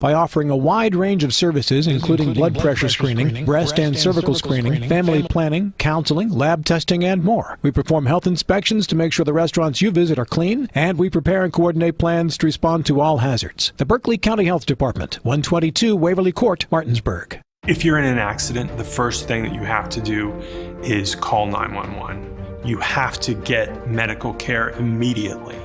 by offering a wide range of services including blood pressure screening, breast and cervical screening, family planning, counseling, lab testing, and more. We perform health inspections to make sure the restaurants you visit are clean, and we prepare and coordinate plans to respond to all hazards. The Berkeley County Health Department, 122 Waverly Court, Martinsburg. If you're in an accident, the first thing that you have to do is call 911. You have to get medical care immediately.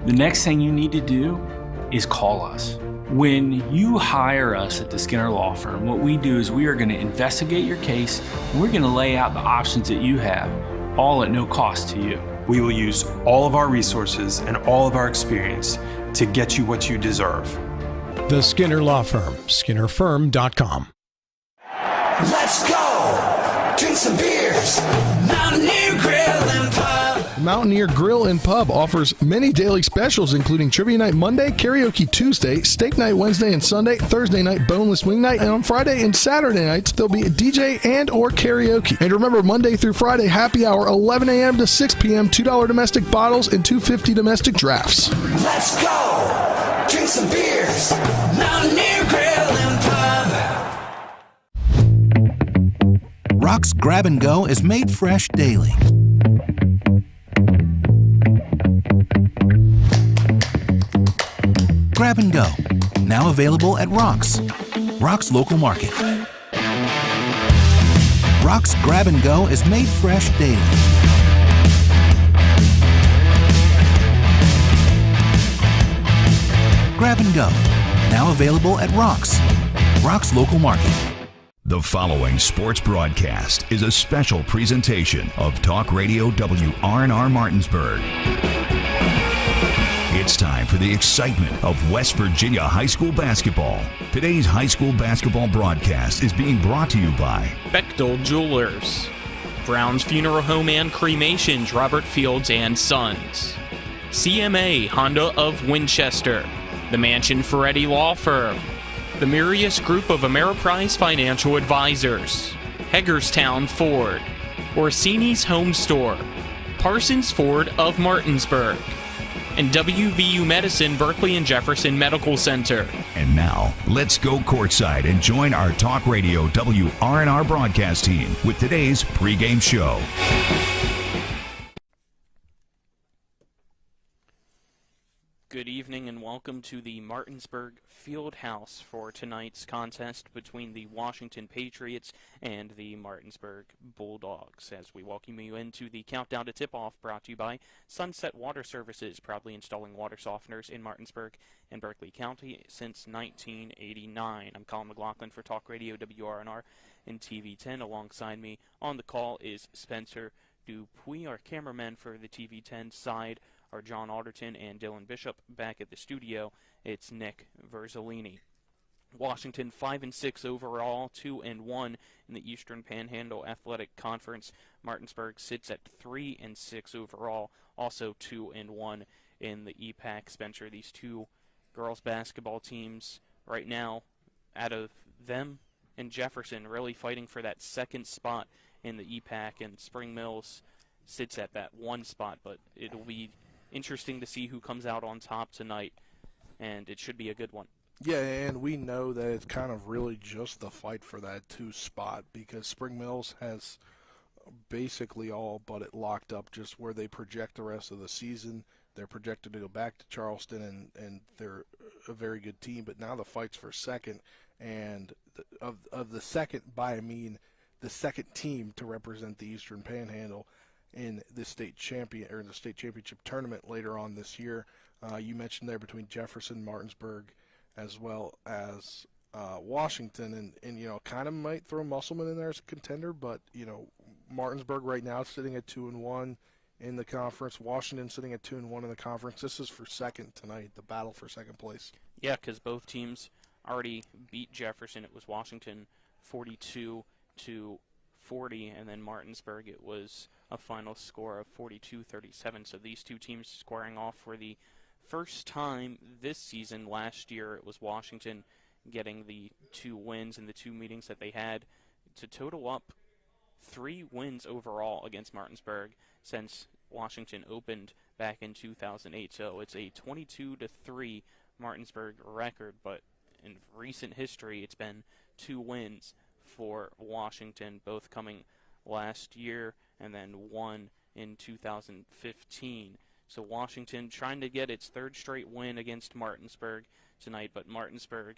The next thing you need to do is call us. When you hire us at the Skinner Law Firm, what we do is we are going to investigate your case, and we're going to lay out the options that you have, all at no cost to you. We will use all of our resources and all of our experience to get you what you deserve. The Skinner Law Firm, SkinnerFirm.com. Let's go! Drink some beers! Mountaineer Grill and Pub! Mountaineer Grill and Pub offers many daily specials, including Trivia Night Monday, Karaoke Tuesday, Steak Night Wednesday and Sunday, Thursday night Boneless Wing Night, and on Friday and Saturday nights, there'll be a DJ and or karaoke. And remember, Monday through Friday, happy hour, 11 a.m. to 6 p.m., $2 domestic bottles and $2.50 domestic drafts. Let's go! Drink some beers! Mountaineer Grill and Pub! Rock's Grab and Go is made fresh daily. Grab and Go, now available at Rock's local market. Rock's Grab and Go is made fresh daily. Grab and Go, now available at Rock's local market. The following sports broadcast is a special presentation of Talk Radio WRNR Martinsburg. It's time for the excitement of West Virginia high school basketball. Today's high school basketball broadcast is being brought to you by Bechtel Jewelers, Brown's Funeral Home and Cremations, Robert Fields and Sons, CMA Honda of Winchester, the Mansion Ferretti Law Firm, the Mirius Group of Ameriprise Financial Advisors, Hagerstown Ford, Orsini's Home Store, Parsons Ford of Martinsburg, and WVU Medicine Berkeley and Jefferson Medical Center. And now, let's go courtside and join our Talk Radio WRNR broadcast team with today's pregame show. Good evening and welcome to the Martinsburg Fieldhouse for tonight's contest between the Washington Patriots and the Martinsburg Bulldogs. As we welcome you into the countdown to tip-off, brought to you by Sunset Water Services, proudly installing water softeners in Martinsburg and Berkeley County since 1989. I'm Colin McLaughlin for Talk Radio WRNR and TV10. Alongside me on the call is Spencer Dupuis, our cameraman for the TV10 side. Are John Alderton and Dylan Bishop. Back at the studio, it's Nick Verzolini. Washington 5-6 overall, 2-1 in the Eastern Panhandle Athletic Conference. Martinsburg sits at 3-6 overall, also 2-1 in the EPAC. Spencer, these two girls basketball teams right now, out of them and Jefferson, really fighting for that second spot in the EPAC, and Spring Mills sits at that one spot, but it'll be interesting to see who comes out on top tonight, and it should be a good one. Yeah, and we know that it's kind of really just the fight for that 2 spot, because Spring Mills has basically all but it locked up just where they project the rest of the season. They're projected to go back to Charleston, and they're a very good team, but now the fight's for second, and of the second, by I mean the second team to represent the Eastern Panhandle in the state championship tournament later on this year. You mentioned there between Jefferson, Martinsburg, as well as Washington, and you know, kind of might throw Musselman in there as a contender, but you know, Martinsburg right now is sitting at 2-1 in the conference. Washington sitting at 2-1 in the conference. This is for second tonight, the battle for second place. Yeah, because both teams already beat Jefferson. It was Washington 42-40, and then Martinsburg, it was a final score of 42-37. So these two teams squaring off for the first time this season. Last year it was Washington getting the 2 wins in the 2 meetings that they had to total up 3 wins overall against Martinsburg since Washington opened back in 2008. So it's a 22-3 Martinsburg record, but in recent history, it's been 2 wins for Washington, both coming last year and then one in 2015. So Washington trying to get its 3rd straight win against Martinsburg tonight, but Martinsburg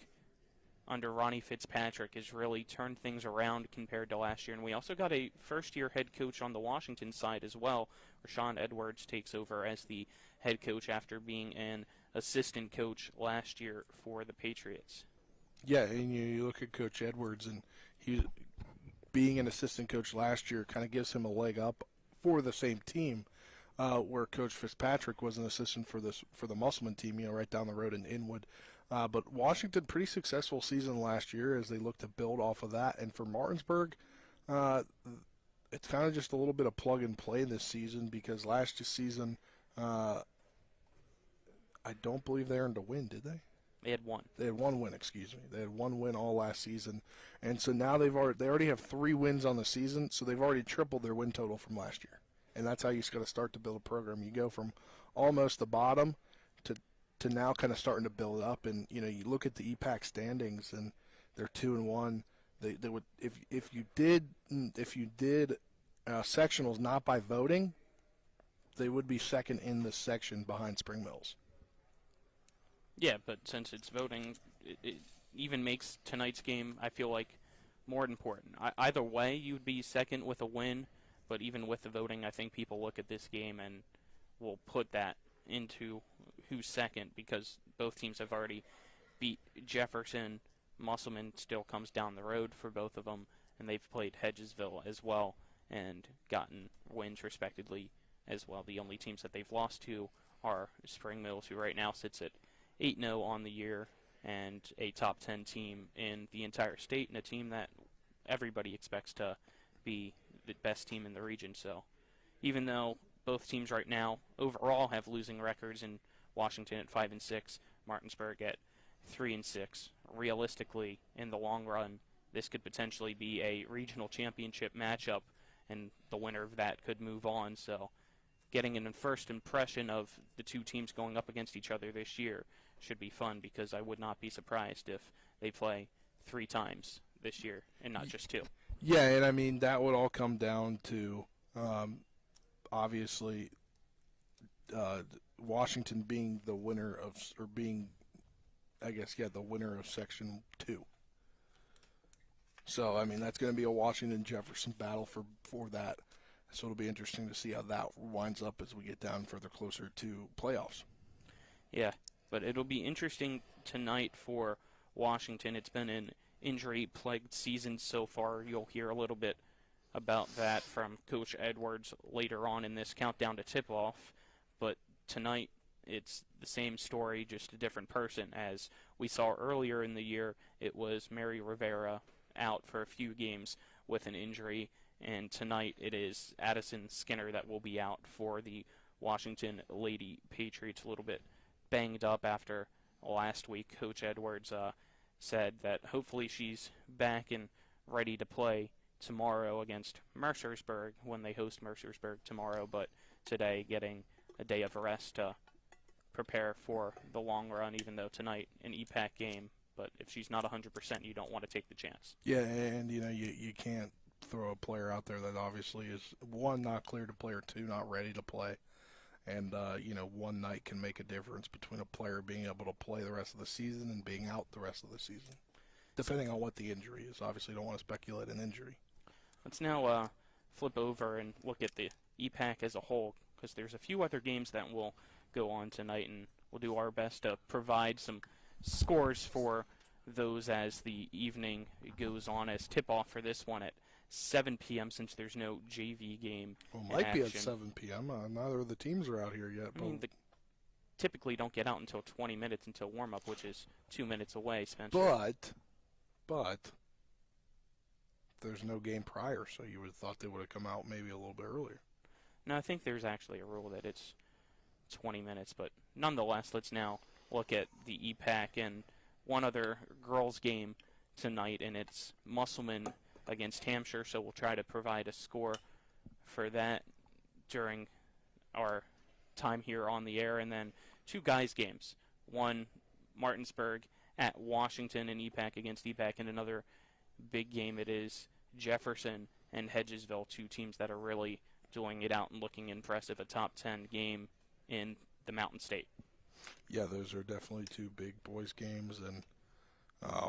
under Ronnie Fitzpatrick has really turned things around compared to last year. And we also got a first-year head coach on the Washington side as well. Rashawn Edwards takes over as the head coach after being an assistant coach last year for the Patriots. Yeah, and you look at Coach Edwards, and he, being an assistant coach last year, kind of gives him a leg up for the same team, where Coach Fitzpatrick was an assistant for the Musselman team, right down the road in Inwood. But Washington, pretty successful season last year as they look to build off of that. And for Martinsburg, it's kind of just a little bit of plug and play this season, because last season, I don't believe they earned a win, did they? They had one. They had one win, excuse me. They had one win all last season. And so now they already have 3 wins on the season, so they've already tripled their win total from last year. And that's how you got to start to build a program. You go from almost the bottom to now kind of starting to build up. And you look at the EPAC standings, and they're 2-1. They would if you did sectionals not by voting, they would be second in the section behind Spring Mills. Yeah, but since it's voting, it even makes tonight's game, I feel like, more important. Either way, you would be second with a win, but even with the voting, I think people look at this game and will put that into who's second, because both teams have already beat Jefferson. Musselman still comes down the road for both of them, and they've played Hedgesville as well and gotten wins respectively as well. The only teams that they've lost to are Spring Mills, who right now sits at 8-0 on the year, and a top 10 team in the entire state, and a team that everybody expects to be the best team in the region. So even though both teams right now overall have losing records, in Washington at 5-6, Martinsburg at 3-6, realistically, in the long run, this could potentially be a regional championship matchup, and the winner of that could move on. So getting a first impression of the 2 teams going up against each other this year should be fun, because I would not be surprised if they play 3 times this year and not just 2. Yeah, and I mean, that would all come down to obviously Washington being the winner of, or being, I guess, the winner of Section 2. So, I mean, that's going to be a Washington-Jefferson battle for that. So it'll be interesting to see how that winds up as we get down further closer to playoffs. Yeah, but it'll be interesting tonight for Washington. It's been an injury-plagued season so far. You'll hear a little bit about that from Coach Edwards later on in this countdown to tip-off. But tonight, it's the same story, just a different person. As we saw earlier in the year, it was Mary Rivera out for a few games with an injury. And tonight it is Addison Skinner that will be out for the Washington Lady Patriots, a little bit banged up after last week. Coach Edwards said that hopefully she's back and ready to play tomorrow against Mercersburg when they host Mercersburg tomorrow, but today getting a day of rest to prepare for the long run, even though tonight an EPAC game. But if she's not 100%, you don't want to take the chance. Yeah, and you can't throw a player out there that obviously is, 1, not clear to play, or 2, not ready to play. And, one night can make a difference between a player being able to play the rest of the season and being out the rest of the season, depending on what the injury is. Obviously, don't want to speculate an injury. Let's now flip over and look at the EPAC as a whole, because there's a few other games that will go on tonight, and we'll do our best to provide some scores for those as the evening goes on, as tip-off for this one at 7 p.m. since there's no JV game. Well, it might be at 7 p.m. Neither of the teams are out here yet. I mean, they typically don't get out until 20 minutes until warm-up, which is 2 minutes away, Spencer. But there's no game prior, so you would have thought they would have come out maybe a little bit earlier. No, I think there's actually a rule that it's 20 minutes, but nonetheless, let's now look at the EPAC and one other girls game tonight, and it's Musselman against Hampshire, so we'll try to provide a score for that during our time here on the air. And then 2 guys games, one Martinsburg at Washington and EPAC against EPAC, and another big game it is Jefferson and Hedgesville, two teams that are really doing it out and looking impressive, a top 10 game in the Mountain State. Yeah, those are definitely two big boys games, and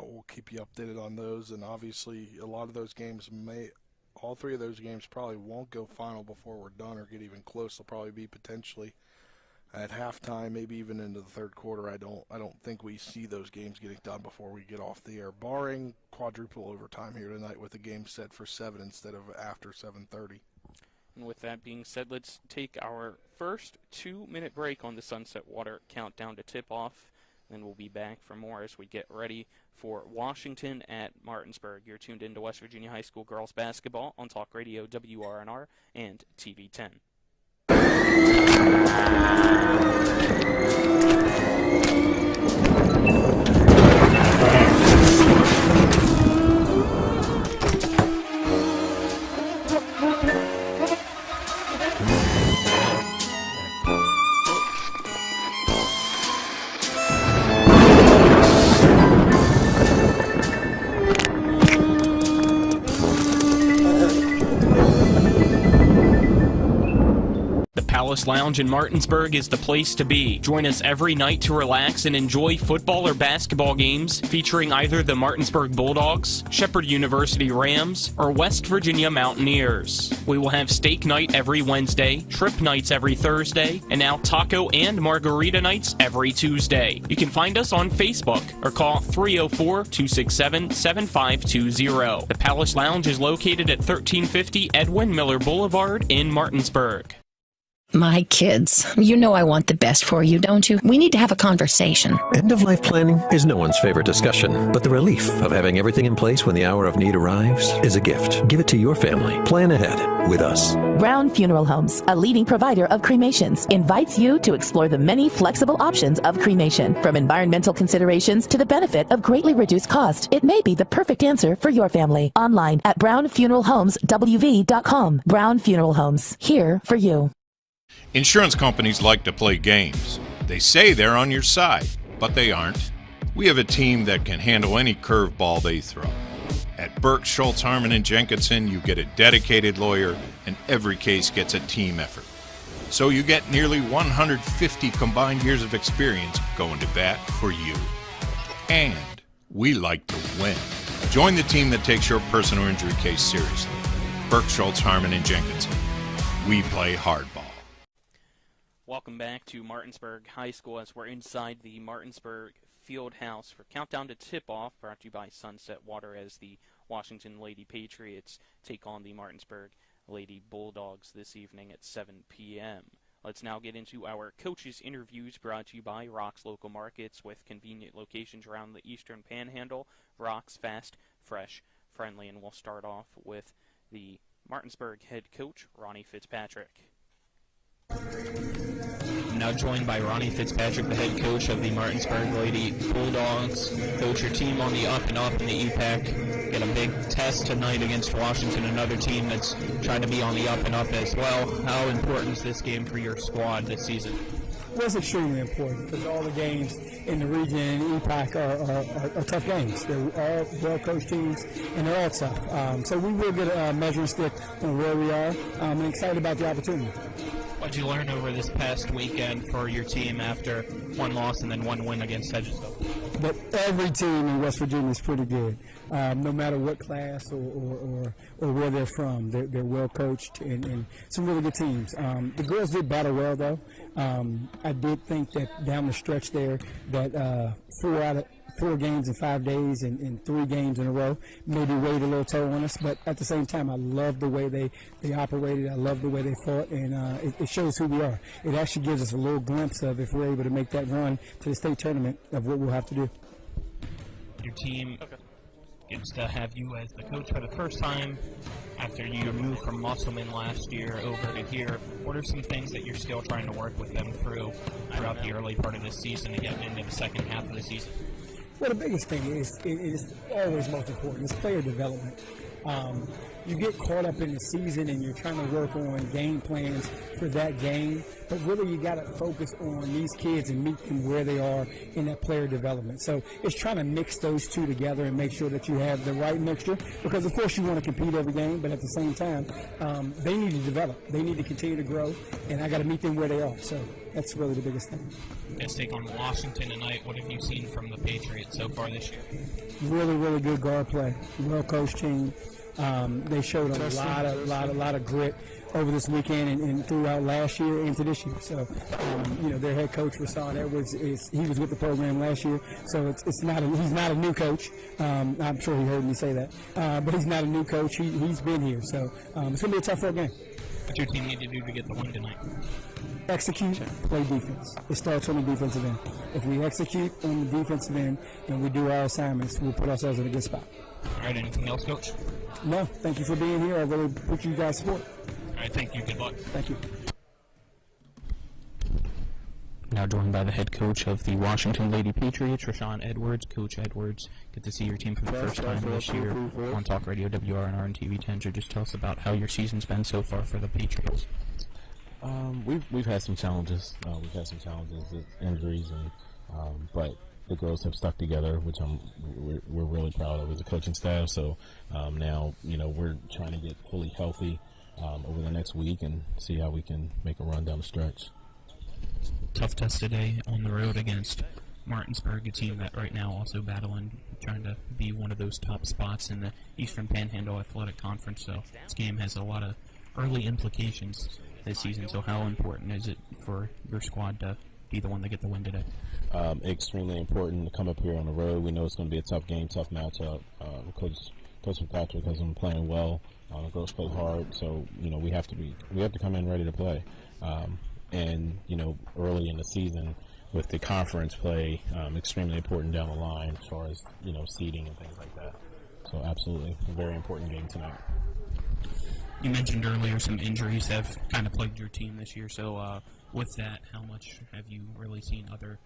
we'll keep you updated on those. And obviously a lot of those games all three of those games probably won't go final before we're done or get even close. They'll probably be potentially at halftime, maybe even into the third quarter. I don't think we see those games getting done before we get off the air, barring quadruple overtime here tonight with the game set for 7 instead of after 7:30. And with that being said, let's take our first 2-minute break on the Sunset Water countdown to tip-off. Then we'll be back for more as we get ready for Washington at Martinsburg. You're tuned into West Virginia High School girls basketball on Talk Radio WRNR and TV 10. Palace Lounge in Martinsburg is the place to be. Join us every night to relax and enjoy football or basketball games featuring either the Martinsburg Bulldogs, Shepherd University Rams, or West Virginia Mountaineers. We will have steak night every Wednesday, shrimp nights every Thursday, and now taco and margarita nights every Tuesday. You can find us on Facebook or call 304-267-7520. The Palace Lounge is located at 1350 Edwin Miller Boulevard in Martinsburg. My kids, you know I want the best for you, don't you? We need to have a conversation. End-of-life planning is no one's favorite discussion, but the relief of having everything in place when the hour of need arrives is a gift. Give it to your family. Plan ahead with us. Brown Funeral Homes, a leading provider of cremations, invites you to explore the many flexible options of cremation. From environmental considerations to the benefit of greatly reduced cost, it may be the perfect answer for your family. Online at brownfuneralhomeswv.com. Brown Funeral Homes, here for you. Insurance companies like to play games. They say they're on your side, but they aren't. We have a team that can handle any curveball they throw. At Burke, Schultz, Harmon, and Jenkinson, you get a dedicated lawyer, and every case gets a team effort. So you get nearly 150 combined years of experience going to bat for you. And we like to win. Join the team that takes your personal injury case seriously. Burke, Schultz, Harmon, and Jenkinson. We play hardball. Welcome back to Martinsburg High School as we're inside the Martinsburg Field House for Countdown to Tip-Off, brought to you by Sunset Water as the Washington Lady Patriots take on the Martinsburg Lady Bulldogs this evening at 7 p.m. Let's now get into our coaches' interviews brought to you by Rock's Local Markets with convenient locations around the Eastern Panhandle. Rock's fast, fresh, friendly, and we'll start off with the Martinsburg head coach, Ronnie Fitzpatrick. I'm now joined by Ronnie Fitzpatrick, the head coach of the Martinsburg Lady Bulldogs. Coach, your team on the up and up in the EPAC. Get a big test tonight against Washington, another team that's trying to be on the up and up as well. How important is this game for your squad this season? Well, it's extremely important because all the games in the region and EPAC are tough games. They're all well-coached teams, and they're all tough. So we will get a measuring stick on where we are. I'm excited about the opportunity. What did you learn over this past weekend for your team after one loss and then one win against Hedgesville? But every team in West Virginia is pretty good, no matter what class or where they're from. They're well coached and some really good teams. The girls did battle well, though. I did think that down the stretch there that 4 out of 4 games in 5 days and 3 games in a row maybe weighed a little toll on us, but at the same time I love the way they operated. I love the way they fought, and it shows who we are. It actually gives us a little glimpse of if we're able to make that run to the state tournament of what we'll have to do. Your team gets to have you as the coach for the first time after you moved from Musselman last year over to here. What are some things that you're still trying to work with them throughout the early part of this season and getting into the second half of the season? Well, the biggest thing is always most important is player development. you get caught up in the season and you're trying to work on game plans for that game. But really, you got to focus on these kids and meet them where they are in that player development. So it's trying to mix those two together and make sure that you have the right mixture. Because, of course, you want to compete every game, but at the same time, they need to develop. They need to continue to grow, and I got to meet them where they are. So that's really the biggest thing. Let's take on Washington tonight. What have you seen from the Patriots so far this year? Really, really good guard play. Well-coached team. They showed a lot of grit over this weekend and throughout last year into this year. So, their head coach, Rashawn Edwards, he was with the program last year. So he's not a new coach. I'm sure he heard me say that. But he's not a new coach. He's been here. So it's going to be a tough road game. What's your team need to do to get the win tonight? Execute, play defense. It starts on the defensive end. If we execute on the defensive end and we do our assignments, we'll put ourselves in a good spot. All right, anything else, Coach? No, thank you for being here. I really appreciate you guys' support. All right, thank you. Good luck. Thank you. Now joined by the head coach of the Washington Lady Patriots, Rashawn Edwards. Coach Edwards, good to see your team for the first time this year on Talk Radio, WRNR, and TV 10. So just tell us about how your season's been so far for the Patriots. We've had some challenges. We've had some challenges with injuries, but the girls have stuck together, which we're really proud of as a coaching staff. So now we're trying to get fully healthy over the next week and see how we can make a run down the stretch. Tough test today on the road against Martinsburg, a team that right now also battling, trying to be one of those top spots in the Eastern Panhandle Athletic Conference. So this game has a lot of early implications this season. So how important is it for your squad to be the one to get the win today? Extremely important to come up here on the road. We know it's going to be a tough game, tough matchup. Coach Patrick has been playing well. The girls play hard, so we have to come in ready to play. And early in the season with the conference play, extremely important down the line as far as seeding and things like that. So absolutely, a very important game tonight. You mentioned earlier some injuries have kind of plagued your team this year. So with that, how much have you really seen other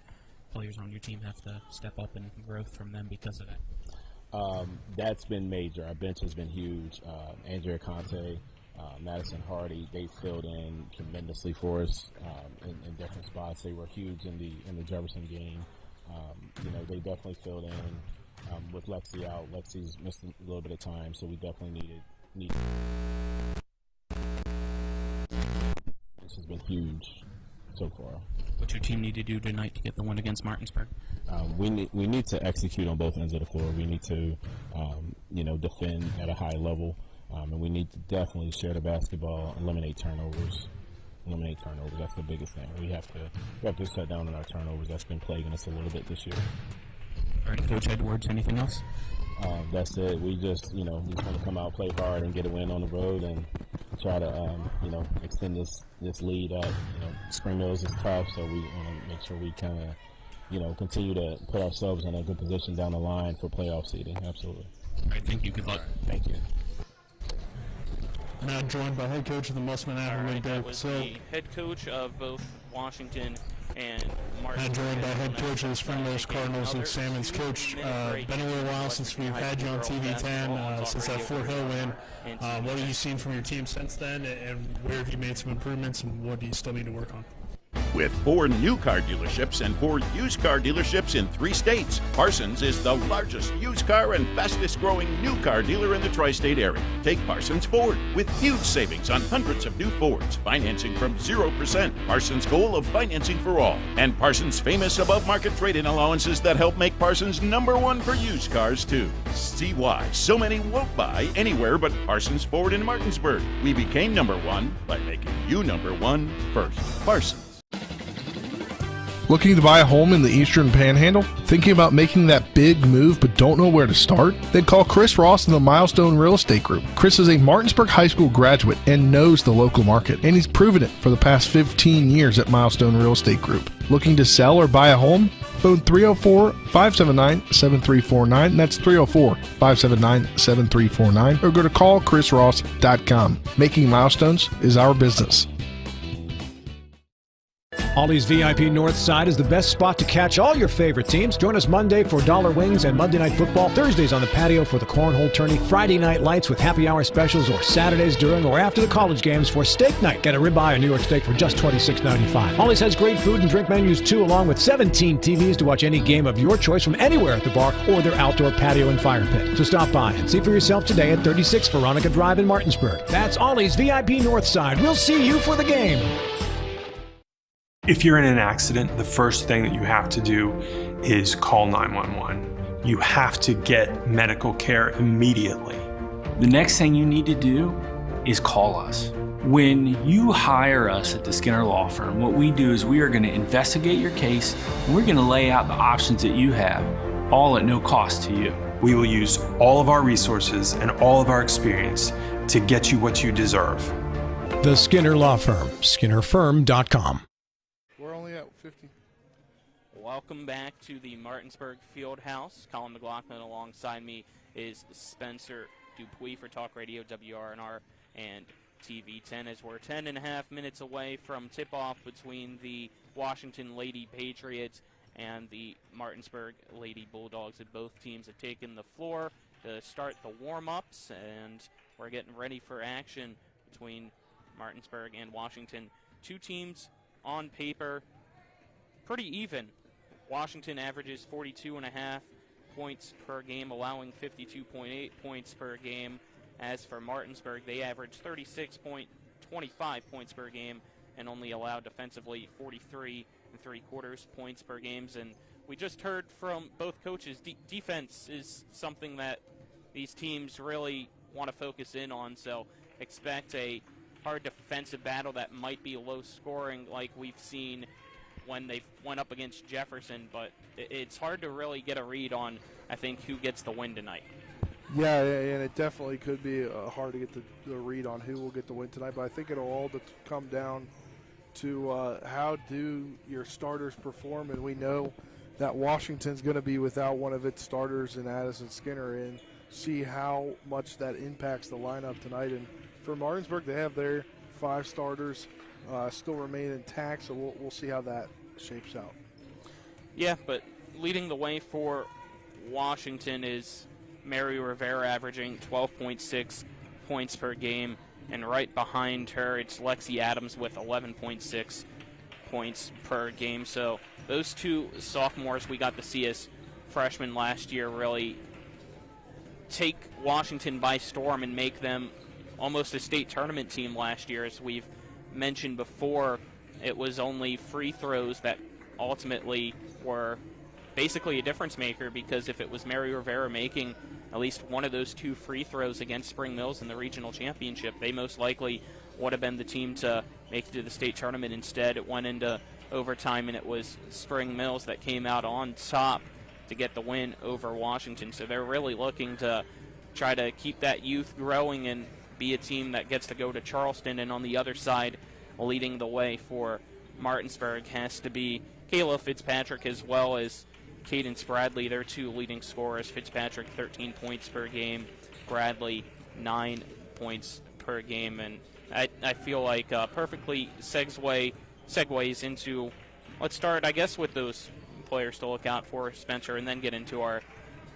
players on your team have to step up and growth from them because of that? That's been major. Our bench has been huge. Andrea Conte, Madison Hardy, they filled in tremendously for us in different spots. They were huge in the Jefferson game. They definitely filled in with Lexi out. Lexi's missed a little bit of time, so we definitely needed. This has been huge so far. What your team need to do tonight to get the win against Martinsburg? We need to execute on both ends of the floor. We need to defend at a high level. And we need to definitely share the basketball, eliminate turnovers. That's the biggest thing. We have to shut down on our turnovers. That's been plaguing us a little bit this year. All right, Coach Edwards, anything else? That's it. We just want to come out, play hard, and get a win on the road, and try to extend this lead up. Spring Mills is tough, so we want to make sure we kind of continue to put ourselves in a good position down the line for playoff seeding. Absolutely. All right, thank you. Good luck. Thank you. Now joined by head coach of the Musman Athlete. That was the head coach of both Washington and Martin. And joined by head coach of the Spring Mills Cardinals and Salmon's. Coach, been a little while since we've had you on TV 10, since that Fort Hill win. What have you seen from your team since then, and where have you made some improvements, and what do you still need to work on? With 4 new car dealerships and 4 used car dealerships in 3 states, Parsons is the largest used car and fastest growing new car dealer in the tri-state area. Take Parsons Ford with huge savings on hundreds of new Fords, financing from 0%. Parsons' goal of financing for all, and Parsons' famous above-market trade-in allowances that help make Parsons #1 for used cars too. See why so many won't buy anywhere but Parsons Ford in Martinsburg. We became #1 by making you #1 first. Parsons. Looking to buy a home in the Eastern Panhandle? Thinking about making that big move but don't know where to start? Then call Chris Ross and the Milestone Real Estate Group. Chris is a Martinsburg High School graduate and knows the local market, and he's proven it for the past 15 years at Milestone Real Estate Group. Looking to sell or buy a home? Phone 304-579-7349. That's 304-579-7349. Or go to callchrisross.com. Making milestones is our business. Ollie's VIP North Side is the best spot to catch all your favorite teams. Join us Monday for dollar wings and Monday Night Football, Thursdays on the patio for the cornhole tourney, Friday night lights with happy hour specials, or Saturdays during or after the college games for steak night. Get a ribeye or New York steak for just $26.95. Ollie's has great food and drink menus too, along with 17 TVs to watch any game of your choice from anywhere at the bar or their outdoor patio and fire pit. So stop by and see for yourself today at 36 Veronica Drive in Martinsburg. That's Ollie's VIP North Side. We'll see you for the game. If you're in an accident, the first thing that you have to do is call 911. You have to get medical care immediately. The next thing you need to do is call us. When you hire us at the Skinner Law Firm, what we do is we are going to investigate your case, and we're going to lay out the options that you have, all at no cost to you. We will use all of our resources and all of our experience to get you what you deserve. The Skinner Law Firm, SkinnerFirm.com. We're only at 50. Welcome back to the Martinsburg Fieldhouse. Colin McLaughlin alongside me is Spencer Dupuis for Talk Radio WRNR and TV 10, as we're 10.5 minutes away from tip-off between the Washington Lady Patriots and the Martinsburg Lady Bulldogs. And both teams have taken the floor to start the warm-ups, and we're getting ready for action between Martinsburg and Washington. Two teams on paper pretty even. Washington averages 42.5 points per game, allowing 52.8 points per game. As for Martinsburg, they average 36.25 points per game and only allow defensively 43 3/4 points per game. And we just heard from both coaches, defense is something that these teams really want to focus in on, so expect a hard defensive battle that might be low scoring like we've seen when they went up against Jefferson, but it's hard to really get a read on, I think, who gets the win tonight. Yeah, and it definitely could be hard to get the read on who will get the win tonight, but I think it'll all come down to how do your starters perform, and we know that Washington's going to be without one of its starters in Addison Skinner, and see how much that impacts the lineup tonight. And for Martinsburg, they have their 5 starters still remain intact, so we'll see how that shapes out. Yeah, but leading the way for Washington is Mary Rivera, averaging 12.6 points per game, and right behind her it's Lexi Adams with 11.6 points per game. So those two sophomores we got to see as freshmen last year really take Washington by storm and make them almost a state tournament team last year. As we've mentioned before, it was only free throws that ultimately were basically a difference maker, because if it was Mary Rivera making at least one of those 2 free throws against Spring Mills in the regional championship, they most likely would have been the team to make it to the state tournament. Instead, it went into overtime, and it was Spring Mills that came out on top to get the win over Washington. So they're really looking to try to keep that youth growing and be a team that gets to go to Charleston. And on the other side, leading the way for Martinsburg has to be Kayla Fitzpatrick as well as Cadence Bradley, their 2 leading scorers. Fitzpatrick 13 points per game, Bradley 9 points per game. And I feel like perfectly segues into, let's start, I guess, with those players to look out for, Spencer, and then get into our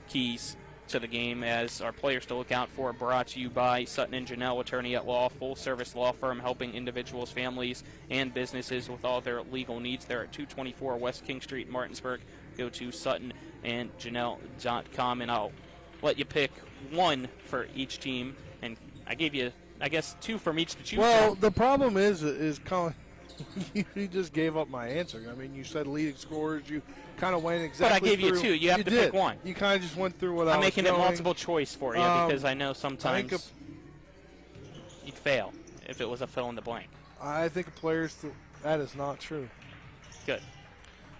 keys to the game, as our players to look out for brought to you by Sutton and Janelle, attorney at law, full-service law firm helping individuals, families, and businesses with all their legal needs. They're at 224 West King Street, Martinsburg. Go to suttonandjanelle.com, and I'll let you pick one for each team. And I gave you, I guess, 2 from each to choose from. Well, the problem is Colin, you just gave up my answer. I mean, you said leading scorers. You kind of went exactly But I gave through. you 2. You have to pick one. You kind of just went through what I'm I was making going. it multiple choice for you because I know sometimes you'd fail if it was a fill in the blank. I think players, that is not true. Good.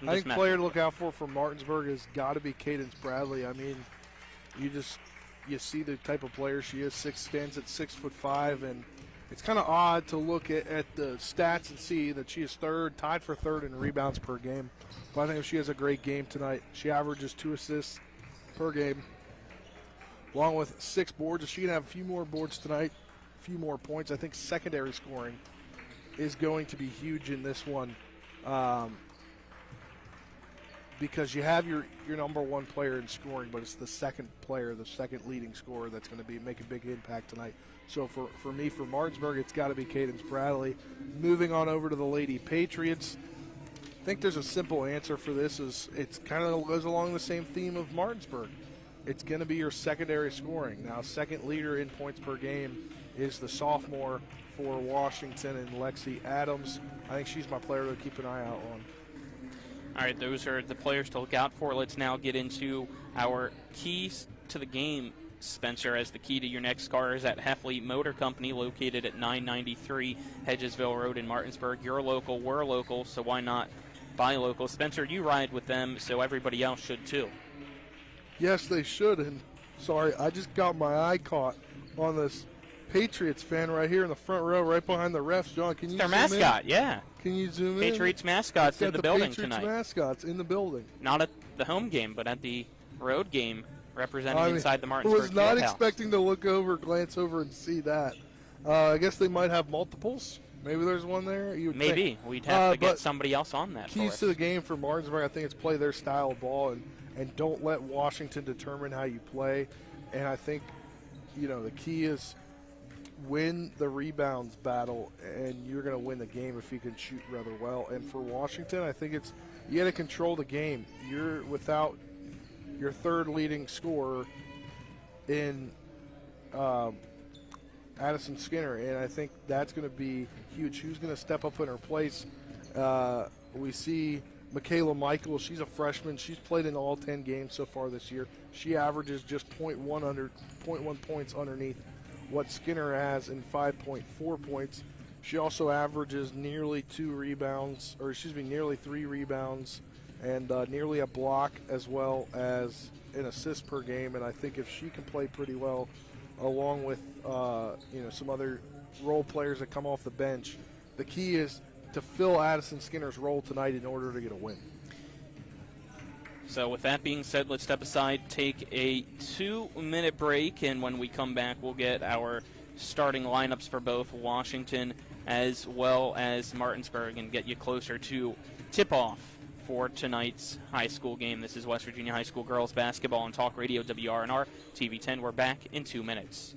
I think player to look out for Martinsburg has got to be Cadence Bradley. I mean, you see the type of player she is. Stands at 6'5", and it's kind of odd to look at the stats and see that she is tied for third in rebounds per game. But I think if she has a great game tonight, she averages 2 assists per game, along with 6 boards. If she can have a few more boards tonight, a few more points, I think secondary scoring is going to be huge in this one. because you have your number one player in scoring, but it's the second player, the second leading scorer that's going to make a big impact tonight. So for me, for Martinsburg, it's got to be Cadence Bradley. Moving on over to the Lady Patriots, I think there's a simple answer for this. It's kind of goes along the same theme of Martinsburg. It's going to be your secondary scoring. Now, second leader in points per game is the sophomore for Washington and Lexi Adams. I think she's my player to keep an eye out on. All right, those are the players to look out for. Let's now get into our keys to the game, Spencer, as the key to your next car is at Heffley Motor Company, located at 993 Hedgesville Road in Martinsburg. You're local, we're local, so why not buy local? Spencer, you ride with them, so everybody else should too. Yes, they should. And sorry, I just got my eye caught on this Patriots fan right here in the front row, right behind the refs. John, can you zoom in? Their mascot, yeah. Can you zoom in? Patriots mascots in the building tonight. Patriots mascots in the building. Not at the home game, but at the road game, representing inside the Martinsburg I was not Fieldhouse. expecting to glance over and see that. I guess they might have multiples. Maybe there's one there. Maybe. We'd have to get somebody else on that. Keys to the game for Martinsburg, I think it's play their style of ball and don't let Washington determine how you play. And I think, the key is win the rebounds battle, and you're going to win the game if you can shoot rather well. And for Washington, I think you got to control the game. You're without your third leading scorer in Addison Skinner, and I think that's going to be huge. Who's going to step up in her place? We see Michaela Michael. She's a freshman. She's played in all 10 games so far this year. She averages just 0.1 points underneath what Skinner has in 5.4 points. She also averages nearly 3 rebounds, and nearly a block, as well as an assist per game. And I think if she can play pretty well, along with some other role players that come off the bench, the key is to fill Addison Skinner's role tonight in order to get a win. So with that being said, let's step aside, take a 2-minute break, and when we come back, we'll get our starting lineups for both Washington as well as Martinsburg and get you closer to tip-off for tonight's high school game. This is West Virginia High School Girls Basketball on Talk Radio WRNR TV 10. We're back in 2 minutes.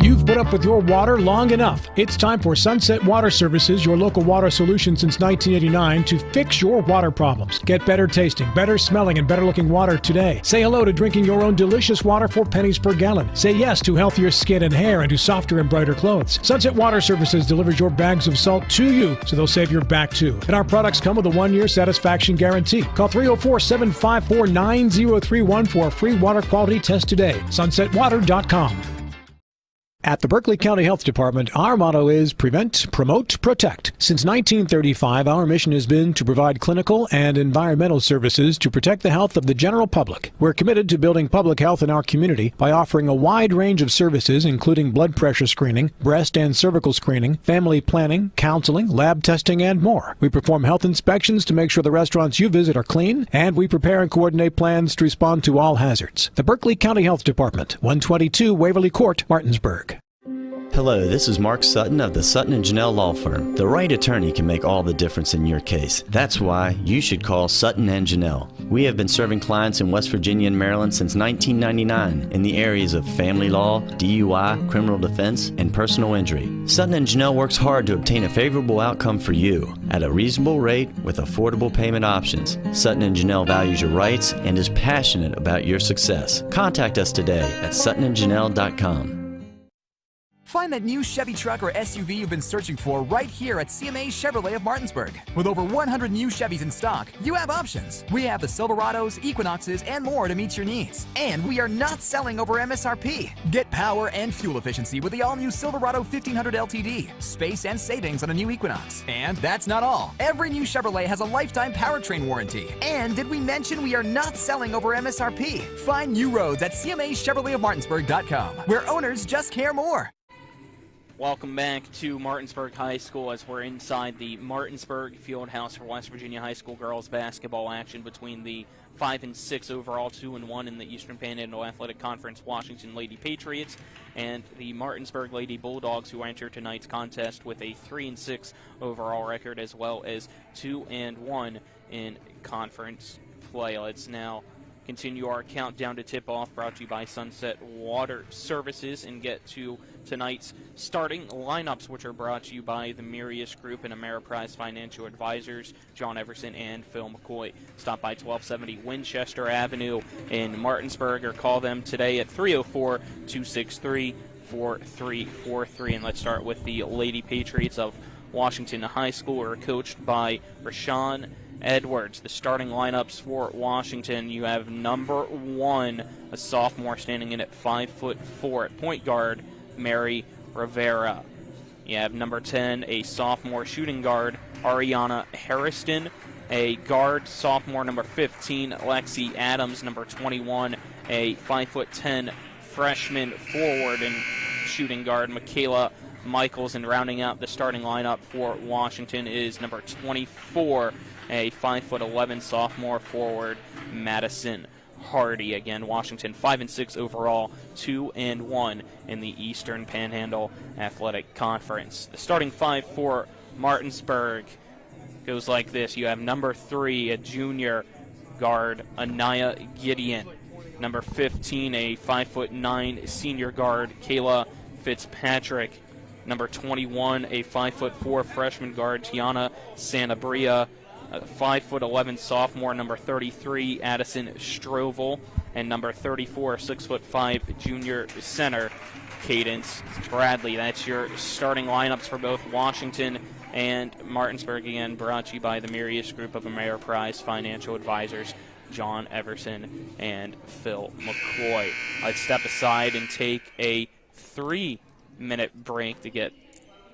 You've put up with your water long enough. It's time for Sunset Water Services, your local water solution since 1989, to fix your water problems. Get better tasting, better smelling, and better looking water today. Say hello to drinking your own delicious water for pennies per gallon. Say yes to healthier skin and hair and to softer and brighter clothes. Sunset Water Services delivers your bags of salt to you, so they'll save your back too. And our products come with a 1-year satisfaction guarantee. Call 304-754-9031 for a free water quality test today. SunsetWater.com. At the Berkeley County Health Department, our motto is prevent, promote, protect. Since 1935, our mission has been to provide clinical and environmental services to protect the health of the general public. We're committed to building public health in our community by offering a wide range of services, including blood pressure screening, breast and cervical screening, family planning, counseling, lab testing, and more. We perform health inspections to make sure the restaurants you visit are clean, and we prepare and coordinate plans to respond to all hazards. The Berkeley County Health Department, 122 Waverly Court, Martinsburg. Hello, this is Mark Sutton of the Sutton & Janelle Law Firm. The right attorney can make all the difference in your case. That's why you should call Sutton & Janelle. We have been serving clients in West Virginia and Maryland since 1999 in the areas of family law, DUI, criminal defense, and personal injury. Sutton & Janelle works hard to obtain a favorable outcome for you at a reasonable rate with affordable payment options. Sutton & Janelle values your rights and is passionate about your success. Contact us today at suttonandjanelle.com. Find that new Chevy truck or SUV you've been searching for right here at CMA Chevrolet of Martinsburg. With over 100 new Chevys in stock, you have options. We have the Silverados, Equinoxes, and more to meet your needs. And we are not selling over MSRP. Get power and fuel efficiency with the all-new Silverado 1500 LTD, space and savings on a new Equinox. And that's not all. Every new Chevrolet has a lifetime powertrain warranty. And did we mention we are not selling over MSRP? Find new roads at CMAChevroletofMartinsburg.com, where owners just care more. Welcome back to Martinsburg High School as we're inside the Martinsburg Fieldhouse for West Virginia High School girls basketball action between the 5-6 overall, 2-1 in the Eastern Panhandle Athletic Conference Washington Lady Patriots and the Martinsburg Lady Bulldogs, who enter tonight's contest with a 3-6 overall record as well as 2-1 in conference play. Let's now continue our countdown to tip-off, brought to you by Sunset Water Services, and get to tonight's starting lineups, which are brought to you by the Mirius Group and Ameriprise Financial Advisors, John Everson and Phil McCoy. Stop by 1270 Winchester Avenue in Martinsburg or call them today at 304-263-4343. And let's start with the Lady Patriots of Washington High School, who are coached by Rashawn Edwards. The starting lineups for Washington: you have number 1, a sophomore standing in at 5'4" at point guard, Mary Rivera. You have number 10, a sophomore shooting guard, Ariana Harrison. A guard, sophomore number 15, Lexi Adams. Number 21, a 5'10" freshman forward and shooting guard, Michaela Michaels. And rounding out the starting lineup for Washington is number 24, a 5'11" sophomore forward, Madison Hardy. Again, Washington 5-6 overall, 2-1 in the Eastern Panhandle Athletic Conference. The starting five for Martinsburg goes like this. You have number 3, a junior guard, Anaya Gideon. Number 15, a 5'9" senior guard, Kayla Fitzpatrick. Number 21, a 5'4" freshman guard, Tiana Sanabria. 5'11" sophomore, number 33, Addison Strovel, and number 34, 6'5" junior center, Cadence Bradley. That's your starting lineups for both Washington and Martinsburg, again brought to you by the Mirius Group of Ameriprise Financial Advisors, John Everson and Phil McCoy. Let's step aside and take a 3-minute break to get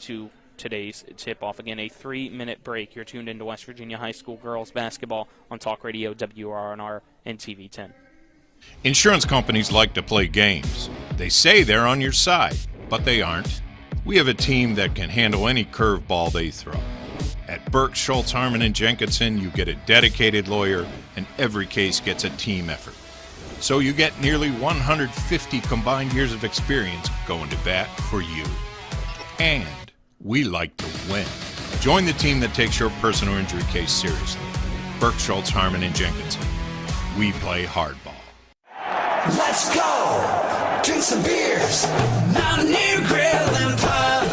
to today's tip-off. Again, a 3-minute break. You're tuned into West Virginia High School girls basketball on Talk Radio, WRNR, and TV 10. Insurance companies like to play games. They say they're on your side, but they aren't. We have a team that can handle any curveball they throw. At Burke, Schultz, Harmon, and Jenkinson, you get a dedicated lawyer, and every case gets a team effort. So you get nearly 150 combined years of experience going to bat for you. And we like to win. Join the team that takes your personal injury case seriously. Burke, Schultz, Harmon, and Jenkinson. We play hardball. Let's go! Drink some beers! Mountaineer Grill and Pub!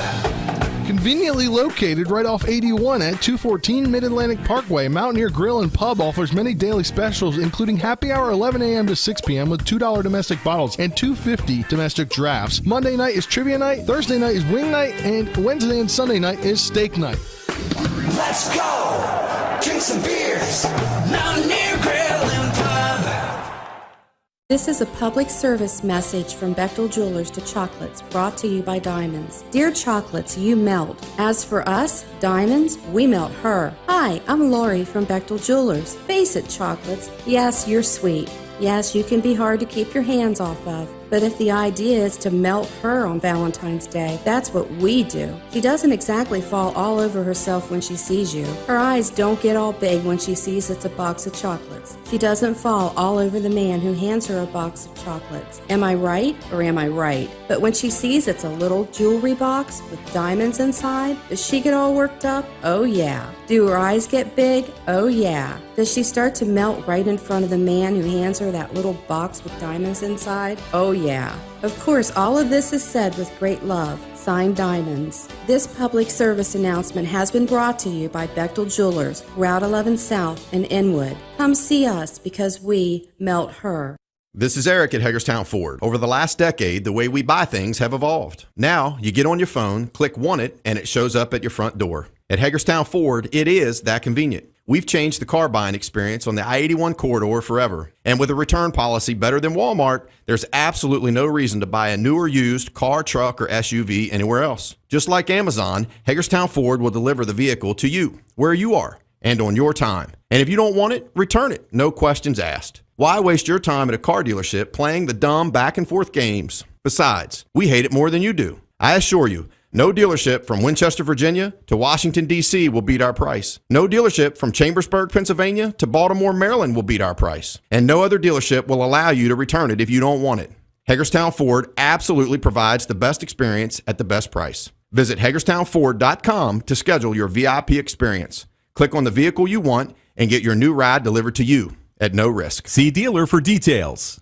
Conveniently located right off 81 at 214 Mid-Atlantic Parkway, Mountaineer Grill and Pub offers many daily specials, including happy hour 11 a.m. to 6 p.m. with $2 domestic bottles and $2.50 domestic drafts. Monday night is trivia night, Thursday night is wing night, and Wednesday and Sunday night is steak night. Let's go! Drink some beers! Mountaineer Grill and Pub! This is a public service message from Bechtel Jewelers to Chocolates, brought to you by Diamonds. Dear Chocolates, you melt. As for us, Diamonds, we melt her. Hi, I'm Lori from Bechtel Jewelers. Face it, Chocolates. Yes, you're sweet. Yes, you can be hard to keep your hands off of. But if the idea is to melt her on Valentine's Day, that's what we do. She doesn't exactly fall all over herself when she sees you. Her eyes don't get all big when she sees it's a box of chocolates. She doesn't fall all over the man who hands her a box of chocolates. Am I right or am I right? But when she sees it's a little jewelry box with diamonds inside, does she get all worked up? Oh yeah. Do her eyes get big? Oh yeah. Does she start to melt right in front of the man who hands her that little box with diamonds inside? Oh yeah. Of course, all of this is said with great love. Signed, Diamonds. This public service announcement has been brought to you by Bechtel Jewelers, Route 11 South in Inwood. Come see us because we melt her. This is Eric at Hagerstown Ford. Over the last decade, the way we buy things have evolved. Now, you get on your phone, click Want It, and it shows up at your front door. At Hagerstown Ford, it is that convenient. We've changed the car buying experience on the I-81 corridor forever. And with a return policy better than Walmart, there's absolutely no reason to buy a new or used car, truck, or SUV anywhere else. Just like Amazon, Hagerstown Ford will deliver the vehicle to you, where you are, and on your time. And if you don't want it, return it. No questions asked. Why waste your time at a car dealership playing the dumb back and forth games? Besides, we hate it more than you do. I assure you, No dealership from Winchester, Virginia to Washington, D.C. will beat our price. No dealership from Chambersburg, Pennsylvania to Baltimore, Maryland will beat our price. And no other dealership will allow you to return it if you don't want it. Hagerstown Ford absolutely provides the best experience at the best price. Visit HagerstownFord.com to schedule your VIP experience. Click on the vehicle you want and get your new ride delivered to you at no risk. See dealer for details.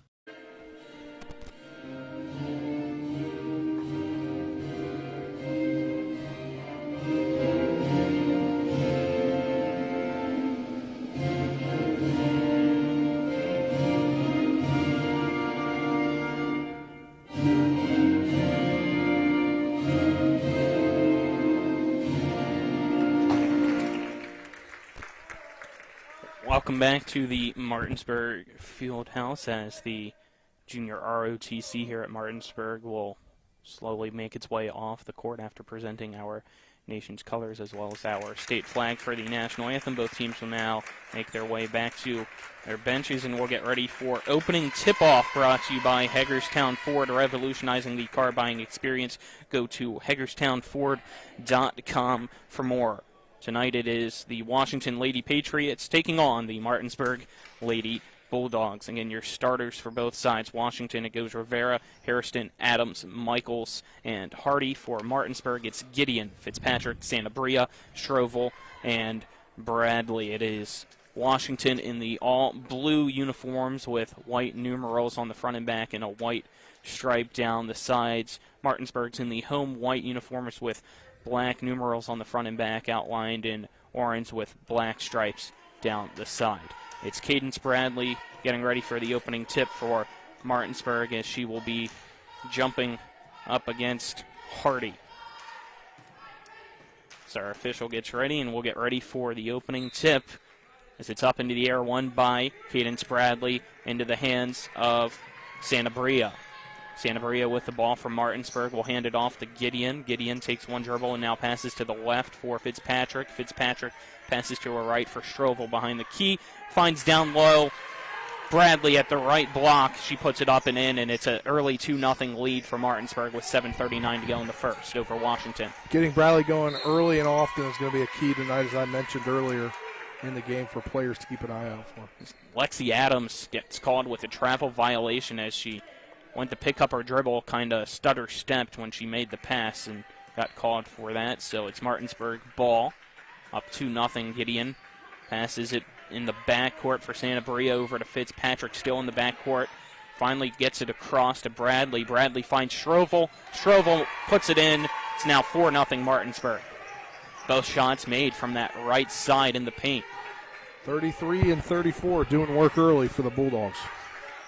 Welcome back to the Martinsburg Fieldhouse as the junior ROTC here at Martinsburg will slowly make its way off the court after presenting our nation's colors as well as our state flag for the national anthem. Both teams will now make their way back to their benches, and we'll get ready for opening tip-off, brought to you by Hagerstown Ford, revolutionizing the car buying experience. Go to HagerstownFord.com for more. Tonight it is the Washington Lady Patriots taking on the Martinsburg Lady Bulldogs. Again, your starters for both sides. Washington, it goes Rivera, Hairston, Adams, Michaels, and Hardy. For Martinsburg, it's Gideon, Fitzpatrick, Santabria, Strovel, and Bradley. It is Washington in the all-blue uniforms with white numerals on the front and back and a white stripe down the sides. Martinsburg's in the home white uniforms with black numerals on the front and back outlined in orange with black stripes down the side. It's Cadence Bradley getting ready for the opening tip for Martinsburg as she will be jumping up against Hardy. So our official gets ready, and we'll get ready for the opening tip as it's up into the air, won by Cadence Bradley into the hands of Santabria. Santabria with the ball from Martinsburg will hand it off to Gideon. Gideon takes one dribble and now passes to the left for Fitzpatrick. Fitzpatrick passes to her right for Strovel behind the key. Finds down low. Bradley at the right block. She puts it up and in, and it's an early 2-0 lead for Martinsburg with 7:39 to go in the first over Washington. Getting Bradley going early and often is going to be a key tonight, as I mentioned earlier in the game, for players to keep an eye out for. Lexi Adams gets called with a travel violation as she went to pick up her dribble, kind of stutter-stepped when she made the pass and got called for that. So it's Martinsburg ball, up 2-0. Gideon passes it in the backcourt for Santabria over to Fitzpatrick, still in the backcourt. Finally gets it across to Bradley. Bradley finds Strovel. Strovel puts it in. It's now 4-0 Martinsburg. Both shots made from that right side in the paint. 33 and 34 doing work early for the Bulldogs.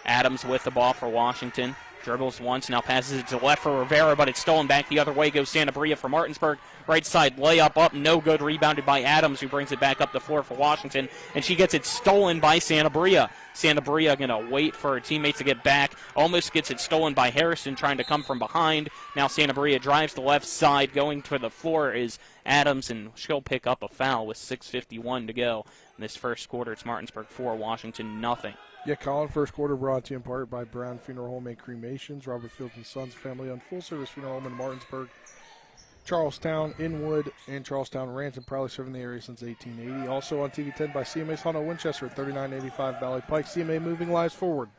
Adams with the ball for Washington. Dribbles once, now passes it to the left for Rivera, but it's stolen back the other way. Goes Santabria for Martinsburg. Right side layup up, no good. Rebounded by Adams, who brings it back up the floor for Washington, and she gets it stolen by Santabria. Santabria going to wait for her teammates to get back. Almost gets it stolen by Harrison, trying to come from behind. Now Santabria drives the left side. Going to the floor is Adams, and she'll pick up a foul with 6:51 to go in this first quarter. It's Martinsburg 4, Washington nothing. Yeah, Colin, first quarter brought to you in part by Brown Funeral Home and Cremations, Robert Fields and Sons Family Owned Full Service Funeral Home in Martinsburg, Charlestown, Inwood, and Charlestown Ranch, and proudly serving the area since 1880. Also on TV 10 by CMA's Honda Winchester at 3985 Valley Pike. CMA moving lives forward.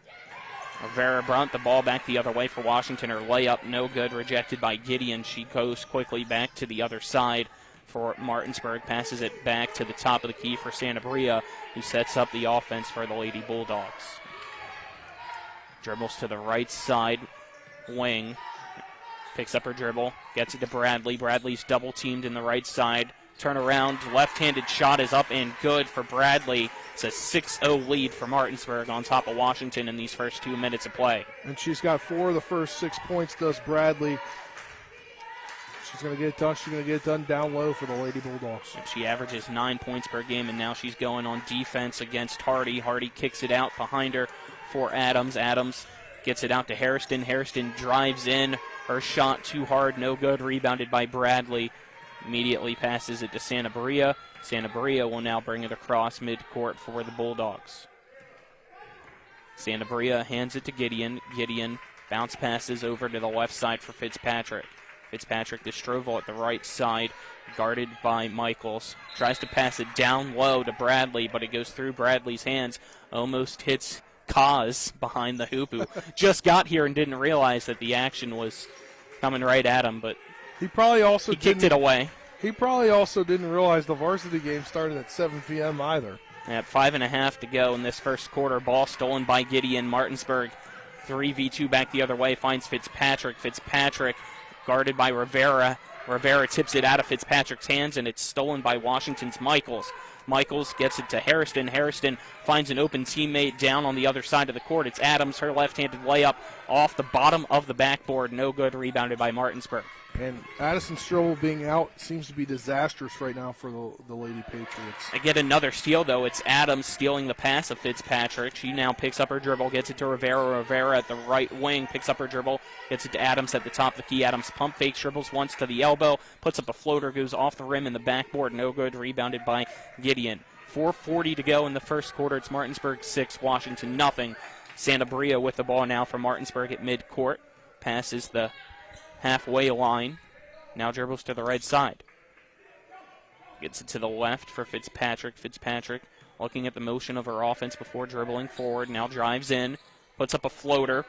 Rivera Brunt, the ball back the other way for Washington. Her layup no good, rejected by Gideon. She goes quickly back to the other side for Martinsburg, passes it back to the top of the key for Santabria, who sets up the offense for the Lady Bulldogs. Dribbles to the right side wing, picks up her dribble, gets it to Bradley. Bradley's double teamed in the right side. Turn around, left-handed shot is up and good for Bradley. It's a 6-0 lead for Martinsburg on top of Washington in these first 2 minutes of play. And she's got 4 of the first 6 points, does Bradley. She's going to get it done. She's going to get it done down low for the Lady Bulldogs. She averages 9 points per game, and now she's going on defense against Hardy. Hardy kicks it out behind her for Adams. Adams gets it out to Hairston. Hairston drives in. Her shot too hard, no good. Rebounded by Bradley. Immediately passes it to Santabria. Santabria will now bring it across midcourt for the Bulldogs. Santabria hands it to Gideon. Gideon bounce passes over to the left side for Fitzpatrick. Fitzpatrick to Strovel at the right side, guarded by Michaels. Tries to pass it down low to Bradley, but it goes through Bradley's hands. Almost hits Kaz behind the hoop, who just got here and didn't realize that the action was coming right at him, but he probably also kicked it away. He probably also didn't realize the varsity game started at 7 p.m. either. At 5.5 to go in this first quarter, ball stolen by Gideon. Martinsburg 3v2 back the other way, finds Fitzpatrick. Fitzpatrick guarded by Rivera. Rivera tips it out of Fitzpatrick's hands, and it's stolen by Washington's Michaels. Michaels gets it to Hairston. Hairston finds an open teammate down on the other side of the court. It's Adams, her left-handed layup off the bottom of the backboard. No good, rebounded by Martinsburg. And Addison Strobel being out seems to be disastrous right now for the Lady Patriots. I get another steal, though. It's Adams stealing the pass of Fitzpatrick. She now picks up her dribble, gets it to Rivera. Rivera at the right wing picks up her dribble, gets it to Adams at the top of the key. Adams pump fake, dribbles once to the elbow, puts up a floater, goes off the rim in the backboard. No good, rebounded by Gideon. 4:40 to go in the first quarter. It's Martinsburg 6, Washington nothing. Santabria with the ball now for Martinsburg at midcourt. Passes the halfway line. Now dribbles to the right side. Gets it to the left for Fitzpatrick. Fitzpatrick looking at the motion of her offense before dribbling forward. Now drives in. Puts up a floater.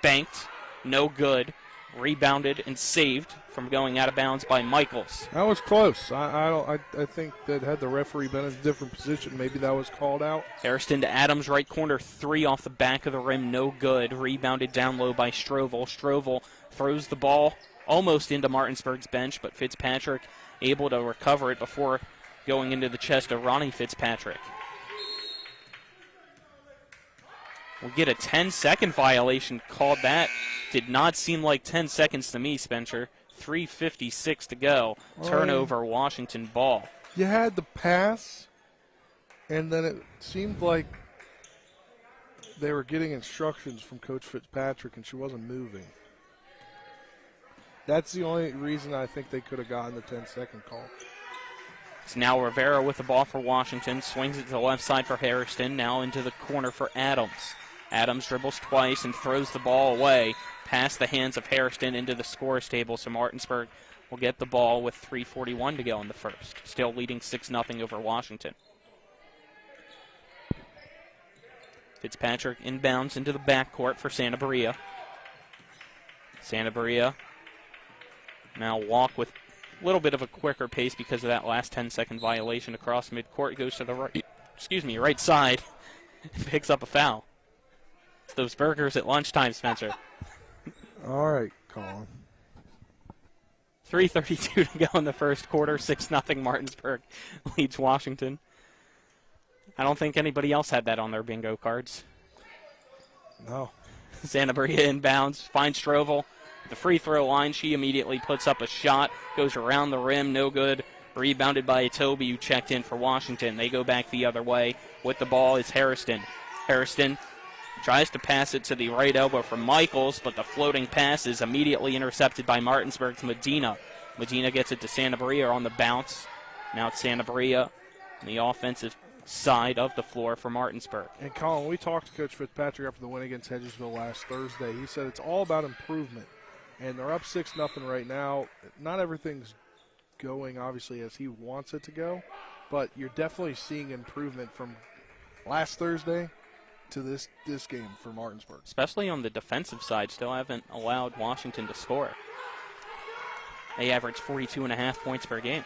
Banked. No good. Rebounded and saved from going out of bounds by Michaels. That was close. I think that had the referee been in a different position, maybe that was called out. Hairston to Adams, right corner, 3 off the back of the rim, no good. Rebounded down low by Strovel. Strovel throws the ball almost into Martinsburg's bench, but Fitzpatrick able to recover it before going into the chest of Ronnie Fitzpatrick. We'll get a 10-second violation called. That did not seem like 10 seconds to me, Spencer. 3:56 to go. Turnover, Washington ball. You had the pass, and then it seemed like they were getting instructions from Coach Fitzpatrick, and she wasn't moving. That's the only reason I think they could have gotten the 10-second call. It's now Rivera with the ball for Washington. Swings it to the left side for Hairston. Now into the corner for Adams. Adams dribbles twice and throws the ball away past the hands of Hairston into the scorer's table. So Martinsburg will get the ball with 3:41 to go in the first. Still leading 6-0 over Washington. Fitzpatrick inbounds into the backcourt for Santabria. Santabria now walk with a little bit of a quicker pace because of that last 10-second violation across midcourt. Goes to the right side and picks up a foul. It's those burgers at lunchtime, Spencer. All right, Colin. 3:32 to go in the first quarter. 6-0 Martinsburg leads Washington. I don't think anybody else had that on their bingo cards. No. Santabria inbounds, finds Strovel. The free throw line, she immediately puts up a shot, goes around the rim, no good. Rebounded by Toby, who checked in for Washington. They go back the other way. With the ball is Hairston. Hairston tries to pass it to the right elbow from Michaels, but the floating pass is immediately intercepted by Martinsburg's Medina. Medina gets it to Santabria on the bounce. Now it's Santabria on the offensive side of the floor for Martinsburg. And Colin, we talked to Coach Fitzpatrick after the win against Hedgesville last Thursday. He said it's all about improvement. And they're up 6-0 right now. Not everything's going, obviously, as he wants it to go, but you're definitely seeing improvement from last Thursday to this game for Martinsburg. Especially on the defensive side, still haven't allowed Washington to score. They average 42.5 points per game.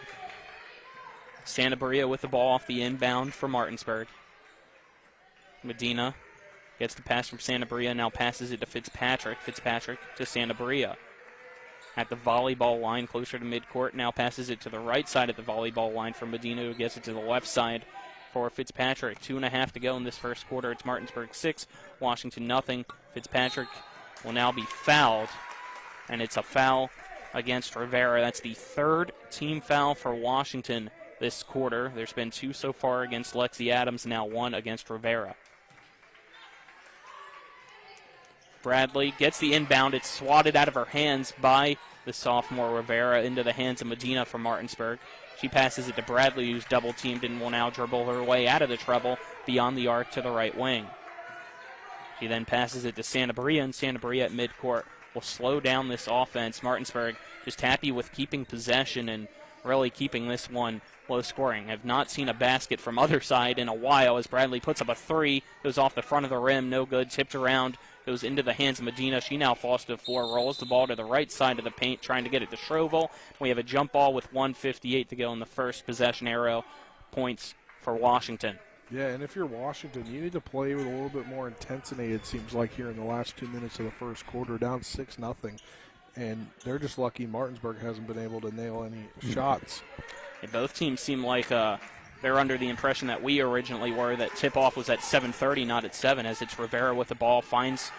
Santabria with the ball off the inbound for Martinsburg. Medina gets the pass from Santabria, now passes it to Fitzpatrick. Fitzpatrick to Santabria. At the volleyball line, closer to midcourt, now passes it to the right side of the volleyball line for Medina, who gets it to the left side for Fitzpatrick. 2.5 to go in this first quarter. It's Martinsburg 6, Washington nothing. Fitzpatrick will now be fouled, and it's a foul against Rivera. That's the third team foul for Washington this quarter. There's been 2 so far against Lexi Adams, now 1 against Rivera. Bradley gets the inbound. It's swatted out of her hands by the sophomore Rivera into the hands of Medina from Martinsburg. She passes it to Bradley, who's double-teamed and will now dribble her way out of the trouble beyond the arc to the right wing. She then passes it to Santabria, and Santabria at midcourt will slow down this offense. Martinsburg just happy with keeping possession and really keeping this one low scoring. Have not seen a basket from other side in a while as Bradley puts up a three. Goes off the front of the rim. No good. Tipped around. Goes into the hands of Medina. She now falls to the floor. Rolls the ball to the right side of the paint, trying to get it to Schrovel. We have a jump ball with 1:58 to go in the first possession arrow. Points for Washington. Yeah, and if you're Washington, you need to play with a little bit more intensity, it seems like, here in the last 2 minutes of the first quarter, down 6-0. And they're just lucky Martinsburg hasn't been able to nail any shots. And both teams seem like they're under the impression that we originally were, that tip-off was at 7:30, not at 7, as it's Rivera with the ball. Finds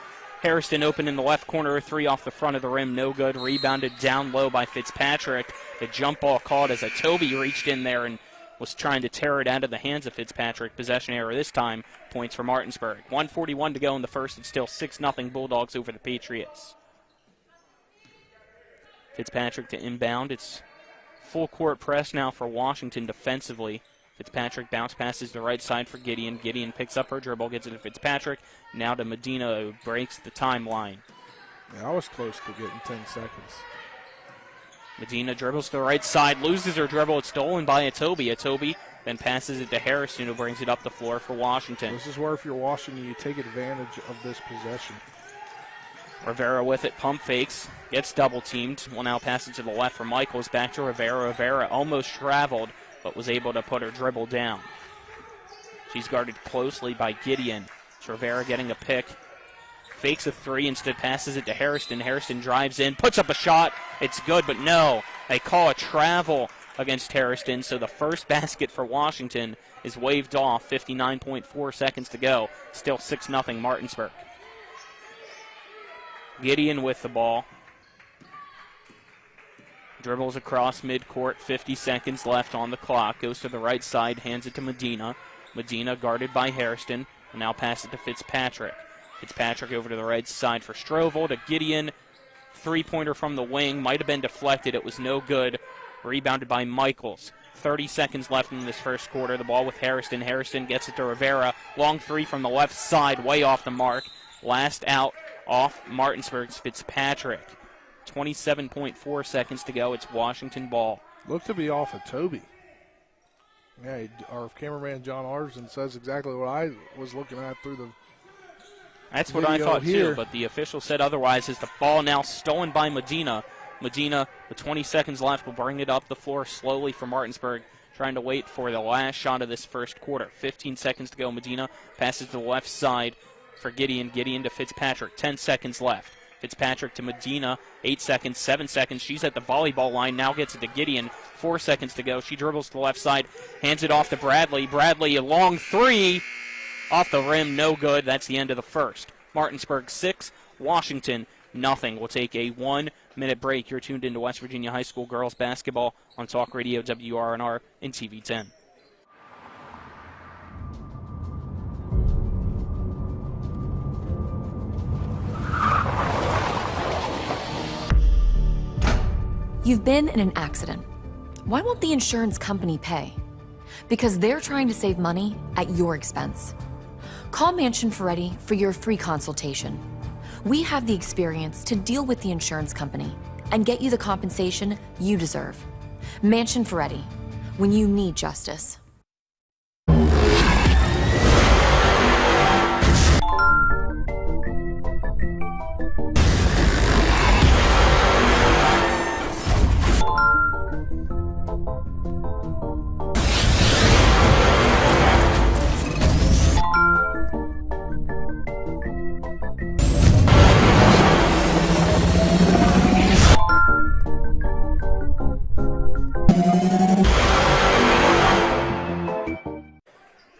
Harrison open in the left corner. Three off the front of the rim, no good. Rebounded down low by Fitzpatrick. The jump ball caught as Toby reached in there and was trying to tear it out of the hands of Fitzpatrick. Possession error this time. Points for Martinsburg. 1:41 to go in the first. It's still 6-0 Bulldogs over the Patriots. Fitzpatrick to inbound. It's full court press now for Washington defensively. Fitzpatrick bounce passes the right side for Gideon. Gideon picks up her dribble, gets it to Fitzpatrick. Now to Medina, who breaks the timeline. Yeah, I was close to getting 10 seconds. Medina dribbles to the right side, loses her dribble. It's stolen by Atobi. Atobi then passes it to Harrison, who brings it up the floor for Washington. This is where, if you're Washington, you take advantage of this possession. Rivera with it, pump fakes, gets double teamed. Will now pass it to the left for Michaels. Back to Rivera. Rivera almost traveled, but was able to put her dribble down. She's guarded closely by Gideon. It's Rivera getting a pick. Fakes a three, instead passes it to Harrison. Harrison drives in, puts up a shot. It's good, but no. They call a travel against Harrison, so the first basket for Washington is waved off. 59.4 seconds to go. Still 6-0 Martinsburg. Gideon with the ball. Dribbles across midcourt, 50 seconds left on the clock. Goes to the right side, hands it to Medina. Medina guarded by Hairston. Will now pass it to Fitzpatrick. Fitzpatrick over to the right side for Strovel to Gideon. Three-pointer from the wing. Might have been deflected. It was no good. Rebounded by Michaels. 30 seconds left in this first quarter. The ball with Hairston. Hairston gets it to Rivera. Long three from the left side, way off the mark. Last out off Martinsburg's Fitzpatrick. 27.4 seconds to go. It's Washington ball. Looked to be off of Toby. Yeah, our cameraman John Arson says exactly what I was looking at through the That's what I thought here. too, but the official said otherwise. As the ball now stolen by Medina. Medina, with 20 seconds left, will bring it up the floor slowly for Martinsburg, trying to wait for the last shot of this first quarter. 15 seconds to go. Medina passes to the left side for Gideon. Gideon to Fitzpatrick. 10 seconds left. Fitzpatrick to Medina. 8 seconds, 7 seconds. She's at the volleyball line. Now gets it to Gideon. 4 seconds to go. She dribbles to the left side. Hands it off to Bradley. Bradley, a long three. Off the rim, no good. That's the end of the first. Martinsburg 6, Washington nothing. We'll take a 1-minute break. You're tuned into West Virginia High School girls basketball on Talk Radio WRNR and TV 10. You've been in an accident. Why won't the insurance company pay? Because they're trying to save money at your expense. Call Mansion Ferretti for your free consultation. We have the experience to deal with the insurance company and get you the compensation you deserve. Mansion Ferretti, when you need justice.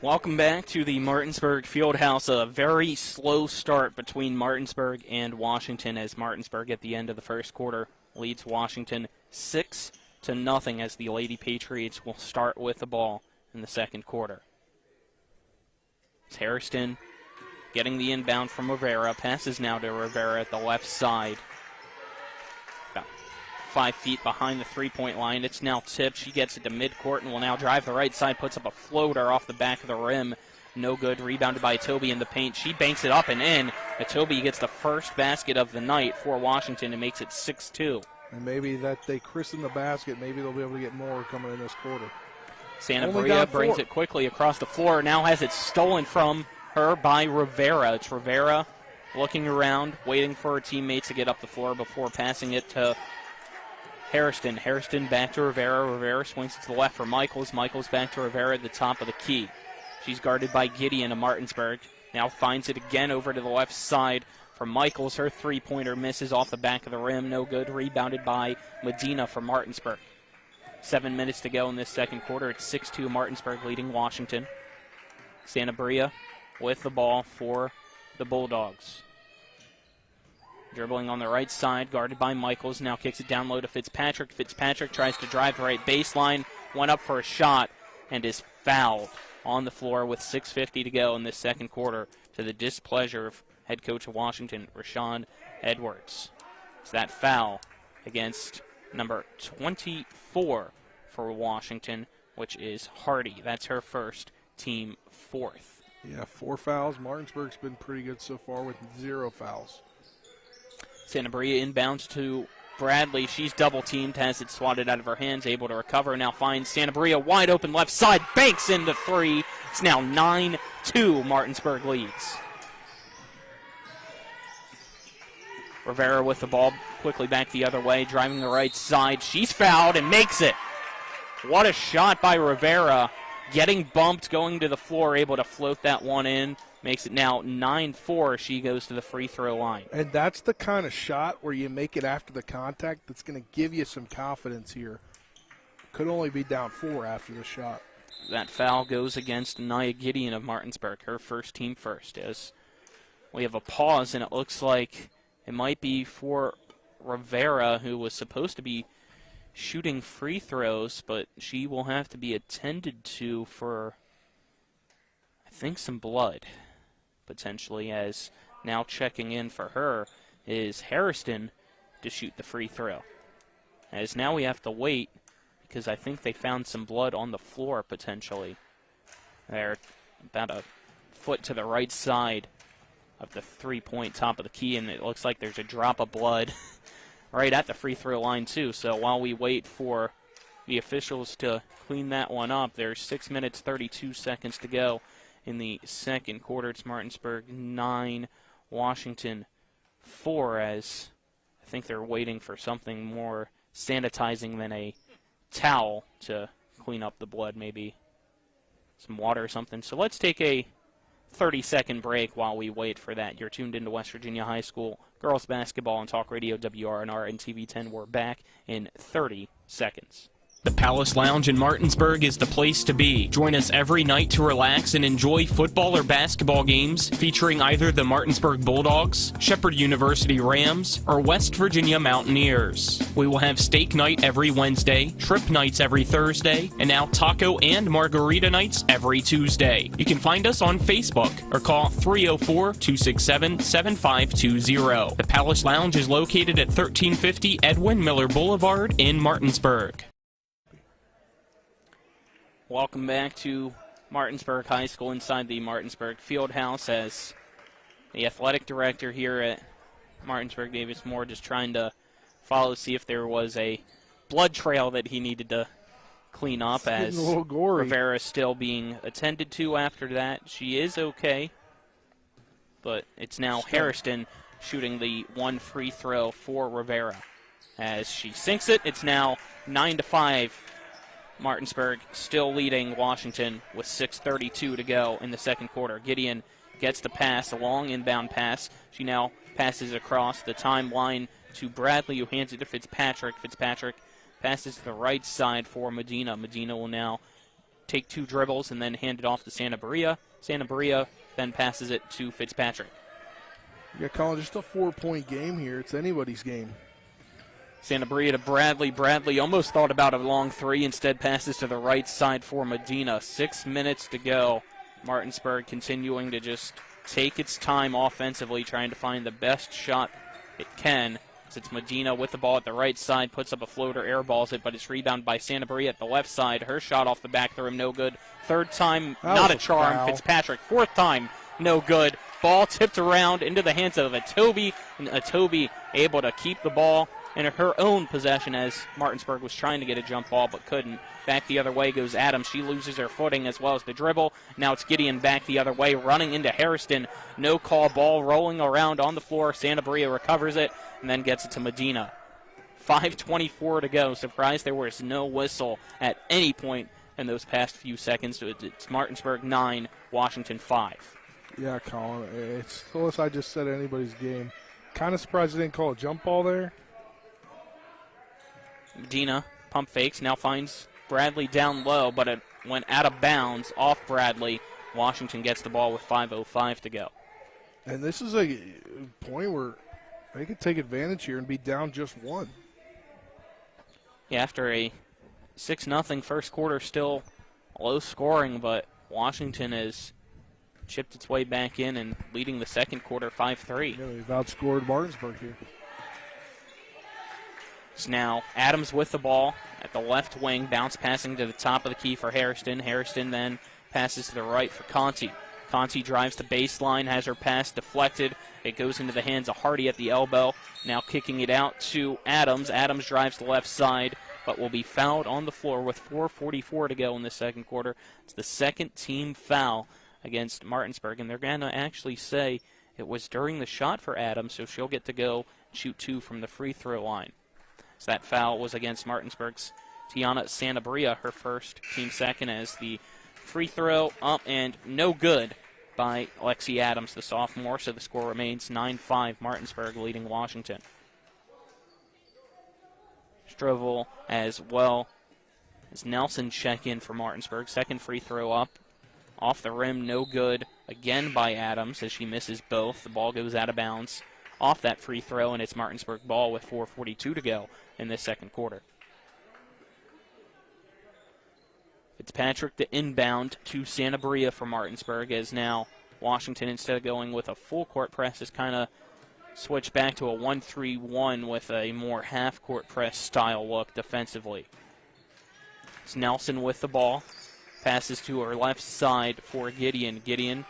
Welcome back to the Martinsburg Fieldhouse. A very slow start between Martinsburg and Washington, as Martinsburg at the end of the first quarter leads Washington 6-0, as the Lady Patriots will start with the ball in the second quarter. It's Hairston getting the inbound from Rivera. Passes now to Rivera at the left side. About 5 feet behind the three-point line. It's now tipped. She gets it to midcourt and will now drive the right side. Puts up a floater off the back of the rim. No good. Rebounded by Toby in the paint. She banks it up and in. Atobi gets the first basket of the night for Washington and makes it 6-2. And maybe that they christen the basket. Maybe they'll be able to get more coming in this quarter. Santa Maria brings it quickly across the floor. Now has it stolen from her by Rivera. It's Rivera looking around, waiting for her teammates to get up the floor before passing it to Hairston. Hairston back to Rivera. Rivera swings it to the left for Michaels. Michaels back to Rivera at the top of the key. She's guarded by Gideon of Martinsburg. Now finds it again over to the left side for Michaels. Her three-pointer misses off the back of the rim. No good. Rebounded by Medina for Martinsburg. 7 minutes to go in this second quarter. It's 6-2 Martinsburg leading Washington. Santa Maria with the ball for the Bulldogs. Dribbling on the right side, guarded by Michaels. Now kicks it down low to Fitzpatrick. Fitzpatrick tries to drive the right baseline. Went up for a shot and is fouled on the floor with 6:50 to go in this second quarter to the displeasure of head coach of Washington, Rashawn Edwards. It's that foul against number 24 for Washington, which is Hardy. That's her first, team fourth. Yeah, 4 fouls. Martinsburg's been pretty good so far with 0 fouls. Santa Maria inbounds to Bradley. She's double-teamed, has it swatted out of her hands, able to recover. Now finds Santa Maria wide open left side, banks into 3. It's now 9-2, Martinsburg leads. Rivera with the ball quickly back the other way, driving the right side. She's fouled and makes it. What a shot by Rivera. Getting bumped, going to the floor, able to float that one in. Makes it now 9-4. She goes to the free throw line. And that's the kind of shot where you make it after the contact that's going to give you some confidence here. Could only be down 4 after the shot. That foul goes against Nia Gideon of Martinsburg, her first, team first. As we have a pause, and it looks like it might be for Rivera, who was supposed to be shooting free throws, but she will have to be attended to for, I think, some blood, potentially, as now checking in for her is Hairston to shoot the free throw. As now we have to wait, because I think they found some blood on the floor, potentially. They're about a foot to the right side of the three-point top of the key, and it looks like there's a drop of blood right at the free throw line, too. So while we wait for the officials to clean that one up, there's 6 minutes, 32 seconds to go in the second quarter. It's Martinsburg 9, Washington 4, as I think they're waiting for something more sanitizing than a towel to clean up the blood, maybe some water or something. So let's take a 30-second break while we wait for that. You're tuned into West Virginia High School girls basketball on Talk Radio WRNR and TV10. We're back in 30 seconds. The Palace Lounge in Martinsburg is the place to be. Join us every night to relax and enjoy football or basketball games featuring either the Martinsburg Bulldogs, Shepherd University Rams, or West Virginia Mountaineers. We will have steak night every Wednesday, shrimp nights every Thursday, and now taco and margarita nights every Tuesday. You can find us on Facebook or call 304-267-7520. The Palace Lounge is located at 1350 Edwin Miller Boulevard in Martinsburg. Welcome back to Martinsburg High School inside the Martinsburg Fieldhouse, as the athletic director here at Martinsburg, Davis Moore, just trying to follow, see if there was a blood trail that he needed to clean up, as Rivera is still being attended to after that. She is okay, but it's now Hairston shooting the one free throw for Rivera. As she sinks it, it's now 9-5. Martinsburg still leading Washington with 6:32 to go in the second quarter. Gideon gets the pass, a long inbound pass. She now passes across the timeline to Bradley, who hands it to Fitzpatrick. Fitzpatrick passes to the right side for Medina. Medina will now take 2 dribbles and then hand it off to Santa Maria. Santa Maria then passes it to Fitzpatrick. You're calling just a 4-point game here. It's anybody's game. Santa Maria to Bradley. Bradley almost thought about a long 3, instead passes to the right side for Medina. 6 minutes to go. Martinsburg continuing to just take its time offensively, trying to find the best shot it can. It's Medina with the ball at the right side, puts up a floater, airballs it, but it's rebounded by Santa Maria at the left side. Her shot off the back of the rim, no good. Third time, not a charm. Fitzpatrick, 4th time, no good. ball tipped around into the hands of Atobi, and Atobi able to keep the ball in her own possession as Martinsburg was trying to get a jump ball but couldn't. Back the other way goes Adams. She loses her footing as well as the dribble. Now it's Gideon back the other way, running into Hairston. No call, ball rolling around on the floor. Santa Maria recovers it and then gets it to Medina. 5:24 to go. Surprised there was no whistle at any point in those past few seconds. It's Martinsburg 9, Washington 5. Yeah, Colin, it's still as I just said anybody's game. Kind of surprised they didn't call a jump ball there. Medina pump fakes, now finds Bradley down low, but it went out of bounds off Bradley. Washington gets the ball with 5:05 to go. And this is a point where they could take advantage here and be down just one. Yeah, after a 6-0 first quarter, still low scoring, but Washington has chipped its way back in and leading the second quarter 5-3. Yeah, they've outscored Martinsburg here. It's now Adams with the ball at the left wing, bounce passing to the top of the key for Hairston. Hairston then passes to the right for Conti. Conti drives the baseline, has her pass deflected. It goes into the hands of Hardy at the elbow. Now kicking it out to Adams. Adams drives the left side, but will be fouled on the floor with 4:44 to go in the second quarter. It's the second team foul against Martinsburg, and they're going to actually say it was during the shot for Adams, so she'll get to go shoot 2 from the free throw line. So that foul was against Martinsburg's Tiana Sanabria, her first, team second, as the free throw up and no good by Lexi Adams, the sophomore. So the score remains 9-5, Martinsburg leading Washington. Strovel as well as Nelson check in for Martinsburg. Second free throw up, off the rim, no good again by Adams as she misses both. The ball goes out of bounds off that free throw, and it's Martinsburg ball with 4:42 to go in this second quarter. Fitzpatrick to inbound to Sanabria for Martinsburg, as now Washington, instead of going with a full court press, has kind of switched back to a 1-3-1 with a more half-court press style look defensively. It's Nelson with the ball. Passes to her left side for Gideon. Gideon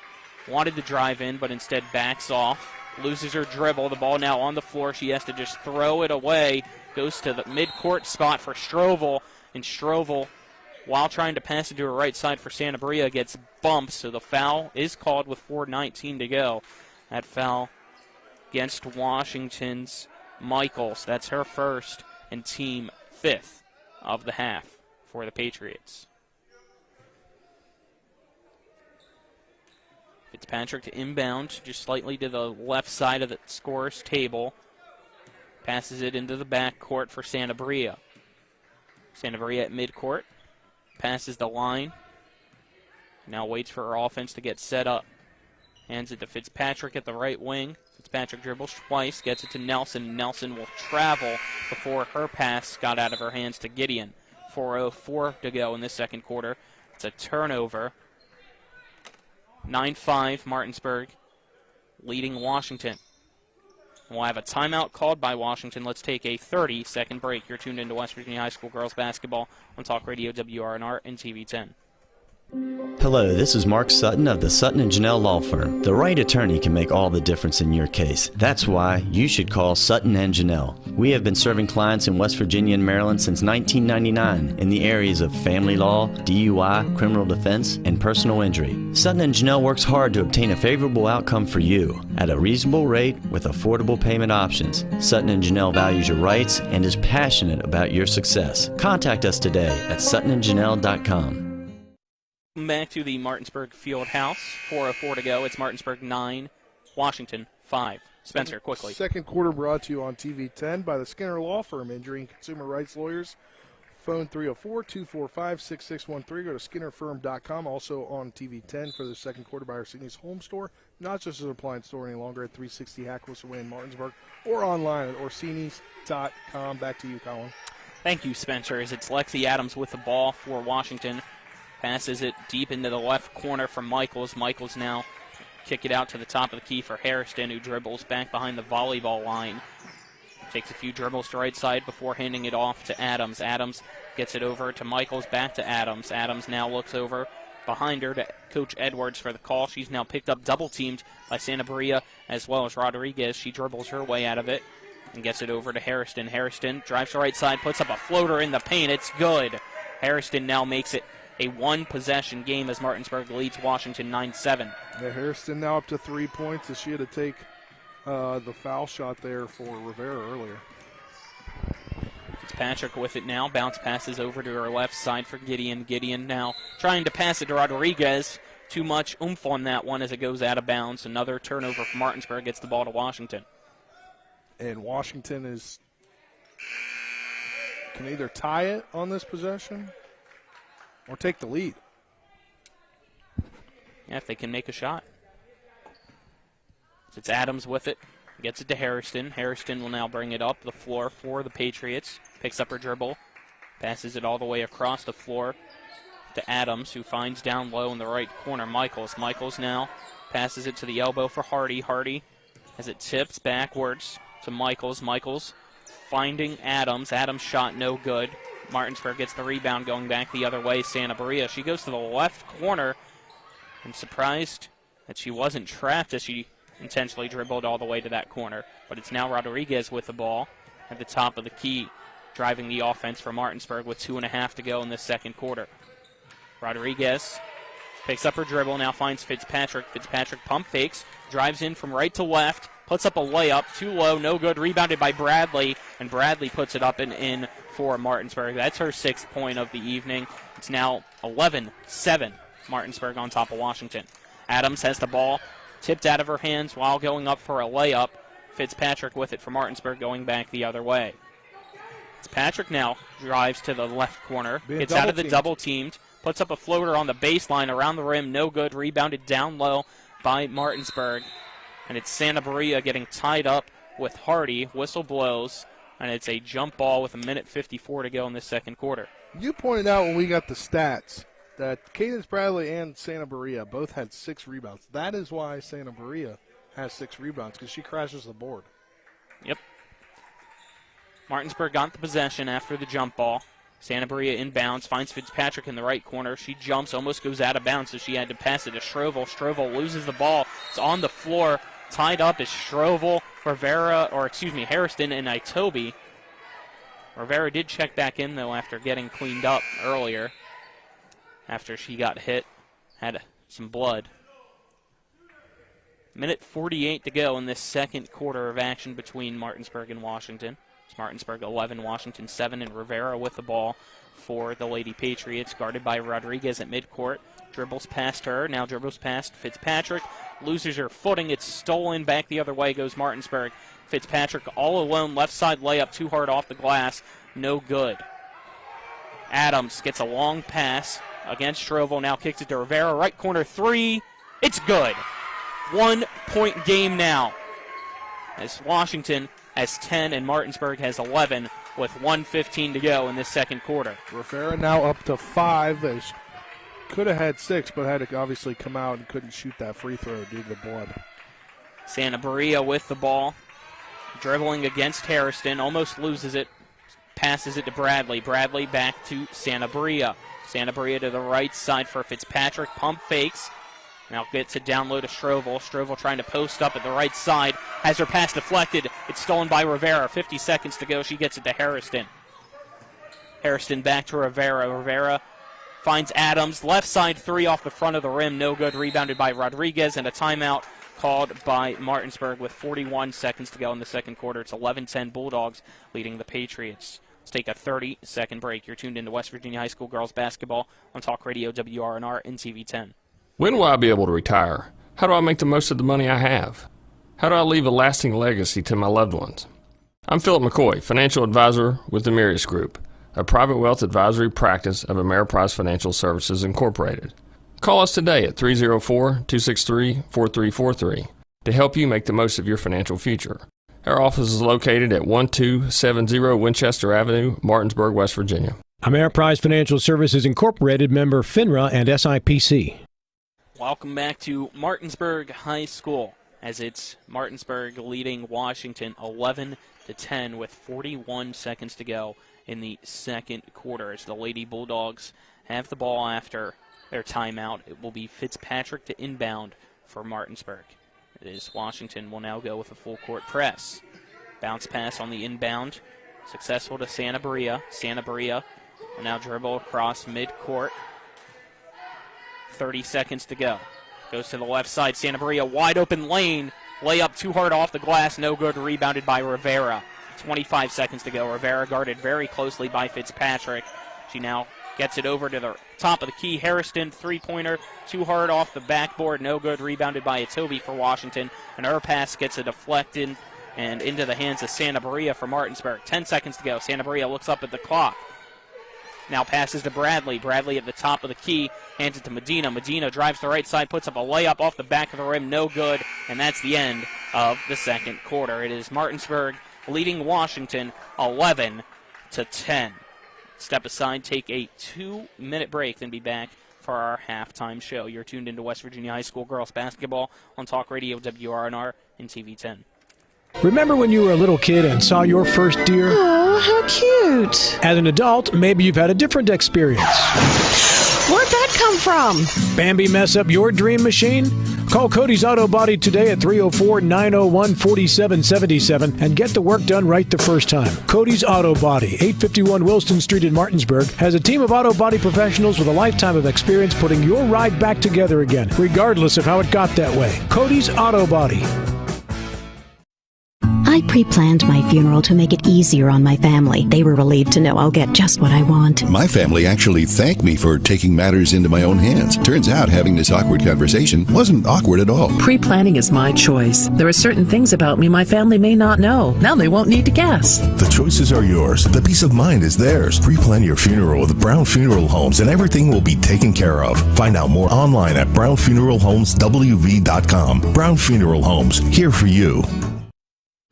wanted to drive in, but instead backs off. Loses her dribble. The ball now on the floor. She has to just throw it away. Goes to the mid-court spot for Strovel. And Strovel, while trying to pass it to her right side for Sanabria, gets bumped. So the foul is called with 4:19 to go. That foul against Washington's Michaels. That's her first and team 5th of the half for the Patriots. Fitzpatrick to inbound, just slightly to the left side of the scorer's table. Passes it into the backcourt for Sanabria. Sanabria at midcourt. Passes the line. Now waits for her offense to get set up. Hands it to Fitzpatrick at the right wing. Fitzpatrick dribbles twice, gets it to Nelson. Nelson will travel before her pass got out of her hands to Gideon. 4:04 to go in this second quarter. It's a turnover. 9-5, Martinsburg leading Washington. We'll have a timeout called by Washington. Let's take a 30-second break. You're tuned into West Virginia High School Girls Basketball on Talk Radio WRNR and TV 10. Hello, this is Mark Sutton of the Sutton & Janelle Law Firm. The right attorney can make all the difference in your case. That's why you should call Sutton & Janelle. We have been serving clients in West Virginia and Maryland since 1999 in the areas of family law, DUI, criminal defense, and personal injury. Sutton & Janelle works hard to obtain a favorable outcome for you at a reasonable rate with affordable payment options. Sutton & Janelle values your rights and is passionate about your success. Contact us today at suttonandjanelle.com. Back to the Martinsburg Field House. 4:04 to go. It's Martinsburg 9, Washington 5. Spencer, quickly. Second quarter brought to you on TV 10 by the Skinner Law Firm, injury and consumer rights lawyers. Phone 304-245-6613. Go to skinnerfirm.com. Also on TV 10 for the second quarter by Orsini's Home Store. Not just an appliance store any longer at 360 Hackworth Way in Martinsburg, or online at orsinis.com. Back to you, Colin. Thank you, Spencer. As it's Lexi Adams with the ball for Washington. Passes it deep into the left corner for Michaels. Michaels now kick it out to the top of the key for Hairston, who dribbles back behind the volleyball line. Takes a few dribbles to right side before handing it off to Adams. Adams gets it over to Michaels, back to Adams. Adams now looks over behind her to Coach Edwards for the call. She's now picked up double-teamed by Santa Maria as well as Rodriguez. She dribbles her way out of it and gets it over to Hairston. Hairston drives to right side, puts up a floater in the paint. It's good. Hairston now makes it a one-possession game as Martinsburg leads Washington 9-7. Yeah, Hairston now up to 3 points as she had to take the foul shot there for Rivera earlier. Fitzpatrick with it now. Bounce passes over to her left side for Gideon. Gideon now trying to pass it to Rodriguez. Too much oomph on that one as it goes out of bounds. Another turnover for Martinsburg. Gets the ball to Washington. And Washington can either tie it on this possession or take the lead. Yeah, if they can make a shot. So it's Adams with it. Gets it to Hairston. Hairston will now bring it up the floor for the Patriots. Picks up her dribble. Passes it all the way across the floor to Adams, who finds down low in the right corner Michaels. Michaels now passes it to the elbow for Hardy. Hardy as it tips backwards to Michaels. Michaels finding Adams. Adams' shot no good. Martinsburg gets the rebound going back the other way. Santa Maria. She goes to the left corner. I'm surprised that she wasn't trapped as she intentionally dribbled all the way to that corner. But it's now Rodriguez with the ball at the top of the key, driving the offense for Martinsburg with 2.5 to go in this second quarter. Rodriguez picks up her dribble, now finds Fitzpatrick. Fitzpatrick pump fakes, drives in from right to left, puts up a layup, too low, no good, rebounded by Bradley, and Bradley puts it up and in for Martinsburg. That's her 6th point of the evening. It's now 11-7, Martinsburg on top of Washington. Adams has the ball tipped out of her hands while going up for a layup. Fitzpatrick with it for Martinsburg going back the other way. Fitzpatrick now drives to the left corner, gets out of the double-teamed, puts up a floater on the baseline around the rim, no good, rebounded down low by Martinsburg. And it's Santa Maria getting tied up with Hardy. Whistle blows, and it's a jump ball with 1:54 to go in this second quarter. You pointed out when we got the stats that Cadence Bradley and Santa Maria both had 6 rebounds. That is why Santa Maria has 6 rebounds, because she crashes the board. Yep. Martinsburg got the possession after the jump ball. Santa Maria inbounds, finds Fitzpatrick in the right corner. She jumps, almost goes out of bounds, so she had to pass it to Strovel. Strovel loses the ball. It's on the floor. Tied up is Strovel, Hairston, and Itobi. Rivera did check back in, though, after getting cleaned up earlier. After she got hit, had some blood. 1:48 to go in this second quarter of action between Martinsburg and Washington. It's Martinsburg 11, Washington 7, and Rivera with the ball for the Lady Patriots, guarded by Rodriguez at midcourt. Dribbles past her, now dribbles past Fitzpatrick, loses her footing, it's stolen, back the other way goes Martinsburg. Fitzpatrick all alone, left side layup, too hard off the glass, no good. Adams gets a long pass against Strovel, now kicks it to Rivera, right corner 3, it's good. 1 point game now, as Washington has 10 and Martinsburg has 11 with 1:15 to go in this second quarter. Rivera now up to 5. They could have had 6, but had to obviously come out and couldn't shoot that free throw due to the blood. Santa Maria with the ball, dribbling against Hairston, almost loses it, passes it to Bradley. Bradley back to Santa Maria. Santa Maria to the right side for Fitzpatrick, pump fakes. Now gets it down low to Strovel. Strovel trying to post up at the right side. Has her pass deflected. It's stolen by Rivera. 50 seconds to go. She gets it to Hairston. Hairston back to Rivera. Rivera finds Adams. Left side 3 off the front of the rim. No good. Rebounded by Rodriguez. And a timeout called by Martinsburg with 41 seconds to go in the second quarter. It's 11-10 Bulldogs leading the Patriots. Let's take a 30-second break. You're tuned into West Virginia High School girls basketball on Talk Radio WRNR and TV10. When will I be able to retire? How do I make the most of the money I have? How do I leave a lasting legacy to my loved ones? I'm Philip McCoy, financial advisor with the Mirius Group, a private wealth advisory practice of Ameriprise Financial Services Incorporated. Call us today at 304-263-4343 to help you make the most of your financial future. Our office is located at 1270 Winchester Avenue, Martinsburg, West Virginia. Ameriprise Financial Services Incorporated, member FINRA and SIPC. Welcome back to Martinsburg High School, as it's Martinsburg leading Washington 11-10 with 41 seconds to go in the second quarter, as the Lady Bulldogs have the ball after their timeout. It will be Fitzpatrick to inbound for Martinsburg. It is Washington will now go with a full court press. Bounce pass on the inbound. Successful to Santa Maria. Santa Maria will now dribble across midcourt. 30 seconds to go. Goes to the left side. Santa Maria, wide open lane. Layup too hard off the glass. No good. Rebounded by Rivera. 25 seconds to go. Rivera guarded very closely by Fitzpatrick. She now gets it over to the top of the key. Harrison, three-pointer, too hard off the backboard. No good. Rebounded by Itobi for Washington. And her pass gets a deflected and into the hands of Santa Maria for Martinsburg. 10 seconds to go. Santa Maria looks up at the clock. Now passes to Bradley. Bradley at the top of the key. Hands it to Medina. Medina drives to the right side, puts up a layup off the back of the rim. No good. And that's the end of the second quarter. It is Martinsburg leading Washington 11-10. Step aside, take a 2-minute break, then be back for our halftime show. You're tuned into West Virginia High School girls basketball on Talk Radio WRNR and TV 10. Remember when you were a little kid and saw your first deer? Oh, how cute. As an adult, maybe you've had a different experience. Where'd that come from? Bambi mess up your dream machine? Call Cody's Auto Body today at 304-901-4777 and get the work done right the first time. Cody's Auto Body, 851 Wilston Street in Martinsburg, has a team of auto body professionals with a lifetime of experience putting your ride back together again, regardless of how it got that way. Cody's Auto Body. I pre-planned my funeral to make it easier on my family. They were relieved to know I'll get just what I want. My family actually thanked me for taking matters into my own hands. Turns out having this awkward conversation wasn't awkward at all. Pre-planning is my choice. There are certain things about me my family may not know. Now they won't need to guess. The choices are yours. The peace of mind is theirs. Pre-plan your funeral with Brown Funeral Homes and everything will be taken care of. Find out more online at brownfuneralhomeswv.com. Brown Funeral Homes, here for you.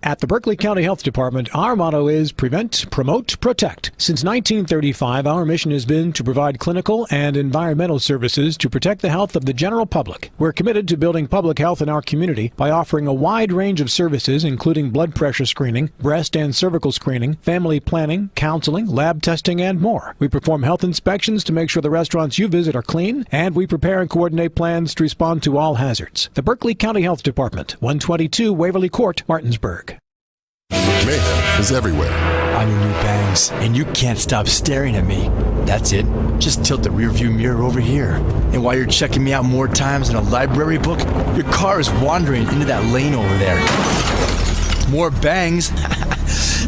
At the Berkeley County Health Department, our motto is prevent, promote, protect. Since 1935, our mission has been to provide clinical and environmental services to protect the health of the general public. We're committed to building public health in our community by offering a wide range of services, including blood pressure screening, breast and cervical screening, family planning, counseling, lab testing, and more. We perform health inspections to make sure the restaurants you visit are clean, and we prepare and coordinate plans to respond to all hazards. The Berkeley County Health Department, 122 Waverly Court, Martinsburg. Mayhem is everywhere. I'm your new bangs, and you can't stop staring at me. That's it. Just tilt the rearview mirror over here. And while you're checking me out more times than a library book, your car is wandering into that lane over there. More bangs?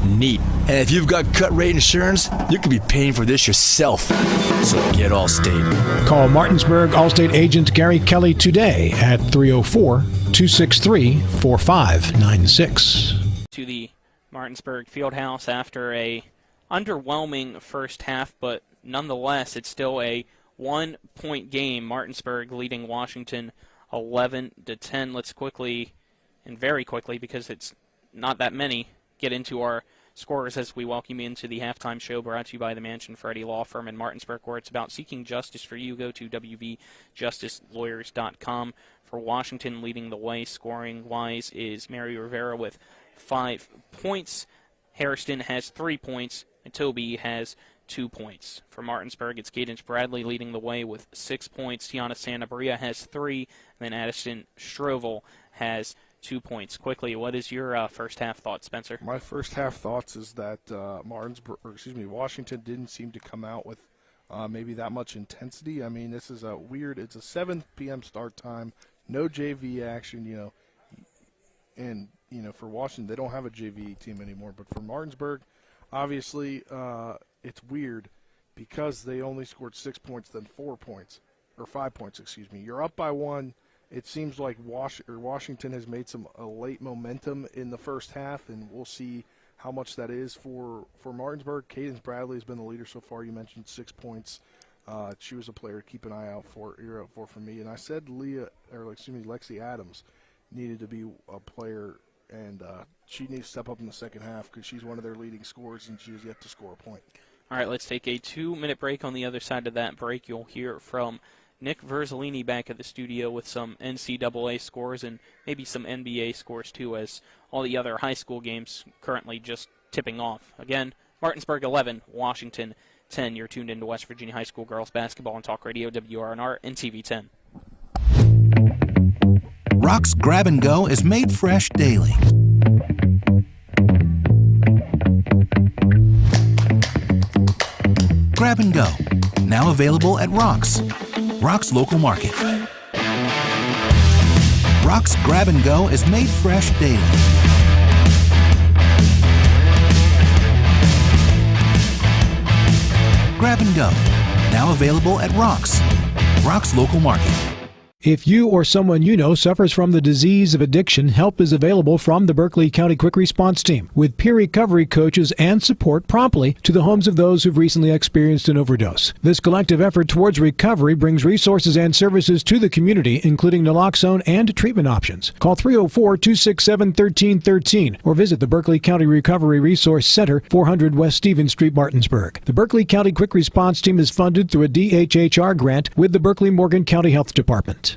Neat. And if you've got cut rate insurance, you could be paying for this yourself. So get Allstate. Call Martinsburg Allstate agent Gary Kelly today at 304-263-4596. To the Martinsburg Fieldhouse after a underwhelming first half, but nonetheless it's still a 1-point game. Martinsburg leading Washington 11-10. Let's quickly, and very quickly because it's not that many, get into our scores as we welcome you into the halftime show brought to you by the Mansion Freddie Law Firm in Martinsburg, where it's about seeking justice for you. Go to wvjusticelawyers.com. For Washington, leading the way scoring-wise is Mary Rivera with 5 points. Hairston has 3 points, and Toby has 2 points. For Martinsburg, it's Cadence Bradley leading the way with 6 points. Tiana Santa Maria has 3, and then Addison Strovel has 2 points. Quickly, what is your first half thoughts, Spencer? My first half thoughts is that Washington didn't seem to come out with maybe that much intensity. I mean, this is it's a 7 p.m. start time, no JV action, and for Washington, they don't have a JV team anymore. But for Martinsburg, obviously, it's weird because they only scored 6 points, then 4 points, or 5 points, excuse me. You're up by 1. It seems like Washington has made a late momentum in the first half, and we'll see how much that is for Martinsburg. Cadence Bradley has been the leader so far. You mentioned 6 points. She was a player to keep an eye out for me. And I said Lexi Adams needed to be a player, and she needs to step up in the second half because she's one of their leading scorers, and she has yet to score a point. All right, let's take a 2-minute break. On the other side of that break, you'll hear from Nick Verzolini back at the studio with some NCAA scores and maybe some NBA scores too, as all the other high school games currently just tipping off. Again, Martinsburg 11, Washington 10. You're tuned into West Virginia High School Girls Basketball on Talk Radio, WRNR, and TV 10. Rock's Grab and Go is made fresh daily. Grab and Go, now available at Rock's local market. Rock's Grab and Go is made fresh daily. Grab and Go, now available at Rock's local market. If you or someone you know suffers from the disease of addiction, help is available from the Berkeley County Quick Response Team, with peer recovery coaches and support promptly to the homes of those who've recently experienced an overdose. This collective effort towards recovery brings resources and services to the community, including naloxone and treatment options. Call 304-267-1313 or visit the Berkeley County Recovery Resource Center, 400 West Stevens Street, Martinsburg. The Berkeley County Quick Response Team is funded through a DHHR grant with the Berkeley-Morgan County Health Department.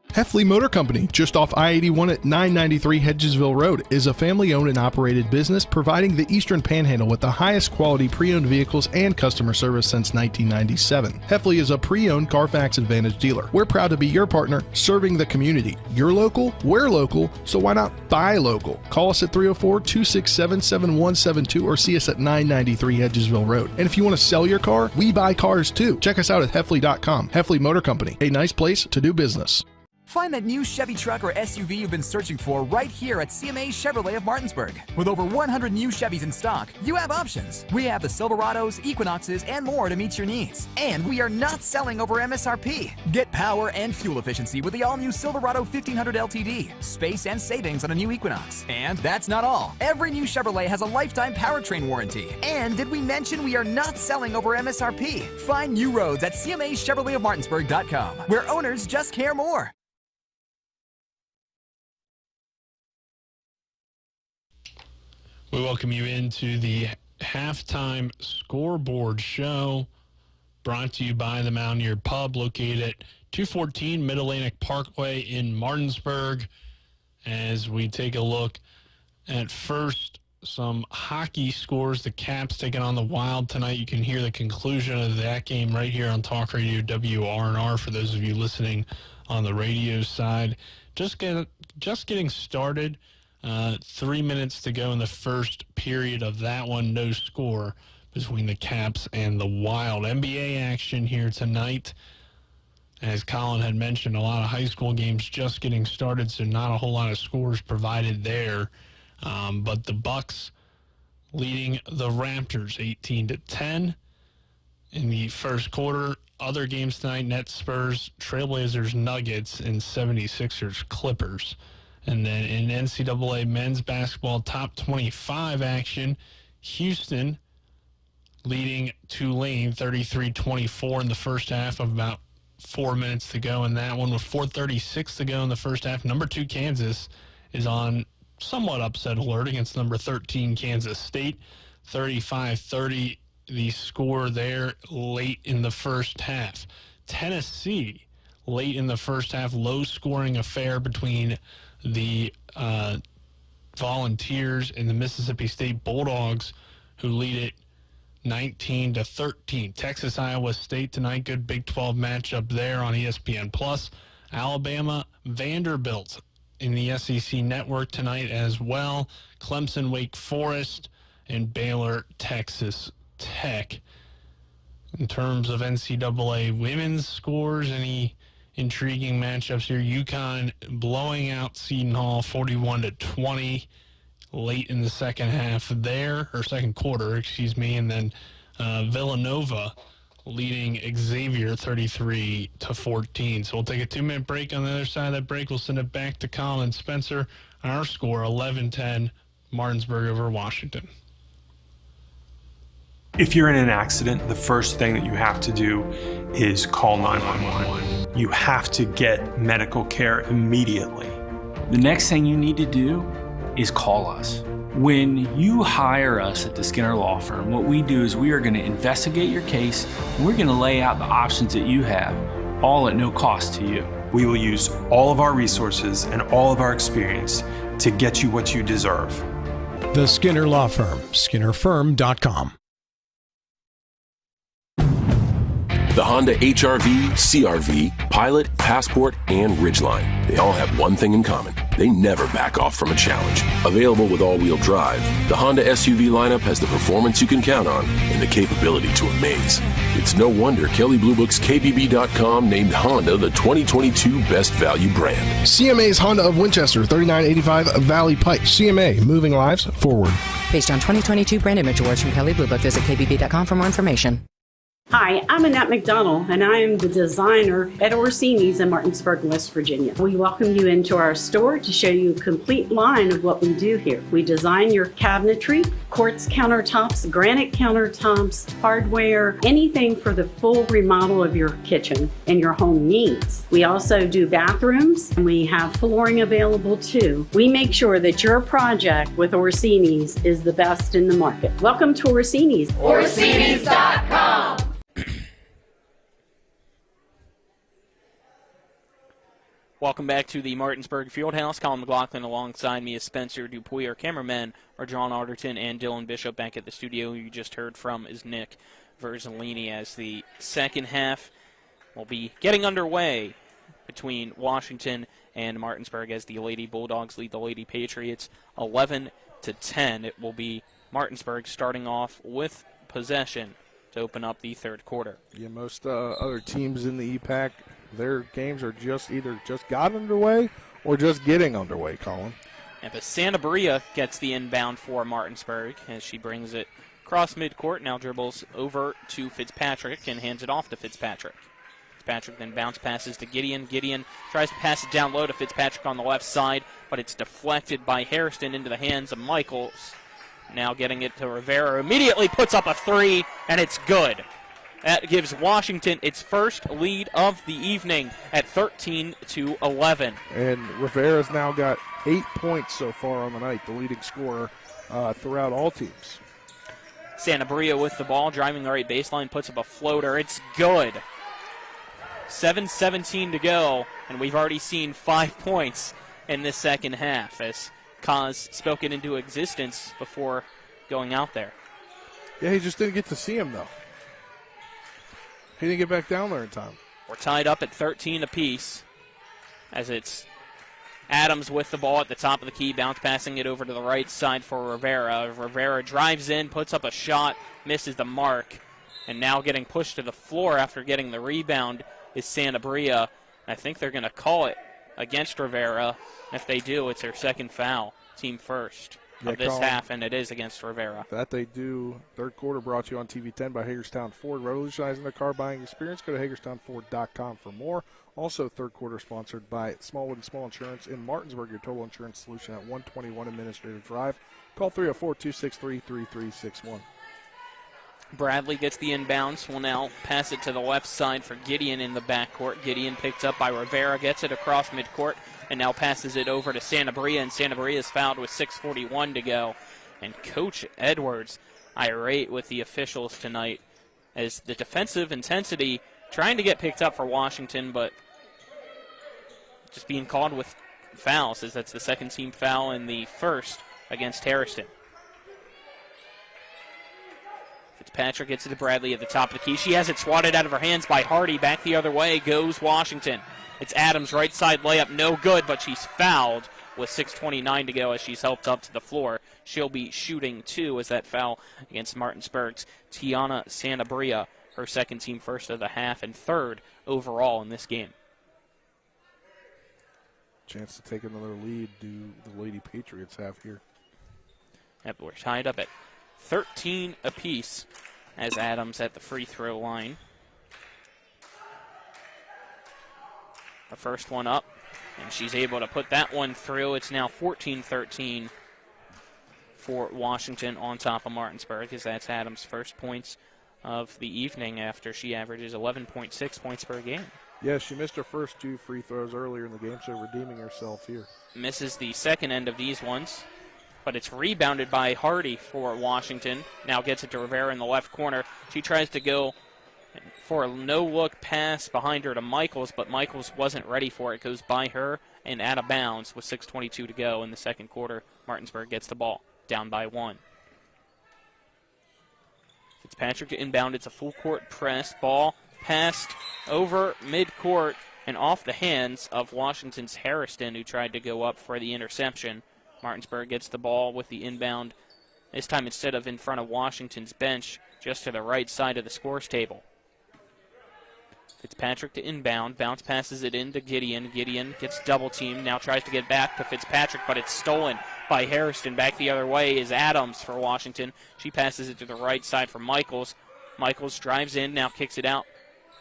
Heffley Motor Company, just off I-81 at 993 Hedgesville Road, is a family-owned and operated business providing the Eastern Panhandle with the highest quality pre-owned vehicles and customer service since 1997. Heffley is a pre-owned Carfax Advantage dealer. We're proud to be your partner, serving the community. You're local, we're local, so why not buy local? Call us at 304-267-7172 or see us at 993 Hedgesville Road. And if you want to sell your car, we buy cars too. Check us out at Heffley.com. Heffley Motor Company, a nice place to do business. Find that new Chevy truck or SUV you've been searching for right here at CMA Chevrolet of Martinsburg. With over 100 new Chevys in stock, you have options. We have the Silverados, Equinoxes, and more to meet your needs. And we are not selling over MSRP. Get power and fuel efficiency with the all-new Silverado 1500 LTD, space and savings on a new Equinox. And that's not all. Every new Chevrolet has a lifetime powertrain warranty. And did we mention we are not selling over MSRP? Find new roads at CMAChevroletofMartinsburg.com, where owners just care more. We welcome you into the halftime scoreboard show brought to you by the Mountaineer Pub located at 214 Mid-Atlantic Parkway in Martinsburg. As we take a look at first some hockey scores, the Caps taking on the Wild tonight. You can hear the conclusion of that game right here on Talk Radio WRNR for those of you listening on the radio side. Just getting started. 3 minutes to go in the first period of that one. No score between the Caps and the Wild. NBA action here tonight. As Colin had mentioned, a lot of high school games just getting started, so not a whole lot of scores provided there. But the Bucks leading the Raptors 18-10 in the first quarter. Other games tonight, Nets, Spurs, Trailblazers, Nuggets, and 76ers, Clippers. And then in NCAA men's basketball top 25 action, Houston leading Tulane 33-24 in the first half of about 4 minutes to go in that one with 4:36 to go in the first half. Number 2 Kansas is on somewhat upset alert against number 13 Kansas State. 35-30 the score there late in the first half. Tennessee late in the first half, low scoring affair between the Volunteers and the Mississippi State Bulldogs, who lead it 19-13. Texas, Iowa State tonight, good Big 12 matchup there on ESPN+. Alabama, Vanderbilt in the SEC Network tonight as well. Clemson, Wake Forest, and Baylor, Texas Tech. In terms of NCAA women's scores, any intriguing matchups here? UConn blowing out Seton Hall 41-20 late in the second half there, or second quarter, excuse me, and then Villanova leading Xavier 33-14. So we'll take a 2-minute break. On the other side of that break, we'll send it back to Colin Spencer. Our score 11-10, Martinsburg over Washington. If you're in an accident, the first thing that you have to do is call 911. You have to get medical care immediately. The next thing you need to do is call us. When you hire us at the Skinner Law Firm, what we do is we are going to investigate your case, and we're going to lay out the options that you have, all at no cost to you. We will use all of our resources and all of our experience to get you what you deserve. The Skinner Law Firm, SkinnerFirm.com. The Honda HR-V, CR-V, Pilot, Passport, and Ridgeline. They all have one thing in common. They never back off from a challenge. Available with all-wheel drive, the Honda SUV lineup has the performance you can count on and the capability to amaze. It's no wonder Kelley Blue Book's KBB.com named Honda the 2022 Best Value brand. CMA's Honda of Winchester, 3985 Valley Pike. CMA, moving lives forward. Based on 2022 brand image awards from Kelley Blue Book, visit KBB.com for more information. Hi, I'm Annette McDonald, and I am the designer at Orsini's in Martinsburg, West Virginia. We welcome you into our store to show you a complete line of what we do here. We design your cabinetry, quartz countertops, granite countertops, hardware, anything for the full remodel of your kitchen and your home needs. We also do bathrooms, and we have flooring available too. We make sure that your project with Orsini's is the best in the market. Welcome to Orsini's. Orsini's.com. Welcome back to the Martinsburg Fieldhouse. Colin McLaughlin alongside me is Spencer Dupuy. Our cameramen are John Arterton and Dylan Bishop. Back at the studio, who you just heard from is Nick Verzolini, as the second half will be getting underway between Washington and Martinsburg as the Lady Bulldogs lead the Lady Patriots 11-10. It will be Martinsburg starting off with possession to open up the third quarter. Yeah, most other teams in the EPAC, their games are either just got underway or just getting underway, Colin. And but Santa Maria gets the inbound for Martinsburg as she brings it across midcourt, now dribbles over to Fitzpatrick and hands it off to Fitzpatrick. Fitzpatrick then bounce passes to Gideon. Gideon tries to pass it down low to Fitzpatrick on the left side, but it's deflected by Hairston into the hands of Michaels. Now getting it to Rivera, immediately puts up a three, and it's good. That gives Washington its first lead of the evening at 13-11. And Rivera's now got 8 points so far on the night, the leading scorer throughout all teams. Santa Maria with the ball, driving the right baseline, puts up a floater. It's good. 7:17 to go, and we've already seen 5 points in this second half as Kaz spoke it into existence before going out there. Yeah, he just didn't get to see him, though. He didn't get back down there in time. We're tied up at 13 apiece as it's Adams with the ball at the top of the key, bounce passing it over to the right side for Rivera. Rivera drives in, puts up a shot, misses the mark, and now getting pushed to the floor after getting the rebound is Santa Maria. I think they're going to call it against Rivera. If they do, it's their second foul, team first of this half, and it is against Rivera. That they do. Third quarter brought to you on TV 10 by Hagerstown Ford. Revolutionizing the car buying experience. Go to HagerstownFord.com for more. Also, third quarter sponsored by Smallwood & Small Insurance in Martinsburg, your total insurance solution at 121 Administrative Drive. Call 304-263-3361. Bradley gets the inbounds. Will now pass it to the left side for Gideon in the backcourt. Gideon picked up by Rivera, gets it across midcourt, and now passes it over to Santa Maria, and Santa Maria is fouled with 6:41 to go. And Coach Edwards irate with the officials tonight as the defensive intensity trying to get picked up for Washington, but just being called with fouls, as that's the second team foul in the first against Hairston. Fitzpatrick gets it to Bradley at the top of the key. She has it swatted out of her hands by Hardy. Back the other way goes Washington. It's Adams' right side layup, no good, but she's fouled with 6:29 to go as she's helped up to the floor. She'll be shooting two as that foul against Martinsburg's Tiana Sanabria, her second team first of the half and third overall in this game. Chance to take another lead do the Lady Patriots have here. Yep, we're tied up at 13 apiece as Adams at the free throw line. The first one up, and she's able to put that one through. It's now 14-13 for Washington on top of Martinsburg, as that's Adams' first points of the evening after she averages 11.6 points per game. Yeah, she missed her first two free throws earlier in the game, so redeeming herself here. Misses the second end of these ones, but it's rebounded by Hardy for Washington. Now gets it to Rivera in the left corner. She tries to go for a no-look pass behind her to Michaels, but Michaels wasn't ready for it. Goes by her and out of bounds with 6:22 to go in the second quarter. Martinsburg gets the ball, down by one. Fitzpatrick to inbound. It's a full-court press. Ball passed over midcourt and off the hands of Washington's Harrison, who tried to go up for the interception. Martinsburg gets the ball with the inbound, this time instead of in front of Washington's bench, just to the right side of the scores table. Fitzpatrick to inbound, bounce passes it in to Gideon. Gideon gets double teamed, now tries to get back to Fitzpatrick, but it's stolen by Harrison. Back the other way is Adams for Washington. She passes it to the right side for Michaels. Michaels drives in, now kicks it out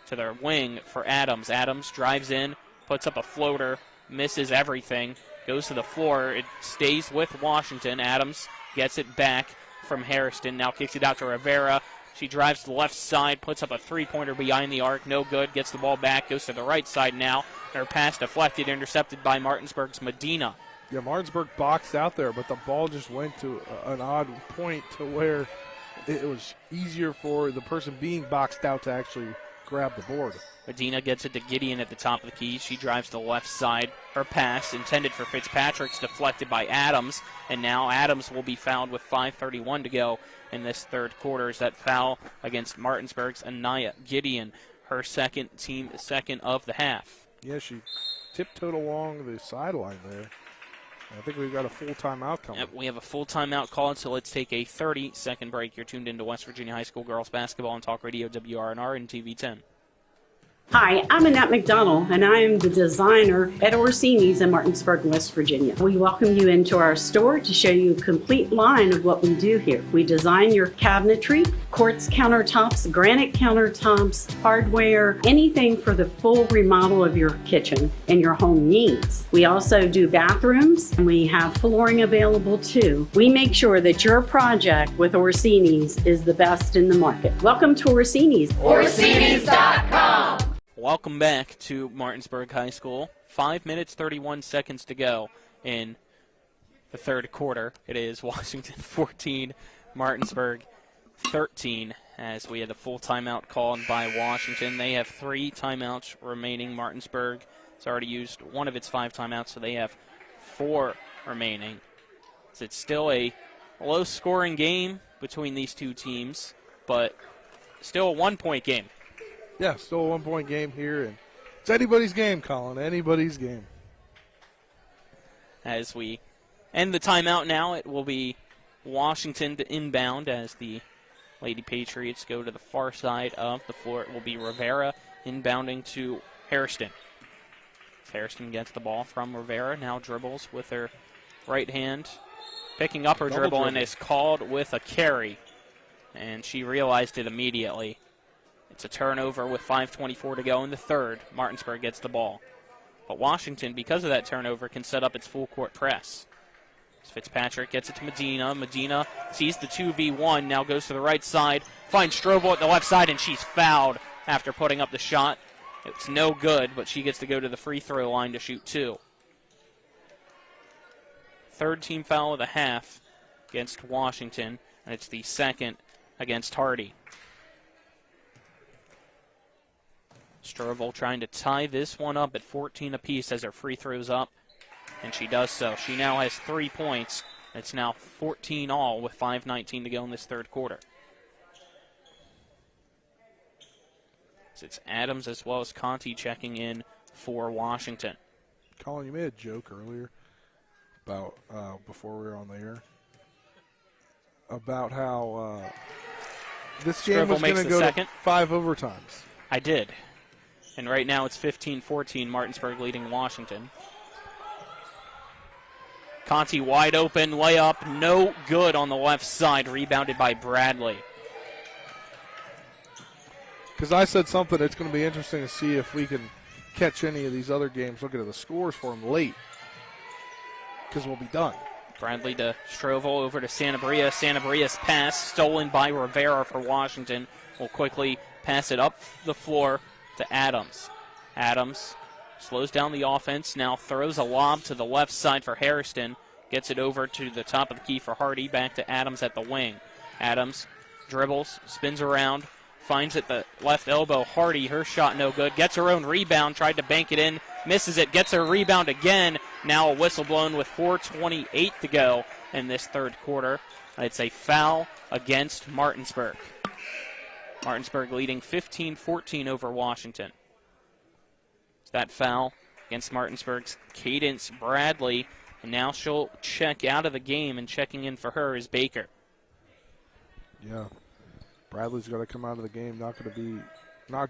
to their wing for Adams. Adams drives in, puts up a floater, misses everything, goes to the floor. It stays with Washington. Adams gets it back from Harrison, now kicks it out to Rivera. She drives to the left side, puts up a three-pointer behind the arc, no good, gets the ball back, goes to the right side now. Her pass deflected, intercepted by Martinsburg's Medina. Yeah, Martinsburg boxed out there, but the ball just went to an odd point to where it was easier for the person being boxed out to actually grab the board. Medina gets it to Gideon at the top of the key. She drives to the left side. Her pass intended for Fitzpatrick's deflected by Adams, and now Adams will be fouled with 5:31 to go in this third quarter. Is that foul against Martinsburg's Anaya Gideon, her second of the half. Yeah, she tiptoed along the sideline there. I think we've got a full timeout coming. Yep, we have a full timeout called, so let's take a 30-second break. You're tuned into West Virginia High School Girls Basketball on Talk Radio WRNR and TV 10. Hi, I'm Annette McDonald, and I am the designer at Orsini's in Martinsburg, West Virginia. We welcome you into our store to show you a complete line of what we do here. We design your cabinetry, quartz countertops, granite countertops, hardware, anything for the full remodel of your kitchen and your home needs. We also do bathrooms, and we have flooring available too. We make sure that your project with Orsini's is the best in the market. Welcome to Orsini's. Orsini's.com. Welcome back to Martinsburg High School. 5 minutes, 31 seconds to go in the third quarter. It is Washington 14, Martinsburg 13, as we had a full timeout called by Washington. They have 3 timeouts remaining. Martinsburg has already used one of its 5 timeouts, so they have 4 remaining. So it's still a low-scoring game between these two teams, but still a one-point game. Yeah, still a one-point game here, and it's anybody's game, Colin, anybody's game. As we end the timeout now, it will be Washington to inbound as the Lady Patriots go to the far side of the floor. It will be Rivera inbounding to Hairston. Hairston gets the ball from Rivera, now dribbles with her right hand, picking up her dribble and is called with a carry, and she realized it immediately. It's a turnover with 5:24 to go in the third. Martinsburg gets the ball. But Washington, because of that turnover, can set up its full-court press. Fitzpatrick gets it to Medina. Medina sees the 2v1, now goes to the right side, finds Strobel at the left side, and she's fouled after putting up the shot. It's no good, but she gets to go to the free throw line to shoot 2. Third team foul of the half against Washington, and it's the second against Hardy. Strovel trying to tie this one up at 14 apiece as her free throws up, and she does so. She now has 3 points. It's now 14 all with 5:19 to go in this third quarter. So it's Adams as well as Conti checking in for Washington. Colin, you made a joke earlier about, before we were on the air, about how this game was going to go to 5 overtimes. I did. And right now it's 15-14, Martinsburg leading Washington. Conti wide open, layup, no good on the left side, rebounded by Bradley. Because I said something, it's going to be interesting to see if we can catch any of these other games, looking at the scores for them late, because we'll be done. Bradley to Strovel over to Sanabria. Sanabria's pass stolen by Rivera for Washington. Will quickly pass it up the floor to Adams. Adams slows down the offense, now throws a lob to the left side for Hairston, gets it over to the top of the key for Hardy, back to Adams at the wing. Adams dribbles, spins around, finds at the left elbow Hardy, her shot no good, gets her own rebound, tried to bank it in, misses it, gets her rebound again, now a whistle blown with 4:28 to go in this third quarter. It's a foul against Martinsburg. Martinsburg leading 15-14 over Washington. That foul against Martinsburg's Cadence Bradley, and now she'll check out of the game, and checking in for her is Baker. Yeah, Bradley's got to come out of the game. Not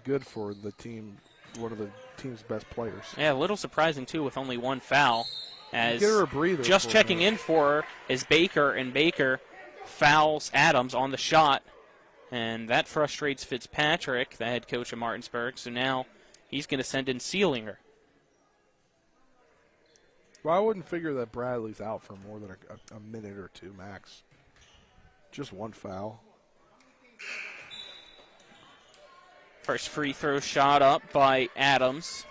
good for the team, one of the team's best players. Yeah, a little surprising too with only one foul. As get her a breather. Just checking in for her is Baker, and Baker fouls Adams on the shot, and that frustrates Fitzpatrick, the head coach of Martinsburg. So now he's going to send in Sealinger. Well, I wouldn't figure that Bradley's out for more than a minute or two max. Just one foul. First free throw shot up by Adams.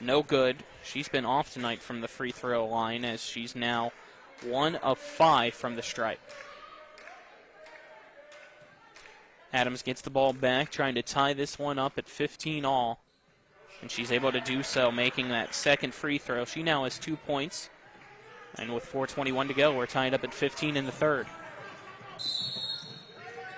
No good. She's been off tonight from the free throw line, as she's now 1 of 5 from the stripe. Adams gets the ball back, trying to tie this one up at 15 all. And she's able to do so, making that second free throw. She now has 2 points. And with 4:21 to go, we're tied up at 15 in the third.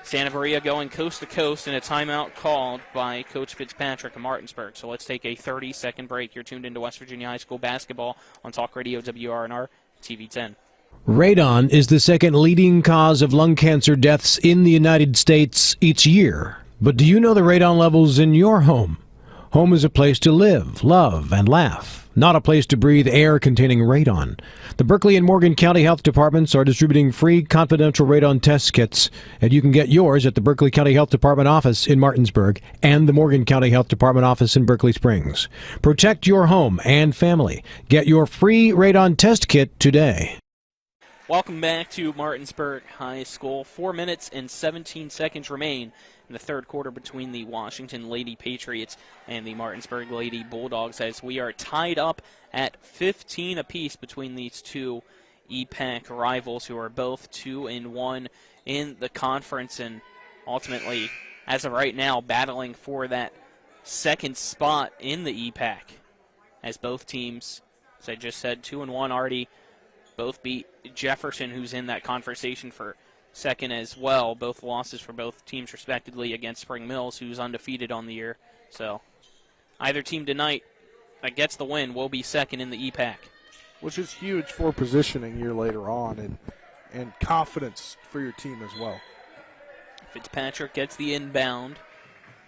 Santa Maria going coast to coast, and a timeout called by Coach Fitzpatrick of Martinsburg. So let's take a 30-second break. You're tuned into West Virginia High School basketball on Talk Radio WRNR TV 10. Radon is the second leading cause of lung cancer deaths in the United States each year. But do you know the radon levels in your home? Home is a place to live, love, and laugh, not a place to breathe air containing radon. The Berkeley and Morgan County Health Departments are distributing free confidential radon test kits, and you can get yours at the Berkeley County Health Department office in Martinsburg and the Morgan County Health Department office in Berkeley Springs. Protect your home and family. Get your free radon test kit today. Welcome back to Martinsburg High School. 4 minutes and 17 seconds remain in the third quarter between the Washington Lady Patriots and the Martinsburg Lady Bulldogs, as we are tied up at 15 apiece between these two EPAC rivals, who are both 2-1 in the conference, and ultimately, as of right now, battling for that second spot in the EPAC, as both teams, as I just said, 2-1 already. Both beat Jefferson, who's in that conversation for second as well. Both losses for both teams, respectively, against Spring Mills, who's undefeated on the year. So either team tonight that gets the win will be second in the EPAC. Which is huge for positioning year later on, and confidence for your team as well. Fitzpatrick gets the inbound.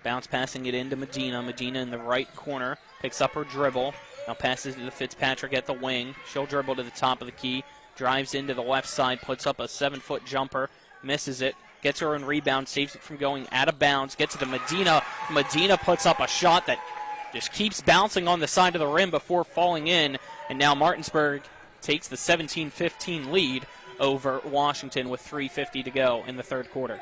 Bounce passing it into Medina. Medina in the right corner. Picks up her dribble. Now passes to Fitzpatrick at the wing. She'll dribble to the top of the key. Drives into the left side. Puts up a 7-foot jumper. Misses it. Gets her own rebound. Saves it from going out of bounds. Gets it to Medina. Medina puts up a shot that just keeps bouncing on the side of the rim before falling in. And now Martinsburg takes the 17-15 lead over Washington with 3:50 to go in the third quarter.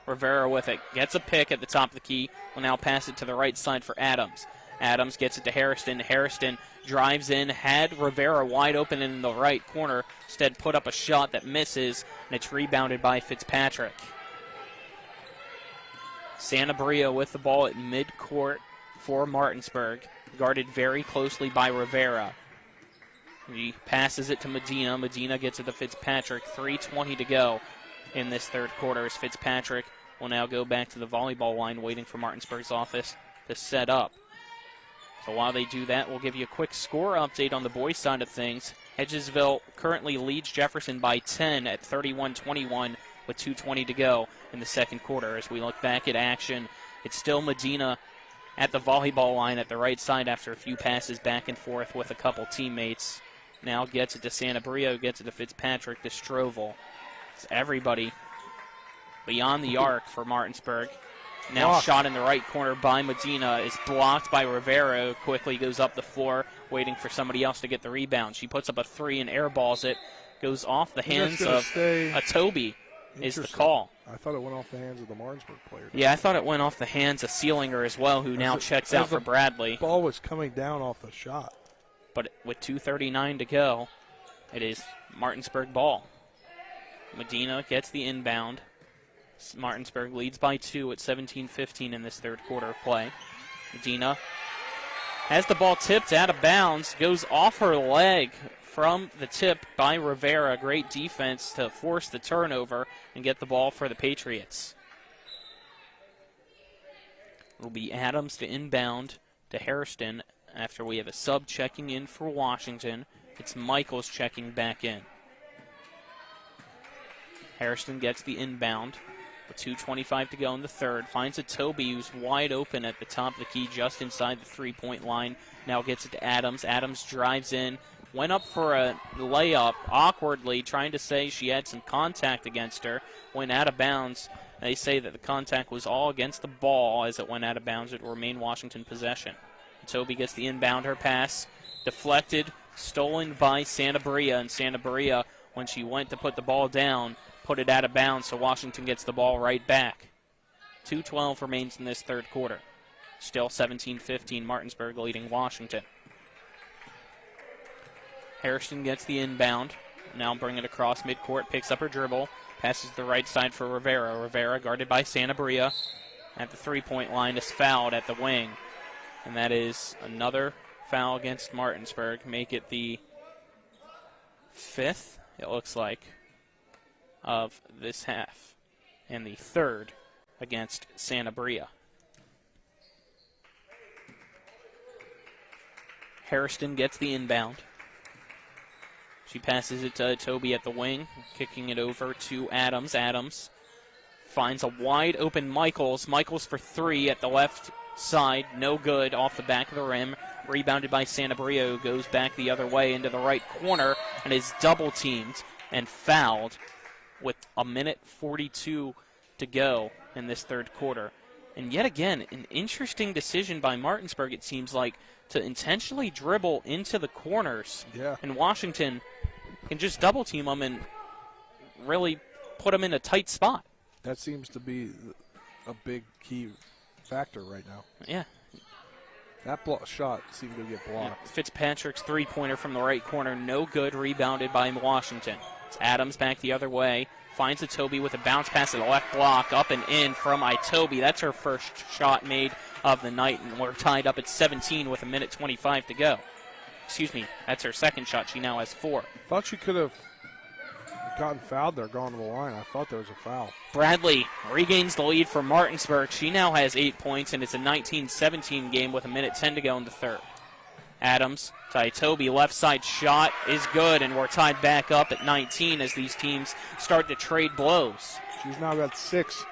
Rivera with it. Gets a pick at the top of the key. Will now pass it to the right side for Adams. Adams gets it to Harrison. Harrison drives in, had Rivera wide open in the right corner. Instead put up a shot that misses, and it's rebounded by Fitzpatrick. Sanabria with the ball at midcourt for Martinsburg, guarded very closely by Rivera. He passes it to Medina. Medina gets it to Fitzpatrick. 3:20 to go in this third quarter, as Fitzpatrick will now go back to the volleyball line, waiting for Martinsburg's office to set up. So while they do that, we'll give you a quick score update on the boys' side of things. Hedgesville currently leads Jefferson by 10 at 31-21 with 2:20 to go in the second quarter. As we look back at action, it's still Medina at the volleyball line at the right side after a few passes back and forth with a couple teammates. Now gets it to Sanabria, gets it to Fitzpatrick, to Strovel. It's everybody beyond the arc for Martinsburg. Now shot in the right corner by Medina is blocked by Rivera, who quickly goes up the floor, waiting for somebody else to get the rebound. She puts up a three and airballs it. Goes off the hands of Toby is the call. I thought it went off the hands of the Martinsburg player. Yeah, I thought it went off the hands of Sealinger as well, who now checks out for Bradley. The ball was coming down off the shot. But with 2:39 to go, it is Martinsburg ball. Medina gets the inbound. Martinsburg leads by 2 at 17-15 in this third quarter of play. Medina has the ball tipped out of bounds, goes off her leg from the tip by Rivera. Great defense to force the turnover and get the ball for the Patriots. It'll be Adams to inbound to Hairston after we have a sub checking in for Washington. It's Michaels checking back in. Hairston gets the inbound with 2:25 to go in the third. Finds a Toby who's wide open at the top of the key just inside the three-point line. Now gets it to Adams. Adams drives in. Went up for a layup awkwardly, trying to say she had some contact against her. Went out of bounds. They say that the contact was all against the ball as it went out of bounds. It will remain Washington possession. Toby gets the inbound. Her pass deflected, stolen by Santabria. And Santabria, when she went to put the ball down, put it out of bounds, so Washington gets the ball right back. 2:12 remains in this third quarter. Still 17-15, Martinsburg leading Washington. Hairston gets the inbound. Now bring it across midcourt, picks up her dribble, passes to the right side for Rivera. Rivera guarded by Santabria at the three-point line is fouled at the wing. And that is another foul against Martinsburg. Make it the 5th, it looks like, of this half. And the 3rd against Santabria. Hairston gets the inbound. She passes it to Toby at the wing, kicking it over to Adams. Adams finds a wide open Michaels. Michaels for three at the left side. No good, off the back of the rim. Rebounded by Santabria, who goes back the other way into the right corner and is double teamed and fouled with 1:42 to go in this third quarter. And yet again, an interesting decision by Martinsburg, it seems like, to intentionally dribble into the corners. Yeah. And Washington can just double team them and really put them in a tight spot. That seems to be a big key factor right now. Yeah. That shot seemed to get blocked. Yeah. Fitzpatrick's three-pointer from the right corner, no good, rebounded by Washington. It's Adams back the other way. Finds Itobi with a bounce pass to the left block, up and in from Itobi. That's her first shot made of the night, and we're tied up at 17 with 1:25 to go. Excuse me, that's her second shot. She now has 4. Thought she could have gotten fouled there going to the line. I thought there was a foul. Bradley regains the lead for Martinsburg. She now has 8 points, and it's a 19-17 game with 1:10 to go in the third. Adams to Itobi, left side shot is good, and we're tied back up at 19 as these teams start to trade blows. She's now got 6.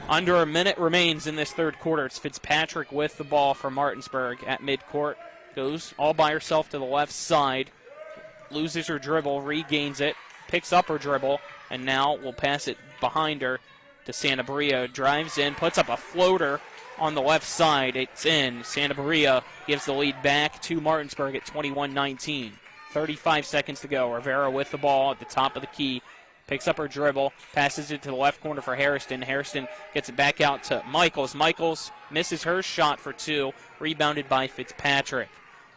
Under a minute remains in this third quarter. It's Fitzpatrick with the ball for Martinsburg at midcourt. Goes all by herself to the left side. Loses her dribble, regains it, picks up her dribble, and now will pass it behind her to Santabria. Drives in, puts up a floater on the left side. It's in. Santabria gives the lead back to Martinsburg at 21-19. 35 seconds to go. Rivera with the ball at the top of the key. Picks up her dribble, passes it to the left corner for Hairston. Hairston gets it back out to Michaels. Michaels misses her shot for 2, rebounded by Fitzpatrick.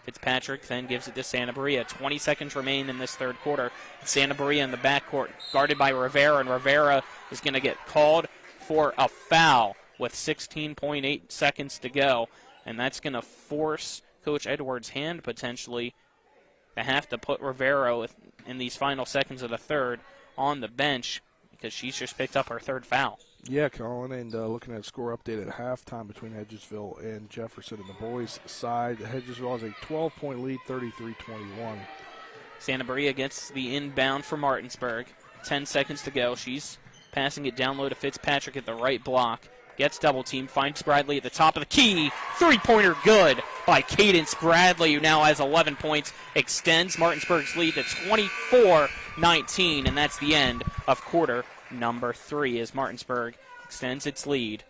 Fitzpatrick then gives it to Santabria. 20 seconds remain in this third quarter. Santabria in the backcourt, guarded by Rivera, and Rivera is going to get called for a foul with 16.8 seconds to go, and that's going to force Coach Edwards' hand potentially to have to put Rivera in these final seconds of the third on the bench because she's just picked up her third foul. Yeah, Colin, and looking at score update at halftime between Hedgesville and Jefferson and the boys' side, Hedgesville has a 12-point lead, 33-21. Santabria gets the inbound for Martinsburg. 10 seconds to go. She's passing it down low to Fitzpatrick at the right block. Gets double teamed, finds Bradley at the top of the key. Three-pointer good by Cadence Bradley, who now has 11 points. Extends Martinsburg's lead to 24-19, and that's the end of quarter number 3 as Martinsburg extends its lead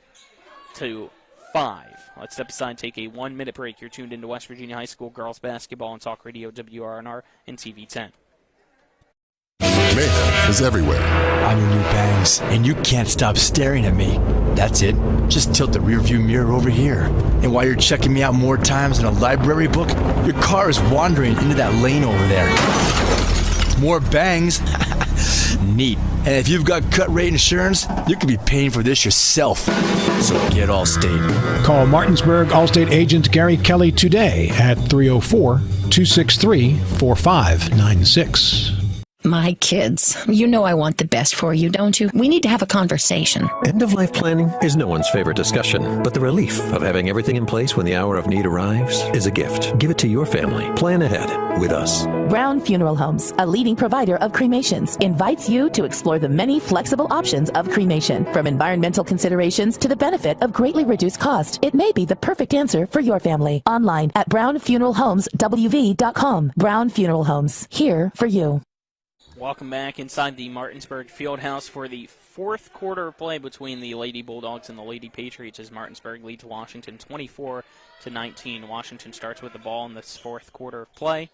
to 5. Let's step aside and take a 1-minute break. You're tuned into West Virginia High School Girls Basketball on Talk Radio WRNR and TV 10. Mayhem is everywhere. I'm your new bangs, and you can't stop staring at me. That's it. Just tilt the rearview mirror over here. And while you're checking me out more times than a library book, your car is wandering into that lane over there. More bangs? Neat. And if you've got cut rate insurance, you could be paying for this yourself. So get Allstate. Call Martinsburg Allstate agent Gary Kelly today at 304-263-4596. My kids. You know I want the best for you, don't you? We need to have a conversation. End-of-life planning is no one's favorite discussion, but the relief of having everything in place when the hour of need arrives is a gift. Give it to your family. Plan ahead with us. Brown Funeral Homes, a leading provider of cremations, invites you to explore the many flexible options of cremation. From environmental considerations to the benefit of greatly reduced cost, it may be the perfect answer for your family. Online at brownfuneralhomeswv.com. Brown Funeral Homes, here for you. Welcome back inside the Martinsburg Fieldhouse for the fourth quarter of play between the Lady Bulldogs and the Lady Patriots as Martinsburg leads Washington 24-19. Washington starts with the ball in this fourth quarter of play,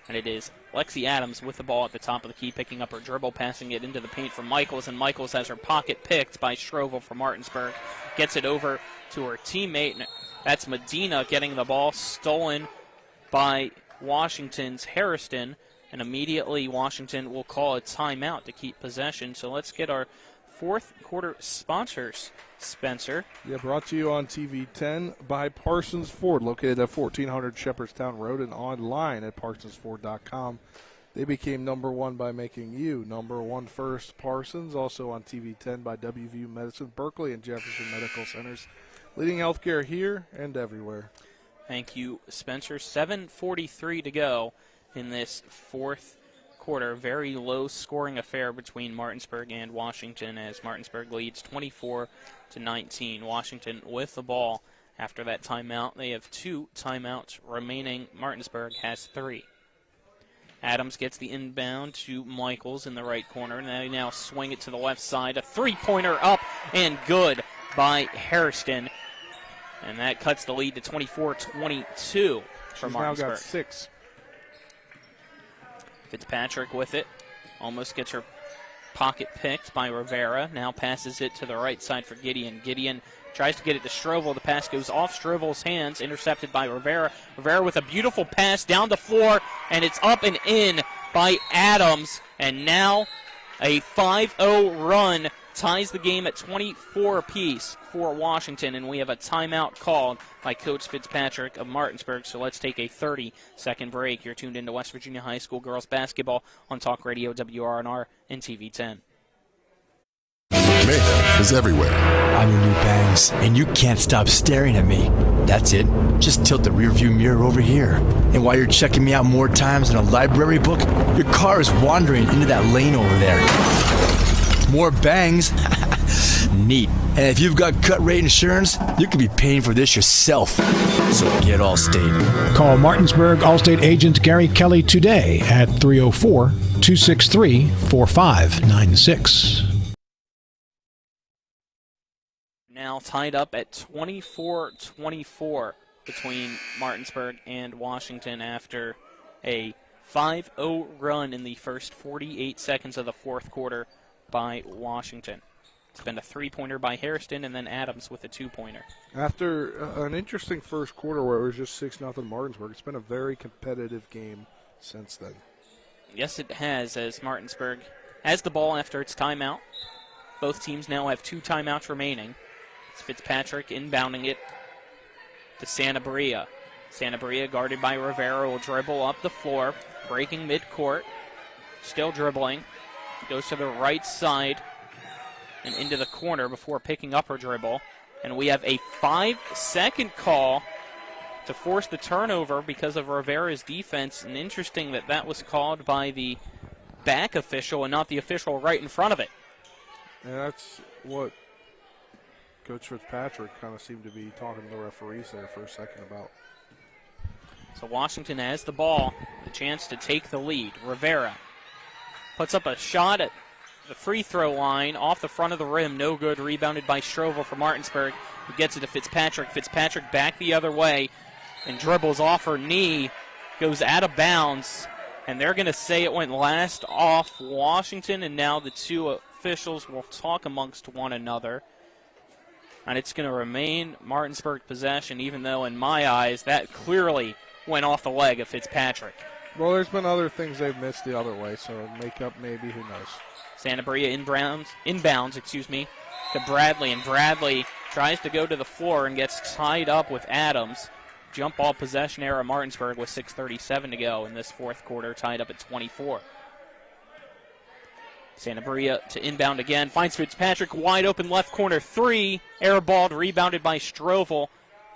and it is Lexi Adams with the ball at the top of the key, picking up her dribble, passing it into the paint for Michaels, and Michaels has her pocket picked by Strovel for Martinsburg. Gets it over to her teammate, and that's Medina getting the ball stolen by Washington's Harrison. And immediately Washington will call a timeout to keep possession. So let's get our fourth quarter sponsors, Spencer. Yeah, brought to you on TV 10 by Parsons Ford, located at 1400 Shepherdstown Road and online at parsonsford.com. They became number one by making you number one first. Parsons, also on TV 10 by WVU Medicine, Berkeley and Jefferson Medical Centers, leading healthcare here and everywhere. Thank you, Spencer. 7:43 to go in this fourth quarter. Very low-scoring affair between Martinsburg and Washington as Martinsburg leads 24-19. Washington with the ball after that timeout. They have 2 timeouts remaining. Martinsburg has 3. Adams gets the inbound to Michaels in the right corner. They now swing it to the left side. A three-pointer up and good by Hairston. And that cuts the lead to 24-22 for Martinsburg. Now got 6. Fitzpatrick with it. Almost gets her pocket picked by Rivera. Now passes it to the right side for Gideon. Gideon tries to get it to Strovel. The pass goes off Strovel's hands, intercepted by Rivera. Rivera with a beautiful pass down the floor, and it's up and in by Adams. And now a 5-0 run ties the game at 24 apiece for Washington, and we have a timeout called by Coach Fitzpatrick of Martinsburg. So let's take a 30-second break. You're tuned into West Virginia High School girls basketball on Talk Radio WRNR and TV 10. Mayhem is everywhere. I'm your new bangs, and you can't stop staring at me. That's it. Just tilt the rearview mirror over here. And while you're checking me out more times than a library book, your car is wandering into that lane over there. More bangs. Neat. And if you've got cut rate insurance, you could be paying for this yourself. So get Allstate. Call Martinsburg Allstate agent Gary Kelly today at 304-263-4596. Now tied up at 24-24 between Martinsburg and Washington after a 5-0 run in the first 48 seconds of the fourth quarter by Washington. It's been a three-pointer by Hairston and then Adams with a two-pointer. After an interesting first quarter where it was just 6-0 Martinsburg, it's been a very competitive game since then. Yes, it has, as Martinsburg has the ball after its timeout. Both teams now have 2 timeouts remaining. It's Fitzpatrick inbounding it to Santabria. Santabria, guarded by Rivera, will dribble up the floor, breaking midcourt, still dribbling. Goes to the right side and into the corner before picking up her dribble. And we have a 5-second call to force the turnover because of Rivera's defense. And interesting that that was called by the back official and not the official right in front of it. And that's what Coach Fitzpatrick kind of seemed to be talking to the referees there for a second about. So Washington has the ball, the chance to take the lead. Rivera puts up a shot at the free throw line off the front of the rim. No good. Rebounded by Strovel for Martinsburg. He gets it to Fitzpatrick. Fitzpatrick back the other way and dribbles off her knee. Goes out of bounds. And they're going to say it went last off Washington. And now the two officials will talk amongst one another. And it's going to remain Martinsburg possession, even though in my eyes that clearly went off the leg of Fitzpatrick. Well, there's been other things they've missed the other way, so makeup maybe, who knows. Santabria inbounds to Bradley, and Bradley tries to go to the floor and gets tied up with Adams. Jump ball possession error Martinsburg with 6:37 to go in this fourth quarter, tied up at 24. Santa Maria to inbound again. Finds Fitzpatrick, wide open left corner three. Airballed, rebounded by Strovel.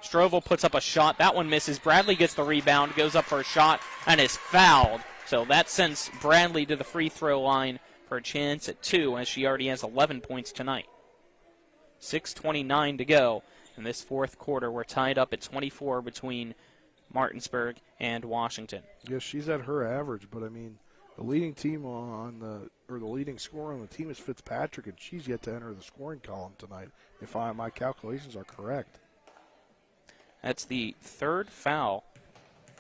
Strovel puts up a shot. That one misses. Bradley gets the rebound, goes up for a shot, and is fouled. So that sends Bradley to the free throw line for a chance at 2, as she already has 11 points tonight. 6:29 to go in this fourth quarter. We're tied up at 24 between Martinsburg and Washington. Yes, she's at her average, but I mean, the leading team the leading scorer on the team is Fitzpatrick, and she's yet to enter the scoring column tonight, if my calculations are correct. That's the third foul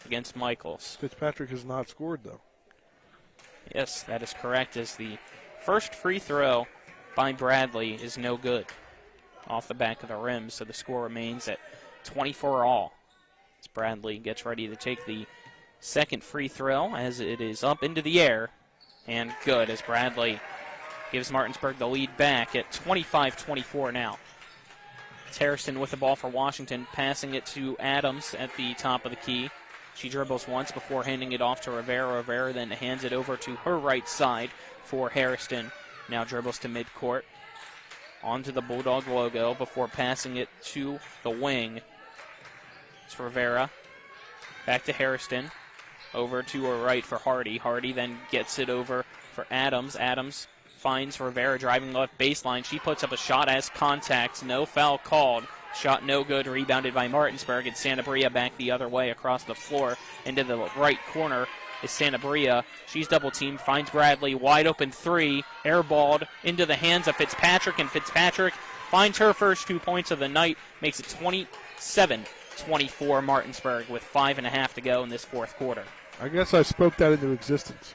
against Michaels. Fitzpatrick has not scored, though. Yes, that is correct, as the first free throw by Bradley is no good off the back of the rim, so the score remains at 24 all. As Bradley gets ready to take the second free throw, as it is up into the air, and good, as Bradley gives Martinsburg the lead back at 25-24 now. It's Harrison with the ball for Washington, passing it to Adams at the top of the key. She dribbles once before handing it off to Rivera. Rivera then hands it over to her right side for Harrison. Now dribbles to midcourt, onto the Bulldog logo before passing it to the wing. It's Rivera. Back to Harrison. Over to her right for Hardy. Hardy then gets it over for Adams. Adams finds Rivera driving left baseline. She puts up a shot as contact. No foul called. Shot no good. Rebounded by Martinsburg. And Santa Maria back the other way across the floor into the right corner is Santa Maria. She's double teamed. Finds Bradley. Wide open three. Airballed into the hands of Fitzpatrick. And Fitzpatrick finds her first 2 points of the night. Makes it 27-24 Martinsburg with 5.5 to go in this fourth quarter. I guess I spoke that into existence.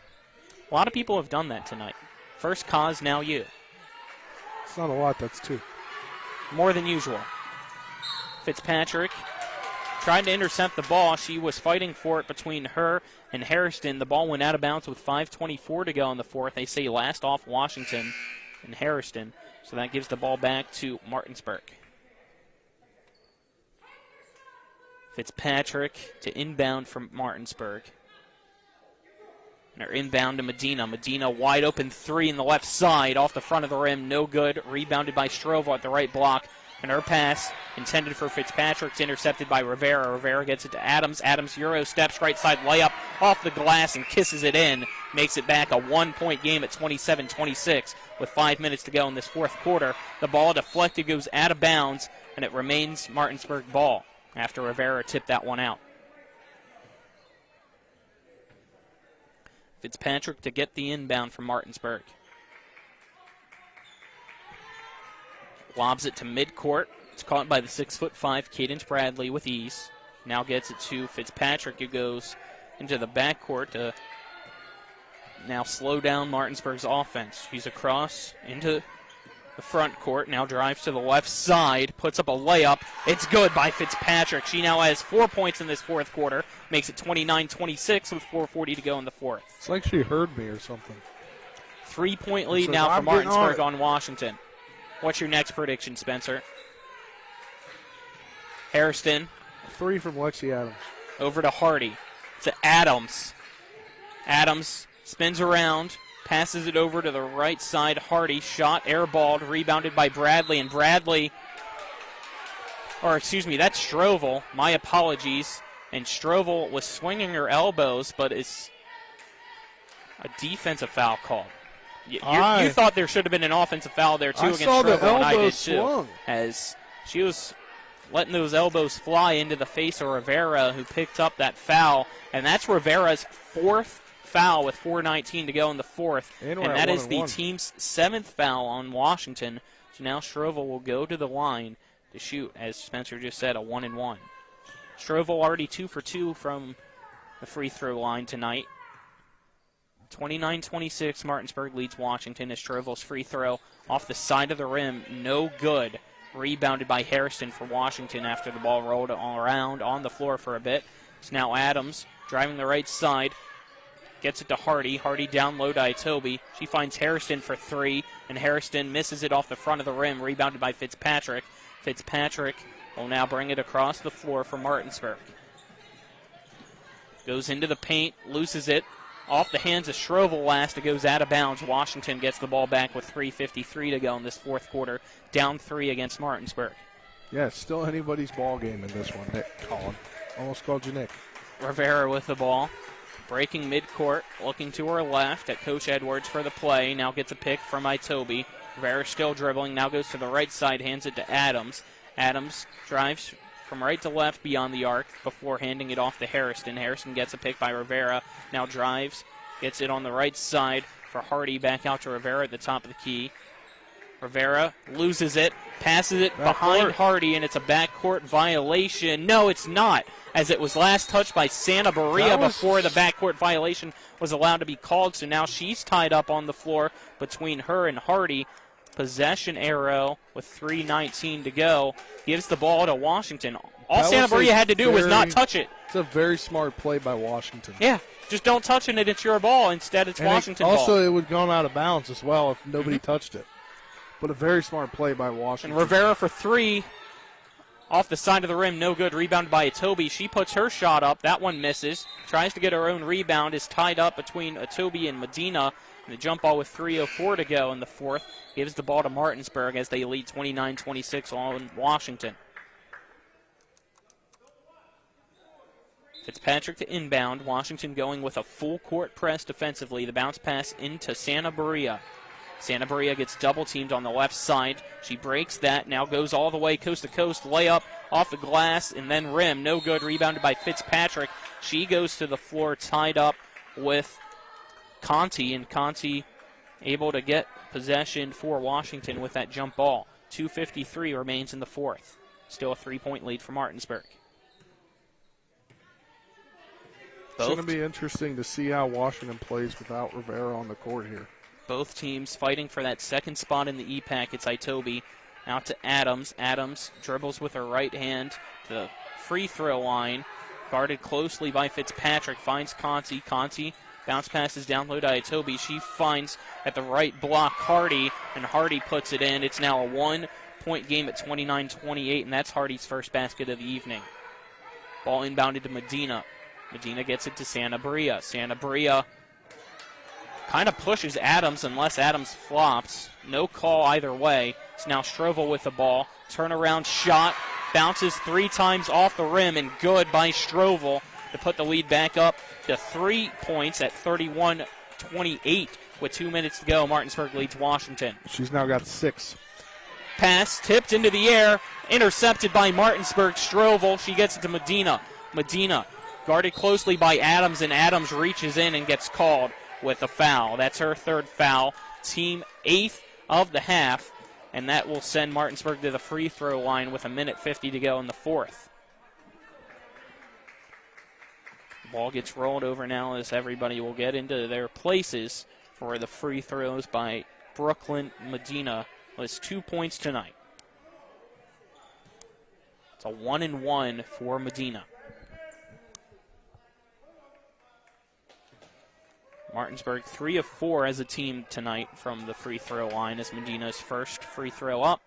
A lot of people have done that tonight. First cause, now you. It's not a lot, that's 2. More than usual. Fitzpatrick tried to intercept the ball. She was fighting for it between her and Harrison. The ball went out of bounds with 5:24 to go in the fourth. They say last off Washington and Harrison. So that gives the ball back to Martinsburg. Fitzpatrick to inbound from Martinsburg. And her inbound to Medina. Medina wide open three in the left side off the front of the rim. No good. Rebounded by Strovo at the right block. And her pass intended for Fitzpatrick's intercepted by Rivera. Rivera gets it to Adams. Adams Euro steps right side layup off the glass and kisses it in. Makes it back a 1-point game at 27-26 with 5 minutes to go in this fourth quarter. The ball deflected, goes out of bounds, and it remains Martinsburg ball after Rivera tipped that one out. Fitzpatrick to get the inbound from Martinsburg. Lobs it to midcourt. It's caught by the 6'5" Cadence Bradley with ease. Now gets it to Fitzpatrick, who goes into the backcourt to now slow down Martinsburg's offense. She's across into the front court, now drives to the left side, puts up a layup. It's good by Fitzpatrick. She now has 4 points in this fourth quarter, makes it 29-26 with 4:40 to go in the fourth. It's like she heard me or something. 3-point lead now for Martinsburg on Washington. What's your next prediction, Spencer? Harrison. 3 from Lexi Adams. Over to Hardy. To Adams. Adams spins around. Passes it over to the right side. Hardy, shot, airballed, rebounded by Bradley. And Bradley, that's Strovel. My apologies. And Strovel was swinging her elbows, but it's a defensive foul call. You thought there should have been an offensive foul there, too, against Strovel, and I did, too. As she was letting those elbows fly into the face of Rivera, who picked up that foul. And that's Rivera's fourth foul with 4:19 to go in the fourth, and that is the team's 7th foul on Washington. So now Strovel will go to the line to shoot, as Spencer just said, a 1-and-1. Strovel already 2 for 2 from the free throw line tonight. 29-26, Martinsburg leads Washington as Strovel's free throw off the side of the rim, no good. Rebounded by Harrison for Washington after the ball rolled all around on the floor for a bit. It's now Adams driving the right side. Gets it to Hardy. Hardy down low to Itobi. She finds Harrison for 3, and Harrison misses it off the front of the rim, rebounded by Fitzpatrick. Fitzpatrick will now bring it across the floor for Martinsburg. Goes into the paint, loses it, off the hands of Schrovel last. It goes out of bounds. Washington gets the ball back with 3:53 to go in this fourth quarter, down 3 against Martinsburg. Yeah, it's still anybody's ball game in this one, Nick. Colin. Almost called you Nick. Rivera with the ball. Breaking midcourt, looking to her left at Coach Edwards for the play. Now gets a pick from Itobi. Rivera still dribbling. Now goes to the right side, hands it to Adams. Adams drives from right to left beyond the arc before handing it off to Harrison. Harrison gets a pick by Rivera. Now drives, gets it on the right side for Hardy. Back out to Rivera at the top of the key. Rivera loses it, passes it behind Hardy, and it's a backcourt violation. No, it's not, as it was last touched by Santa Maria before the backcourt violation was allowed to be called. So now she's tied up on the floor between her and Hardy. Possession arrow with 3:19 to go gives the ball to Washington. All Santa Maria had to do was not touch it. It's a very smart play by Washington. Yeah, just don't touch it, and it's your ball. Instead, it's Washington ball. Also, it would have gone out of bounds as well if nobody touched it. But a very smart play by Washington. And Rivera for 3 off the side of the rim, no good. Rebounded by Itobi. She puts her shot up. That one misses. Tries to get her own rebound. Is tied up between Itobi and Medina. And the jump ball with 3:04 to go in the fourth gives the ball to Martinsburg as they lead 29-26 on Washington. Fitzpatrick to inbound. Washington going with a full court press defensively. The bounce pass into Santa Maria. Santa Maria gets double-teamed on the left side. She breaks that, now goes all the way coast to coast, layup off the glass, and then rim. No good, rebounded by Fitzpatrick. She goes to the floor tied up with Conti, and Conti able to get possession for Washington with that jump ball. 2:53 remains in the fourth. Still a 3-point lead for Martinsburg. It's going to be interesting to see how Washington plays without Rivera on the court here. Both teams fighting for that second spot in the EPAC. It's Itobi out to Adams. Adams dribbles with her right hand to the free throw line. Guarded closely by Fitzpatrick. Finds Conti. Conti bounce passes down low to Itobi. She finds at the right block Hardy, and Hardy puts it in. It's now a 1-point game at 29-28, and that's Hardy's first basket of the evening. Ball inbounded to Medina. Medina gets it to Santa Maria. Santa Maria kind of pushes Adams unless Adams flops. No call either way. It's now Strovel with the ball. Turnaround shot. Bounces 3 times off the rim, and good by Strovel to put the lead back up to 3 points at 31-28 with 2 minutes to go. Martinsburg leads Washington. She's now got 6. Pass tipped into the air. Intercepted by Martinsburg. Strovel. She gets it to Medina. Medina guarded closely by Adams, and Adams reaches in and gets called with a foul. That's her third foul. Team 8th of the half, and that will send Martinsburg to the free throw line with 1:50 to go in the fourth. Ball gets rolled over now as everybody will get into their places for the free throws by Brooklyn Medina. Was 2 points tonight. It's a 1-1 for Medina. Martinsburg 3 of 4 as a team tonight from the free throw line as Medina's first free throw up.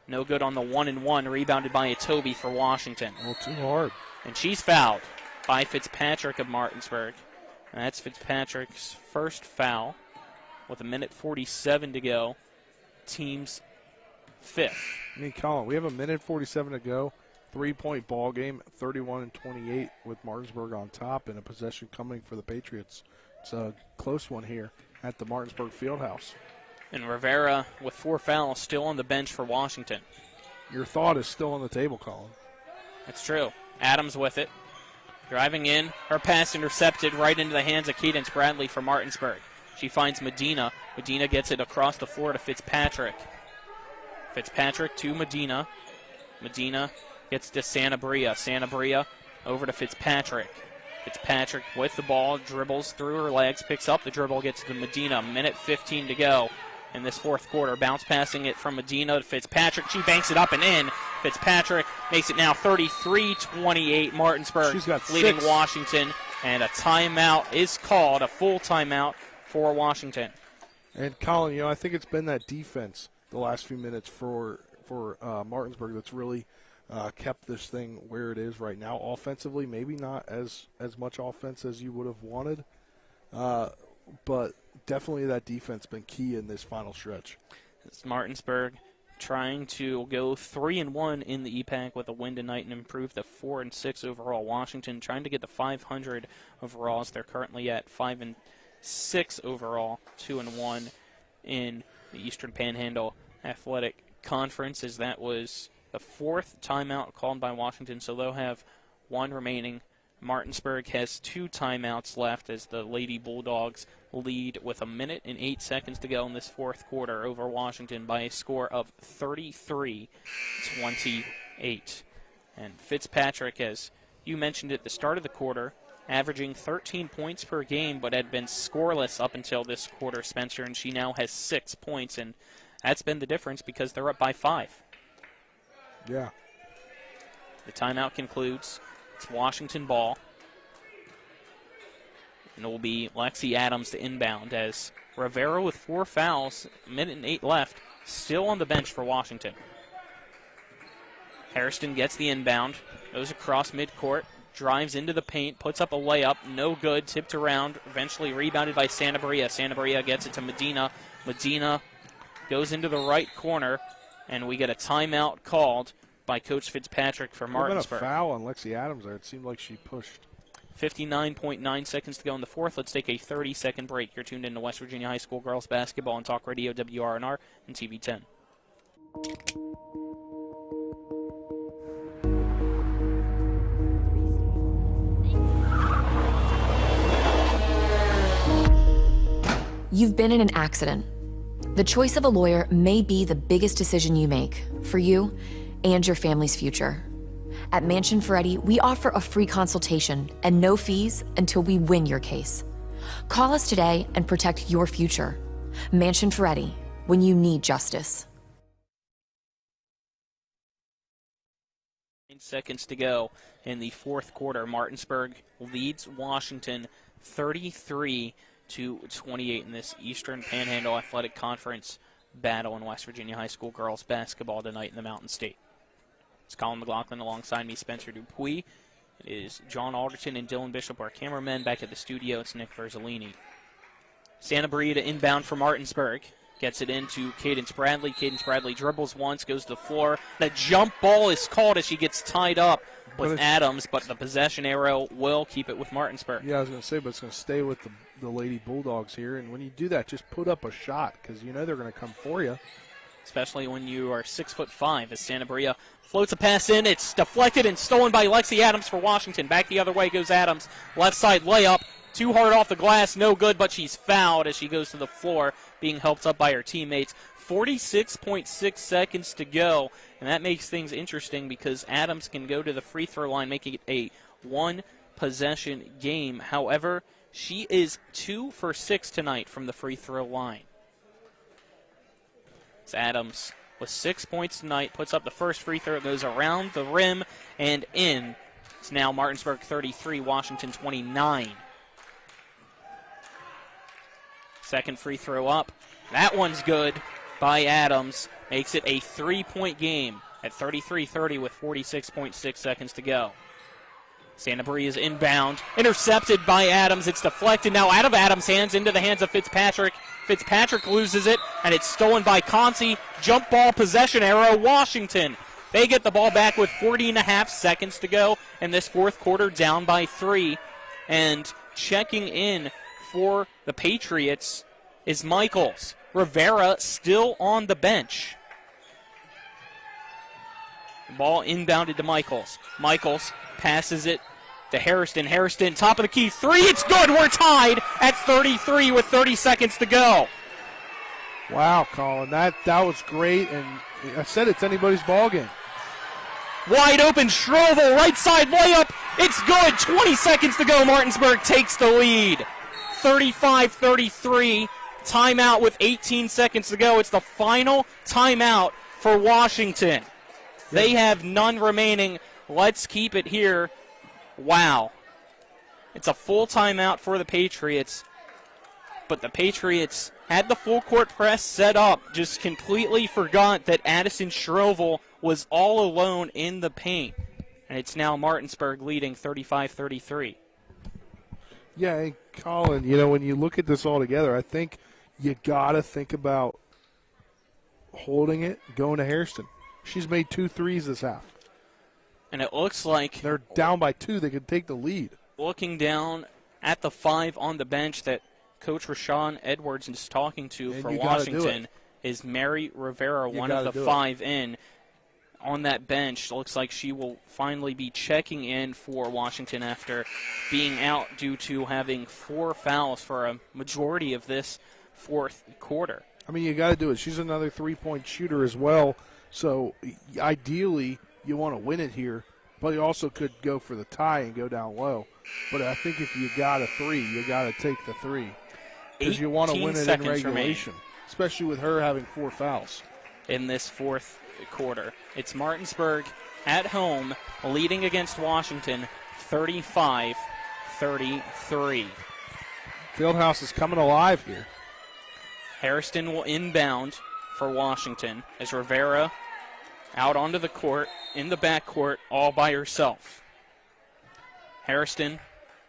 No good on the 1-1, rebounded by Itobi for Washington. A little too hard. And she's fouled by Fitzpatrick of Martinsburg. And that's Fitzpatrick's first foul with 1:47 to go. Team's 5th. I mean, Colin, we have 1:47 to go. 3-point ball game, 31-28 with Martinsburg on top, and a possession coming for the Patriots. It's a close one here at the Martinsburg Fieldhouse. And Rivera with 4 fouls still on the bench for Washington. Your thought is still on the table, Colin. That's true. Adams with it. Driving in. Her pass intercepted right into the hands of Cadence Bradley for Martinsburg. She finds Medina. Medina gets it across the floor to Fitzpatrick. Fitzpatrick to Medina. Medina gets to Santa Maria. Santa Maria over to Fitzpatrick. Fitzpatrick with the ball, dribbles through her legs, picks up the dribble, gets to Medina. 1:15 to go in this fourth quarter. Bounce passing it from Medina to Fitzpatrick. She banks it up and in. Fitzpatrick makes it now 33-28. Martinsburg She's got leading 6. Washington, and a timeout is called, a full timeout for Washington. And Colin, I think it's been that defense the last few minutes for Martinsburg that's really kept this thing where it is right now. Offensively, maybe not as much offense as you would have wanted, But definitely that defense been key in this final stretch. It's Martinsburg trying to go 3-1 in the EPAC with a win tonight and improve the 4-6 overall. Washington trying to get the 500 overalls. They're currently at 5-6 overall, 2-1 in the Eastern Panhandle Athletic Conference, as that was the 4th timeout called by Washington, so they'll have one remaining. Martinsburg has 2 timeouts left as the Lady Bulldogs lead with 1 minute and 8 seconds to go in this 4th quarter over Washington by a score of 33-28. And Fitzpatrick, as you mentioned at the start of the quarter, averaging 13 points per game, but had been scoreless up until this quarter, Spencer, and she now has 6 points, and that's been the difference because they're up by 5. Yeah. The timeout concludes. It's Washington ball. And it will be Lexi Adams to inbound as Rivera with 4 fouls, 1 minute and 8 left, still on the bench for Washington. Hairston gets the inbound, goes across midcourt, drives into the paint, puts up a layup, no good, tipped around, eventually rebounded by Santabria. Santabria gets it to Medina. Medina goes into the right corner, and we get a timeout called by Coach Fitzpatrick for Martinsburg. Been a foul on Lexi Adams there. It seemed like she pushed. 59.9 seconds to go in the 4th. Let's take a 30-second break. You're tuned in to West Virginia High School Girls Basketball on Talk Radio, WRNR, and TV 10. You've been in an accident. The choice of a lawyer may be the biggest decision you make for you and your family's future. At Mansion Ferretti, we offer a free consultation and no fees until we win your case. Call us today and protect your future. Mansion Ferretti, when you need justice. 9 seconds to go in the 4th quarter. Martinsburg leads Washington 33-28 in this Eastern Panhandle Athletic Conference battle in West Virginia High School girls basketball tonight in the Mountain State. It's Colin McLaughlin alongside me, Spencer Dupuis. It is John Alderton and Dylan Bishop, our cameramen. Back at the studio, it's Nick Verzolini. Santabria to inbound for Martinsburg. Gets it into Cadence Bradley. Cadence Bradley dribbles once, goes to the floor. The jump ball is called as she gets tied up with Adams, but the possession arrow will keep it with Martinsburg. Yeah, I was going to say, but it's going to stay with the Lady Bulldogs here. And when you do that, just put up a shot because you know they're going to come for you. Especially when you are 6'5", as Santabria floats a pass in. It's deflected and stolen by Lexi Adams for Washington. Back the other way goes Adams. Left side layup. Too hard off the glass. No good, but she's fouled as she goes to the floor, being helped up by her teammates. 46.6 seconds to go, and that makes things interesting because Adams can go to the free throw line, making it a one-possession game. However, she is 2 for 6 tonight from the free throw line. It's Adams with 6 points tonight, puts up the first free throw. It goes around the rim and in. It's now Martinsburg 33, Washington 29. Second free throw up. That one's good by Adams. Makes it a 3-point game at 33-30 with 46.6 seconds to go. Santabria's inbound. Intercepted by Adams. It's deflected now out of Adams' hands into the hands of Fitzpatrick. Fitzpatrick loses it, and it's stolen by Consi. Jump ball possession arrow, Washington. They get the ball back with 40.5 seconds to go in this 4th quarter, down by 3. And checking in for the Patriots is Michaels. Rivera still on the bench. The ball inbounded to Michaels. Michaels passes it to Hairston. Hairston, top of the key, 3, it's good! We're tied at 33 with 30 seconds to go. Wow, Colin, that was great, and I said it's anybody's ball game. Wide open, Schrovel, right side layup, it's good! 20 seconds to go, Martinsburg takes the lead. 35-33, timeout with 18 seconds to go. It's the final timeout for Washington. They have none remaining. Let's keep it here. Wow. It's a full timeout for the Patriots, but the Patriots had the full court press set up, just completely forgot that Addison Schrovel was all alone in the paint. And it's now Martinsburg leading 35-33. Yeah, and Colin, when you look at this all together, I think you got to think about holding it, going to Hairston. She's made 2 threes this half. And it looks like they're down by 2. They could take the lead. Looking down at the 5 on the bench that Coach Rashawn Edwards is talking to And for you gotta do Washington it. is Mary Rivera, You one of gotta the do 5 in. On that bench, looks like she will finally be checking in for Washington after being out due to having 4 fouls for a majority of this fourth quarter. I mean, you got to do it. She's another 3-point shooter as well. So ideally, you want to win it here, but you also could go for the tie and go down low. But I think if you got a 3, you got to take the 3 because you want to win it in regulation, especially with her having 4 fouls in this fourth quarter. It's Martinsburg at home leading against Washington 35-33. Fieldhouse is coming alive here. Hairston will inbound for Washington as Rivera out onto the court, in the backcourt, all by herself. Hairston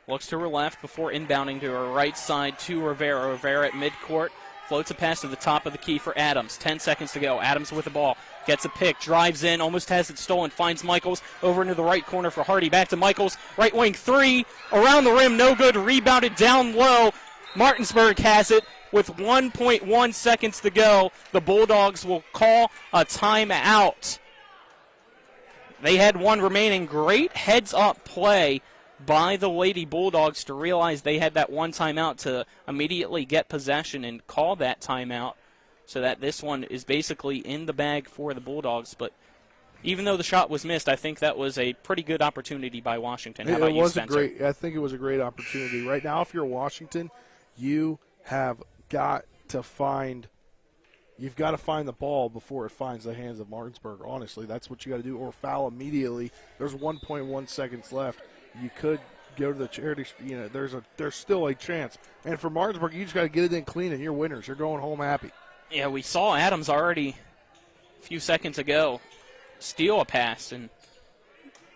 looks to her left before inbounding to her right side to Rivera. Rivera at midcourt, floats a pass to the top of the key for Adams. 10 seconds to go. Adams with the ball. Gets a pick, drives in, almost has it stolen, finds Michaels over into the right corner for Hardy. Back to Michaels, right wing 3, around the rim, no good, rebounded down low. Martinsburg has it with 1.1 seconds to go. The Bulldogs will call a timeout. They had 1 remaining. Great heads-up play by the Lady Bulldogs to realize they had that 1 timeout to immediately get possession and call that timeout, so that this one is basically in the bag for the Bulldogs. But even though the shot was missed, I think that was a pretty good opportunity by Washington. How about you, Spencer? I think it was a great opportunity. Right now, if you're Washington, you have got to find the ball before it finds the hands of Martinsburg. Honestly, that's what you got to do, or foul immediately. There's 1.1 seconds left. You could go to the charity. There's still a chance. And for Martinsburg, you just got to get it in clean, and you're winners. You're going home happy. Yeah, we saw Adams already a few seconds ago steal a pass and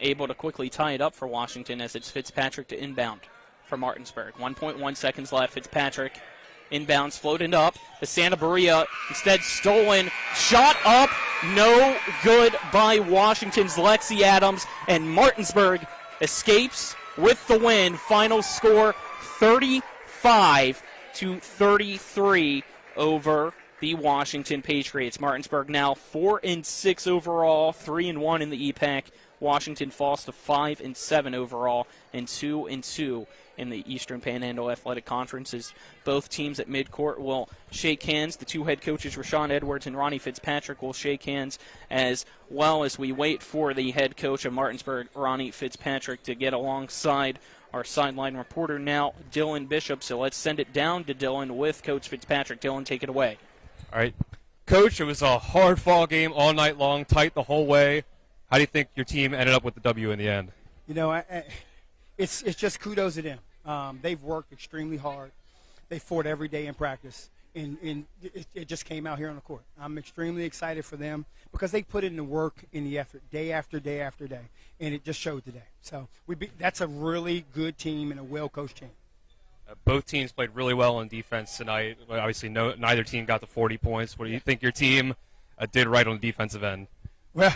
able to quickly tie it up for Washington as it's Fitzpatrick to inbound for Martinsburg. 1.1 seconds left. Fitzpatrick inbounds, floated up. The Santa Maria instead stolen. Shot up. No good by Washington's Lexi Adams. And Martinsburg escapes with the win. Final score 35-33 over the Washington Patriots. Martinsburg now 4-6 overall, 3-1 in the EPAC. Washington falls to 5-7 overall and 2-2 in the Eastern Panhandle Athletic Conferences. Both teams at midcourt will shake hands. The 2 head coaches, Rashawn Edwards and Ronnie Fitzpatrick, will shake hands as well as we wait for the head coach of Martinsburg, Ronnie Fitzpatrick, to get alongside our sideline reporter now, Dylan Bishop. So let's send it down to Dylan with Coach Fitzpatrick. Dylan, take it away. All right. Coach, it was a hard-fought game all night long, tight the whole way. How do you think your team ended up with the W in the end? It's just kudos to them. They've worked extremely hard. They fought every day in practice, and it just came out here on the court. I'm extremely excited for them because they put in the work and the effort day after day after day, and it just showed today. So that's a really good team and a well-coached team. Both teams played really well on defense tonight. Obviously, neither team got the 40 points. What do you think your team did right on the defensive end? Well,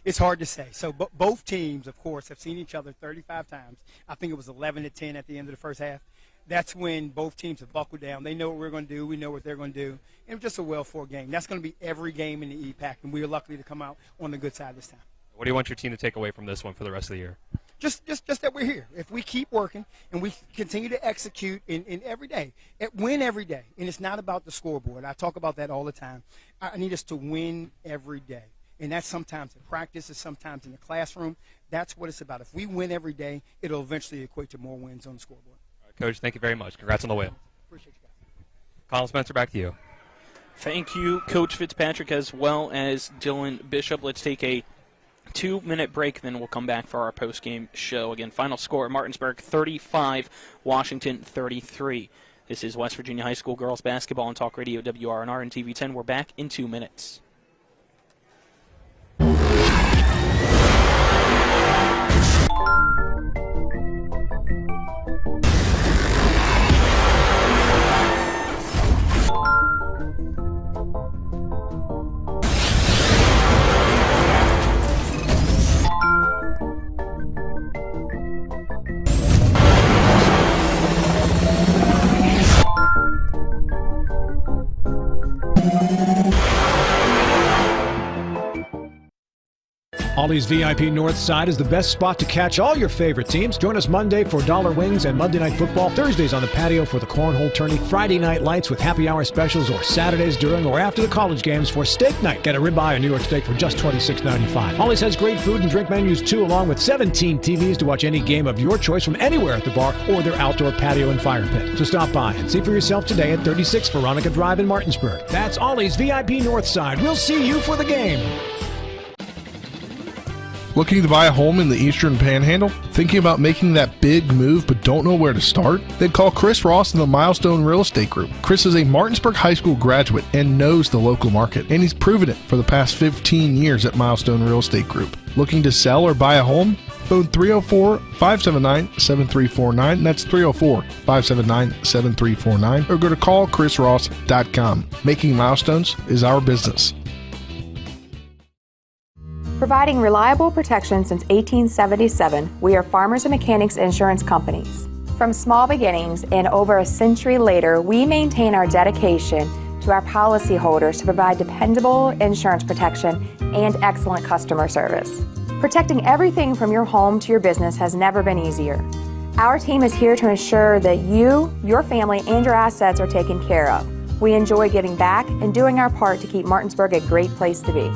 it's hard to say. So both teams, of course, have seen each other 35 times. I think it was 11-10 at the end of the first half. That's when both teams have buckled down. They know what we're going to do. We know what they're going to do. And it was just a well-fought game. That's going to be every game in the EPAC, and we are lucky to come out on the good side this time. What do you want your team to take away from this one for the rest of the year? Just that we're here. If we keep working and we continue to execute in every day, win every day, and it's not about the scoreboard. I talk about that all the time. I need us to win every day. And that's sometimes in practice, it's sometimes in the classroom. That's what it's about. If we win every day, it'll eventually equate to more wins on the scoreboard. All right, Coach, thank you very much. Congrats on the win. Appreciate you guys. Colin Spencer, back to you. Thank you, Coach Fitzpatrick, as well as Dylan Bishop. Let's take a 2-minute break, then we'll come back for our post-game show. Again, final score, Martinsburg 35, Washington 33. This is West Virginia High School Girls Basketball on Talk Radio WRNR and TV 10. We're back in 2 minutes. Ollie's VIP North Side is the best spot to catch all your favorite teams. Join us Monday for dollar wings and Monday Night Football, Thursdays on the patio for the cornhole tourney, Friday night lights with happy hour specials, or Saturdays during or after the college games for steak night. Get a ribeye or New York steak for just $26.95. Ollie's has great food and drink menus too, along with 17 TVs to watch any game of your choice from anywhere at the bar or their outdoor patio and fire pit. So stop by and see for yourself today at 36 Veronica Drive in Martinsburg. That's Ollie's VIP North Side. We'll see you for the game. Looking to buy a home in the Eastern Panhandle? Thinking about making that big move but don't know where to start? Then call Chris Ross and the Milestone Real Estate Group. Chris is a Martinsburg High School graduate and knows the local market, and he's proven it for the past 15 years at Milestone Real Estate Group. Looking to sell or buy a home? Phone 304-579-7349. That's 304-579-7349. Or go to callchrisross.com. Making milestones is our business. Providing reliable protection since 1877, we are Farmers and Mechanics Insurance Companies. From small beginnings and over a century later, we maintain our dedication to our policyholders to provide dependable insurance protection and excellent customer service. Protecting everything from your home to your business has never been easier. Our team is here to ensure that you, your family, and your assets are taken care of. We enjoy giving back and doing our part to keep Martinsburg a great place to be.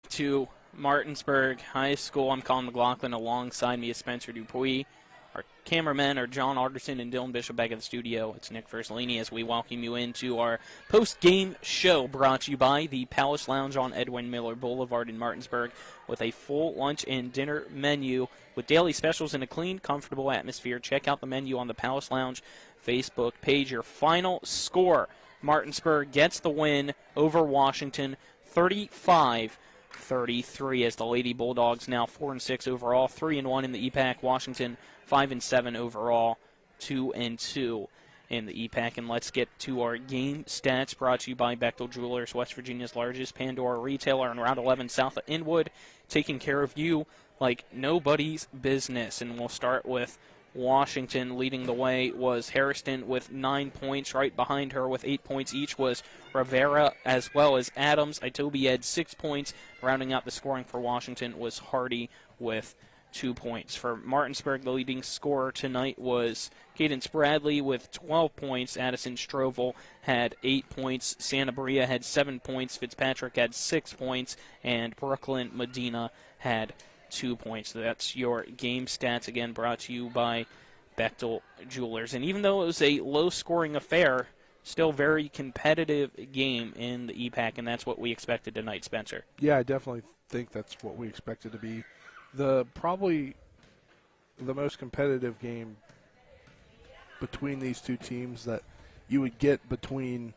To Martinsburg High School, I'm Colin McLaughlin. Alongside me is Spencer Dupuis. Our cameramen are John Alderson and Dylan Bishop. Back at the studio, it's Nick Versalini as we welcome you into our post-game show brought to you by the Palace Lounge on Edwin Miller Boulevard in Martinsburg, with a full lunch and dinner menu with daily specials and a clean, comfortable atmosphere. Check out the menu on the Palace Lounge Facebook page. Your final score, Martinsburg gets the win over Washington, 35-33, as the Lady Bulldogs now 4-6 overall, 3-1 in the EPAC. Washington 5-7 overall, 2-2 in the EPAC. And let's get to our game stats brought to you by Bechtel Jewelers, West Virginia's largest Pandora retailer on Route 11 south of Inwood, taking care of you like nobody's business. And we'll start with Washington. Leading the way was Harrison with 9 points. Right behind her with 8 points each was Rivera as well as Adams. Itobi had 6 points. Rounding out the scoring for Washington was Hardy with 2 points. For Martinsburg, the leading scorer tonight was Cadence Bradley with 12 points. Addison Strovel had 8 points. Santa Maria had 7 points. Fitzpatrick had 6 points. And Brooklyn Medina had 2 points. So that's your game stats, again brought to you by Bechtel Jewelers. And even though it was a low-scoring affair, still very competitive game in the EPAC, and that's what we expected tonight, Spencer. Yeah, I definitely think that's what we expected to be. Probably the most competitive game between these two teams that you would get between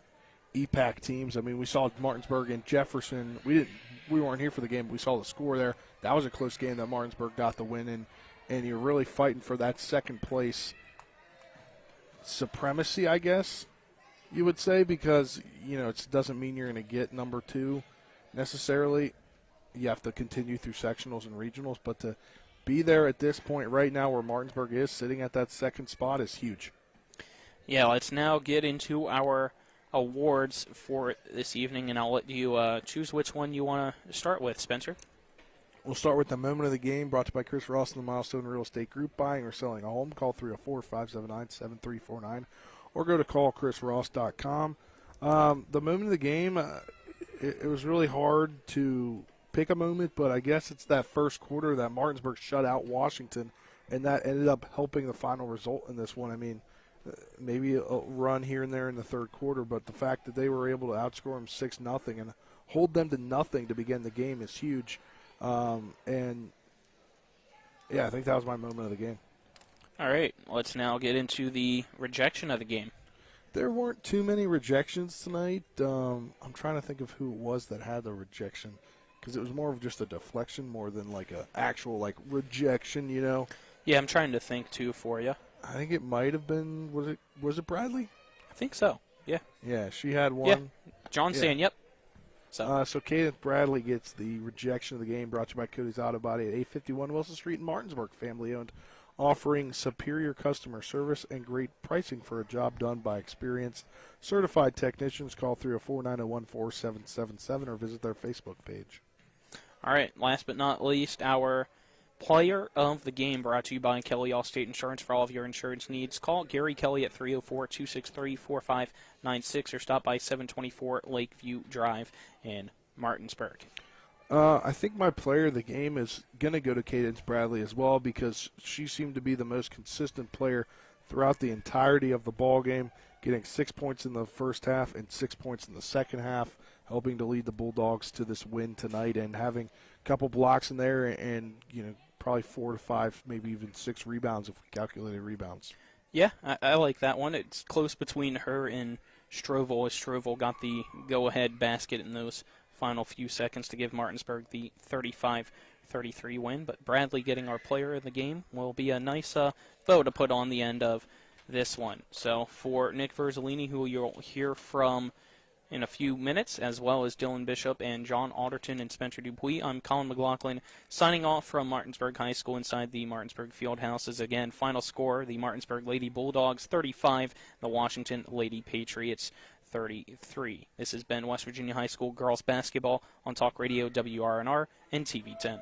EPAC teams. I mean, we saw Martinsburg and Jefferson. We weren't here for the game, but we saw the score there. That was a close game that Martinsburg got the win in, and you're really fighting for that second place supremacy, I guess you would say, because, it doesn't mean you're going to get number 2 necessarily. You have to continue through sectionals and regionals, but to be there at this point right now where Martinsburg is sitting at that second spot is huge. Yeah, let's now get into our awards for this evening, and I'll let you choose which one you want to start with, Spencer. We'll start with the moment of the game, brought to you by Chris Ross and the Milestone Real Estate Group. Buying or selling a home, call 304-579-7349 or go to callchrisross.com. The moment of the game, it was really hard to pick a moment, but I guess it's that first quarter that Martinsburg shut out Washington, and that ended up helping the final result in this one. I mean, maybe a run here and there in the third quarter, but the fact that they were able to outscore them 6-0 and hold them to nothing to begin the game is huge. And, yeah, I think that was my moment of the game. All right, let's now get into the rejection of the game. There weren't too many rejections tonight. I'm trying to think of who it was that had the rejection, because it was more of just a deflection more than like a actual rejection, Yeah, I'm trying to think too for you. I think it might have been, was it Bradley? I think so, yeah. Yeah, she had one. Yeah, John's saying yep. So Cadence Bradley gets the rejection of the game, brought to you by Cody's Auto Body at 851 Wilson Street in Martinsburg, family-owned, offering superior customer service and great pricing for a job done by experienced, certified technicians. Call 304-901-4777 or visit their Facebook page. All right, last but not least, our player of the game brought to you by Kelly Allstate Insurance. For all of your insurance needs, call Gary Kelly at 304-263-4596 or stop by 724 Lakeview Drive in Martinsburg. I think my player of the game is going to go to Cadence Bradley as well, because she seemed to be the most consistent player throughout the entirety of the ball game, getting 6 points in the first half and 6 points in the second half, helping to lead the Bulldogs to this win tonight, and having a couple blocks in there and probably 4 to 5, maybe even 6 rebounds if we calculated rebounds. Yeah, I like that one. It's close between her and Strovel, as Strovel got the go-ahead basket in those final few seconds to give Martinsburg the 35-33 win. But Bradley getting our player of the game will be a nice bow to put on the end of this one. So for Nick Verzolini, who you'll hear from in a few minutes, as well as Dylan Bishop and John Alderton and Spencer Dupuis, I'm Colin McLaughlin signing off from Martinsburg High School inside the Martinsburg Fieldhouse. As again, final score, the Martinsburg Lady Bulldogs 35, the Washington Lady Patriots 33. This has been West Virginia High School girls basketball on Talk Radio WRNR and TV 10.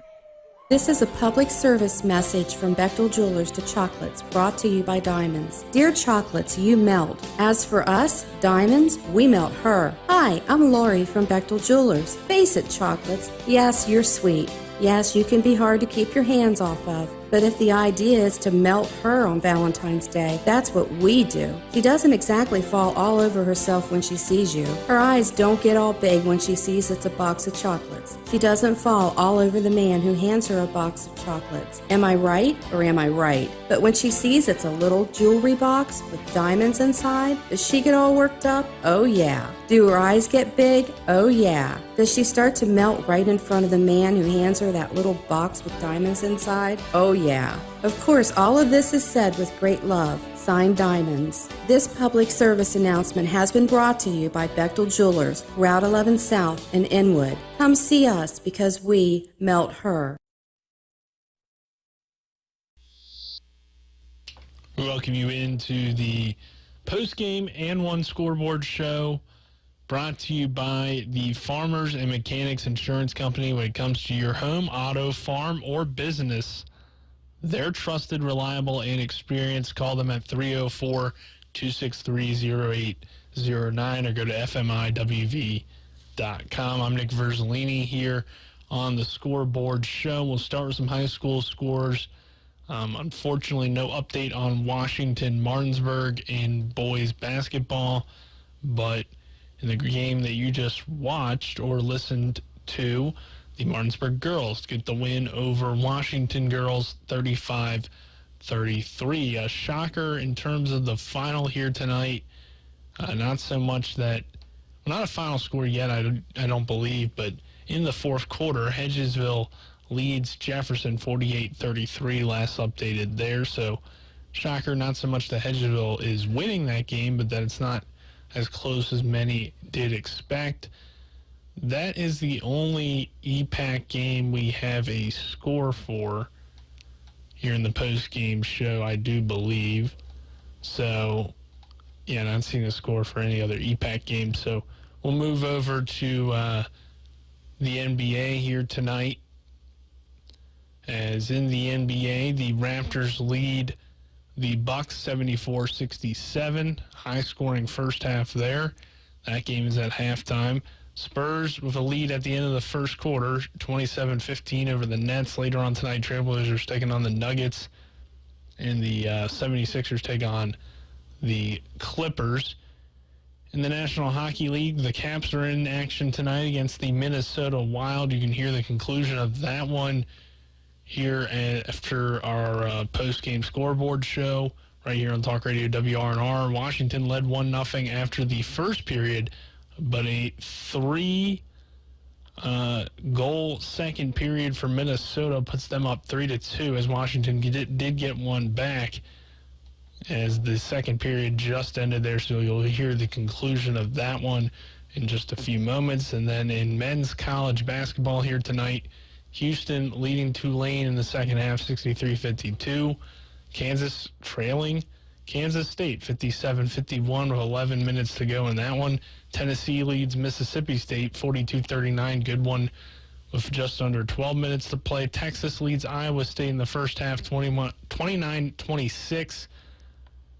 This is a public service message from Bechtel Jewelers to Chocolates, brought to you by Diamonds. Dear Chocolates, you melt. As for us, Diamonds, we melt her. Hi, I'm Lori from Bechtel Jewelers. Face it, Chocolates. Yes, you're sweet. Yes, you can be hard to keep your hands off of. But if the idea is to melt her on Valentine's Day, that's what we do. She doesn't exactly fall all over herself when she sees you. Her eyes don't get all big when she sees it's a box of chocolates. She doesn't fall all over the man who hands her a box of chocolates. Am I right or am I right? But when she sees it's a little jewelry box with diamonds inside, does she get all worked up? Oh yeah. Do her eyes get big? Oh yeah. Does she start to melt right in front of the man who hands her that little box with diamonds inside? Oh yeah. Of course, all of this is said with great love. Signed, Diamonds. This public service announcement has been brought to you by Bechtel Jewelers, Route 11 South in Inwood. Come see us because we melt her. We welcome you into the Postgame and One Scoreboard show, brought to you by the Farmers and Mechanics Insurance Company. When it comes to your home, auto, farm, or business, they're trusted, reliable, and experienced. Call them at 304-263-0809 or go to fmiwv.com. I'm Nick Verzolini here on the Scoreboard show. We'll start with some high school scores. Unfortunately, no update on Washington Martinsburg in boys basketball, but in the game that you just watched or listened to, the Martinsburg girls get the win over Washington girls 35-33. A shocker in terms of the final here tonight. Not so much that, well, not a final score yet, I don't believe, but in the fourth quarter, Hedgesville leads Jefferson 48-33, last updated there. So shocker, not so much that Hedgesville is winning that game, but that it's not as close as many did expect. That is the only EPAC game we have a score for here in the post-game show, I do believe. So, yeah, not seeing a score for any other EPAC game. So we'll move over to the NBA here tonight. As in the NBA, the Raptors lead the Bucks 74-67. High-scoring first half there. That game is at halftime. Spurs with a lead at the end of the first quarter, 27-15 over the Nets. Later on tonight, Trailblazers taking on the Nuggets, and the 76ers take on the Clippers. In the National Hockey League, the Caps are in action tonight against the Minnesota Wild. You can hear the conclusion of that one here after our post-game scoreboard show right here on Talk Radio WRNR. Washington led 1-0 after the first period, but a 3-goal second period for Minnesota puts them up 3-2 as Washington did get one back as the second period just ended there. So you'll hear the conclusion of that one in just a few moments. And then in men's college basketball here tonight, Houston leading Tulane in the second half, 63-52. Kansas trailing Kansas State, 57-51 with 11 minutes to go in that one. Tennessee leads Mississippi State, 42-39. Good one with just under 12 minutes to play. Texas leads Iowa State in the first half 29-26.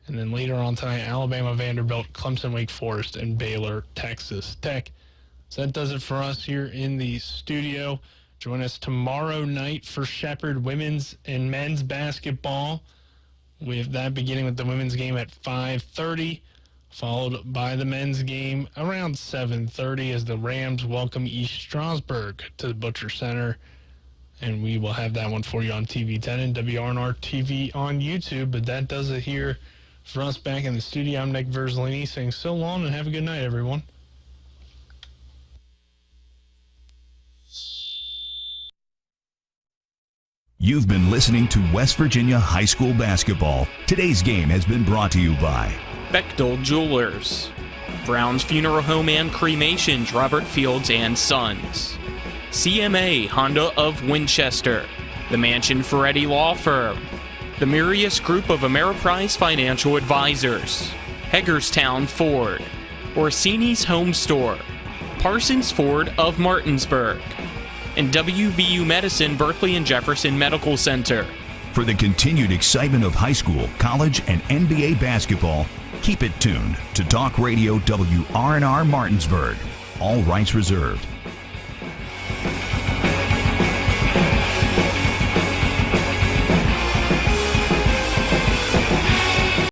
And then later on tonight, Alabama, Vanderbilt, Clemson, Wake Forest, and Baylor, Texas Tech. So that does it for us here in the studio. Join us tomorrow night for Shepherd women's and men's basketball. We have that beginning with the women's game at 5:30, followed by the men's game around 7:30 as the Rams welcome East Stroudsburg to the Butcher Center. And we will have that one for you on TV 10 and WRNR TV on YouTube. But that does it here for us back in the studio. I'm Nick Verzolini saying so long and have a good night, everyone. You've been listening to West Virginia High School Basketball. Today's game has been brought to you by Bechtel Jewelers, Brown's Funeral Home and Cremations, Robert Fields and Sons, CMA Honda of Winchester, the Mansion Ferretti Law Firm, the Mirius Group of Ameriprise Financial Advisors, Hagerstown Ford, Orsini's Home Store, Parsons Ford of Martinsburg, and WVU Medicine Berkeley and Jefferson Medical Center. For the continued excitement of high school, college, and NBA basketball, keep it tuned to Talk Radio WRNR Martinsburg. All rights reserved.